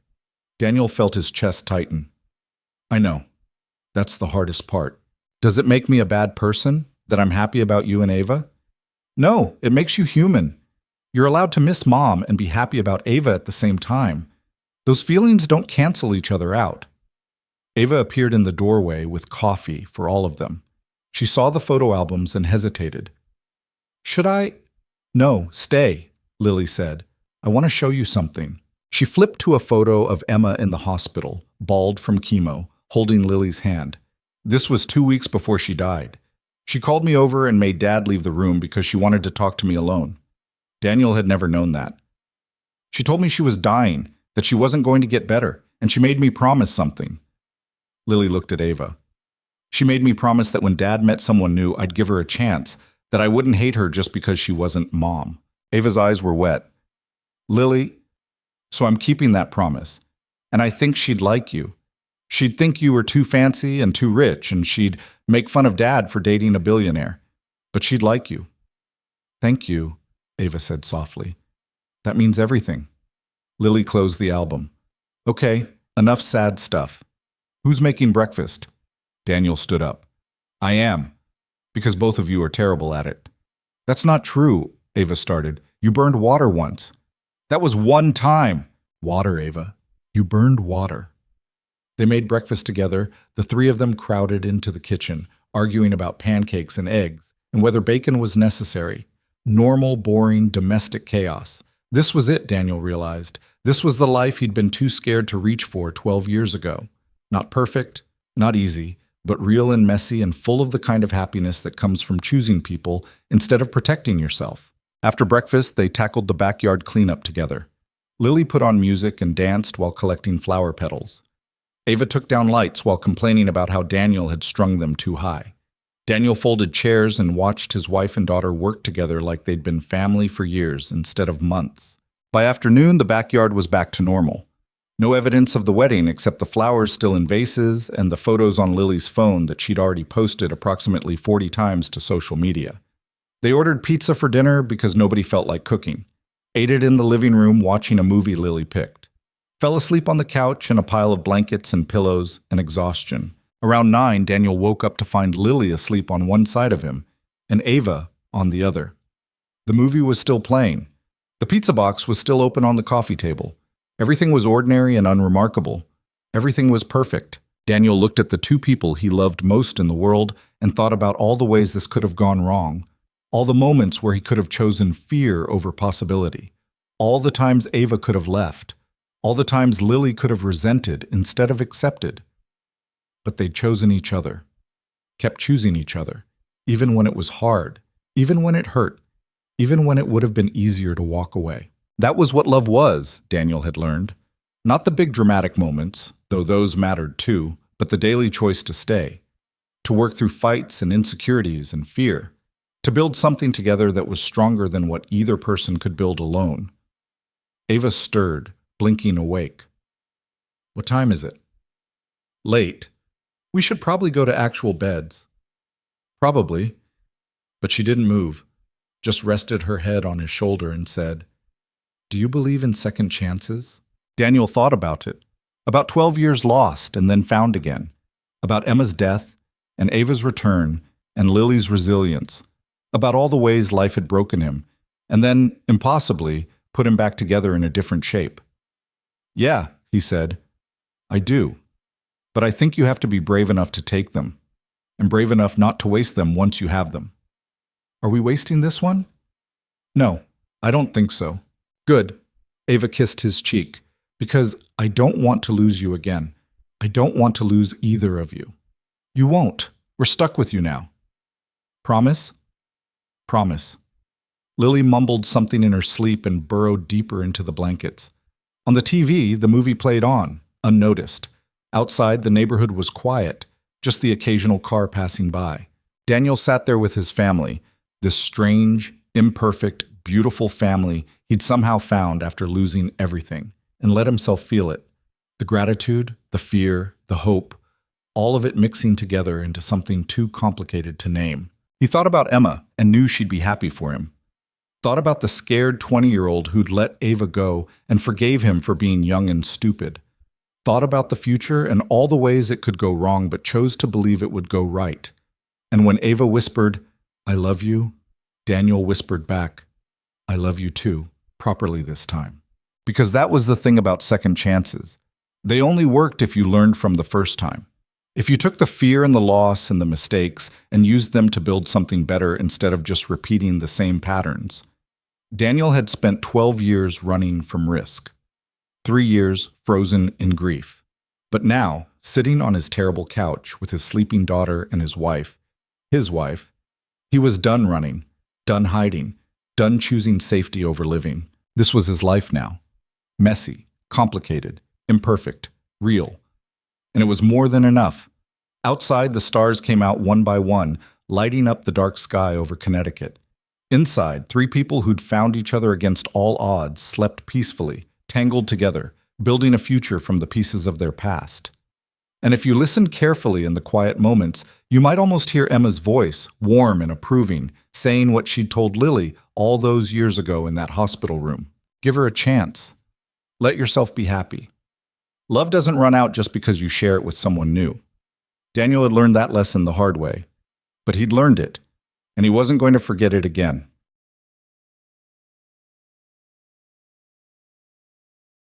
B: Daniel felt his chest tighten. "I know. That's the hardest part. Does it make me a bad person that I'm happy about you and Ava?" "No, it makes you human. You're allowed to miss Mom and be happy about Ava at the same time. Those feelings don't cancel each other out." Ava appeared in the doorway with coffee for all of them. She saw the photo albums and hesitated. "Should I?" "No, stay," Lily said. "I want to show you something." She flipped to a photo of Emma in the hospital, bald from chemo, holding Lily's hand. This was 2 weeks before she died. She called me over and made Dad leave the room because she wanted to talk to me alone. Daniel had never known that. She told me she was dying, that she wasn't going to get better, and she made me promise something. Lily looked at Ava. "She made me promise that when Dad met someone new, I'd give her a chance, that I wouldn't hate her just because she wasn't Mom." Ava's eyes were wet. "Lily, so I'm keeping that promise, and I think she'd like you. She'd think you were too fancy and too rich, and she'd make fun of Dad for dating a billionaire. But she'd like you." "Thank you," Ava said softly. "That means everything." Lily closed the album. "Okay, enough sad stuff. Who's making breakfast?" Daniel stood up. "I am, because both of you are terrible at it." "That's not true," Ava started. "You burned water once." "That was one time." "Water, Ava. You burned water." They made breakfast together. The three of them crowded into the kitchen, arguing about pancakes and eggs, and whether bacon was necessary. Normal, boring, domestic chaos. This was it, Daniel realized. This was the life he'd been too scared to reach for 12 years ago. Not perfect, not easy, but real and messy and full of the kind of happiness that comes from choosing people instead of protecting yourself. After breakfast, they tackled the backyard cleanup together. Lily put on music and danced while collecting flower petals. Ava took down lights while complaining about how Daniel had strung them too high. Daniel folded chairs and watched his wife and daughter work together like they'd been family for years instead of months. By afternoon, the backyard was back to normal. No evidence of the wedding except the flowers still in vases and the photos on Lily's phone that she'd already posted approximately 40 times to social media. They ordered pizza for dinner because nobody felt like cooking. Ate it in the living room watching a movie Lily picked. Fell asleep on the couch in a pile of blankets and pillows and exhaustion. Around 9, Daniel woke up to find Lily asleep on one side of him and Ava on the other. The movie was still playing. The pizza box was still open on the coffee table. Everything was ordinary and unremarkable. Everything was perfect. Daniel looked at the two people he loved most in the world and thought about all the ways this could have gone wrong. All the moments where he could have chosen fear over possibility. All the times Ava could have left. All the times Lily could have resented instead of accepted. But they'd chosen each other. Kept choosing each other. Even when it was hard. Even when it hurt. Even when it would have been easier to walk away. That was what love was, Daniel had learned. Not the big dramatic moments, though those mattered too, but the daily choice to stay. To work through fights and insecurities and fear. To build something together that was stronger than what either person could build alone. Ava stirred, blinking awake. "What time is it?" "Late. We should probably go to actual beds." "Probably." But she didn't move, just rested her head on his shoulder and said, "Do you believe in second chances?" Daniel thought about it. About 12 years lost and then found again. About Emma's death and Ava's return and Lily's resilience. About all the ways life had broken him and then, impossibly, put him back together in a different shape. "Yeah," he said, "I do. But I think you have to be brave enough to take them, and brave enough not to waste them once you have them." "Are we wasting this one?" "No, I don't think so." "Good.
A: Ava kissed his cheek. Because I don't want to lose you again. I don't want to lose either of you. You won't. We're stuck with you now. Promise? Promise. Lily mumbled something in her sleep and burrowed deeper into the blankets. On the TV, the movie played on, unnoticed. Outside, the neighborhood was quiet, just the occasional car passing by. Daniel sat there with his family, this strange, imperfect, beautiful family he'd somehow found after losing everything, and let himself feel it. The gratitude, the fear, the hope, all of it mixing together into something too complicated to name. He thought about Emma and knew she'd be happy for him. Thought about the scared 20-year-old who'd let Ava go and forgave him for being young and stupid. Thought about the future and all the ways it could go wrong but chose to believe it would go right. And when Ava whispered, "I love you," Daniel whispered back, "I love you too," properly this time. Because that was the thing about second chances. They only worked if you learned from the first time. If you took the fear and the loss and the mistakes and used them to build something better instead of just repeating the same patterns. Daniel had spent 12 years running from risk. 3 years frozen in grief. But now, sitting on his terrible couch with his sleeping daughter and his wife, he was done running, done hiding, done choosing safety over living. This was his life now. Messy, complicated, imperfect, real. And it was more than enough. Outside, the stars came out one by one, lighting up the dark sky over Connecticut. Inside, 3 people who'd found each other against all odds slept peacefully, tangled together, building a future from the pieces of their past. And if you listened carefully in the quiet moments, you might almost hear Emma's voice, warm and approving, saying what she'd told Lily all those years ago in that hospital room. Give her a chance. Let yourself be happy. Love doesn't run out just because you share it with someone new. Daniel had learned that lesson the hard way, but he'd learned it, and he wasn't going to forget it again.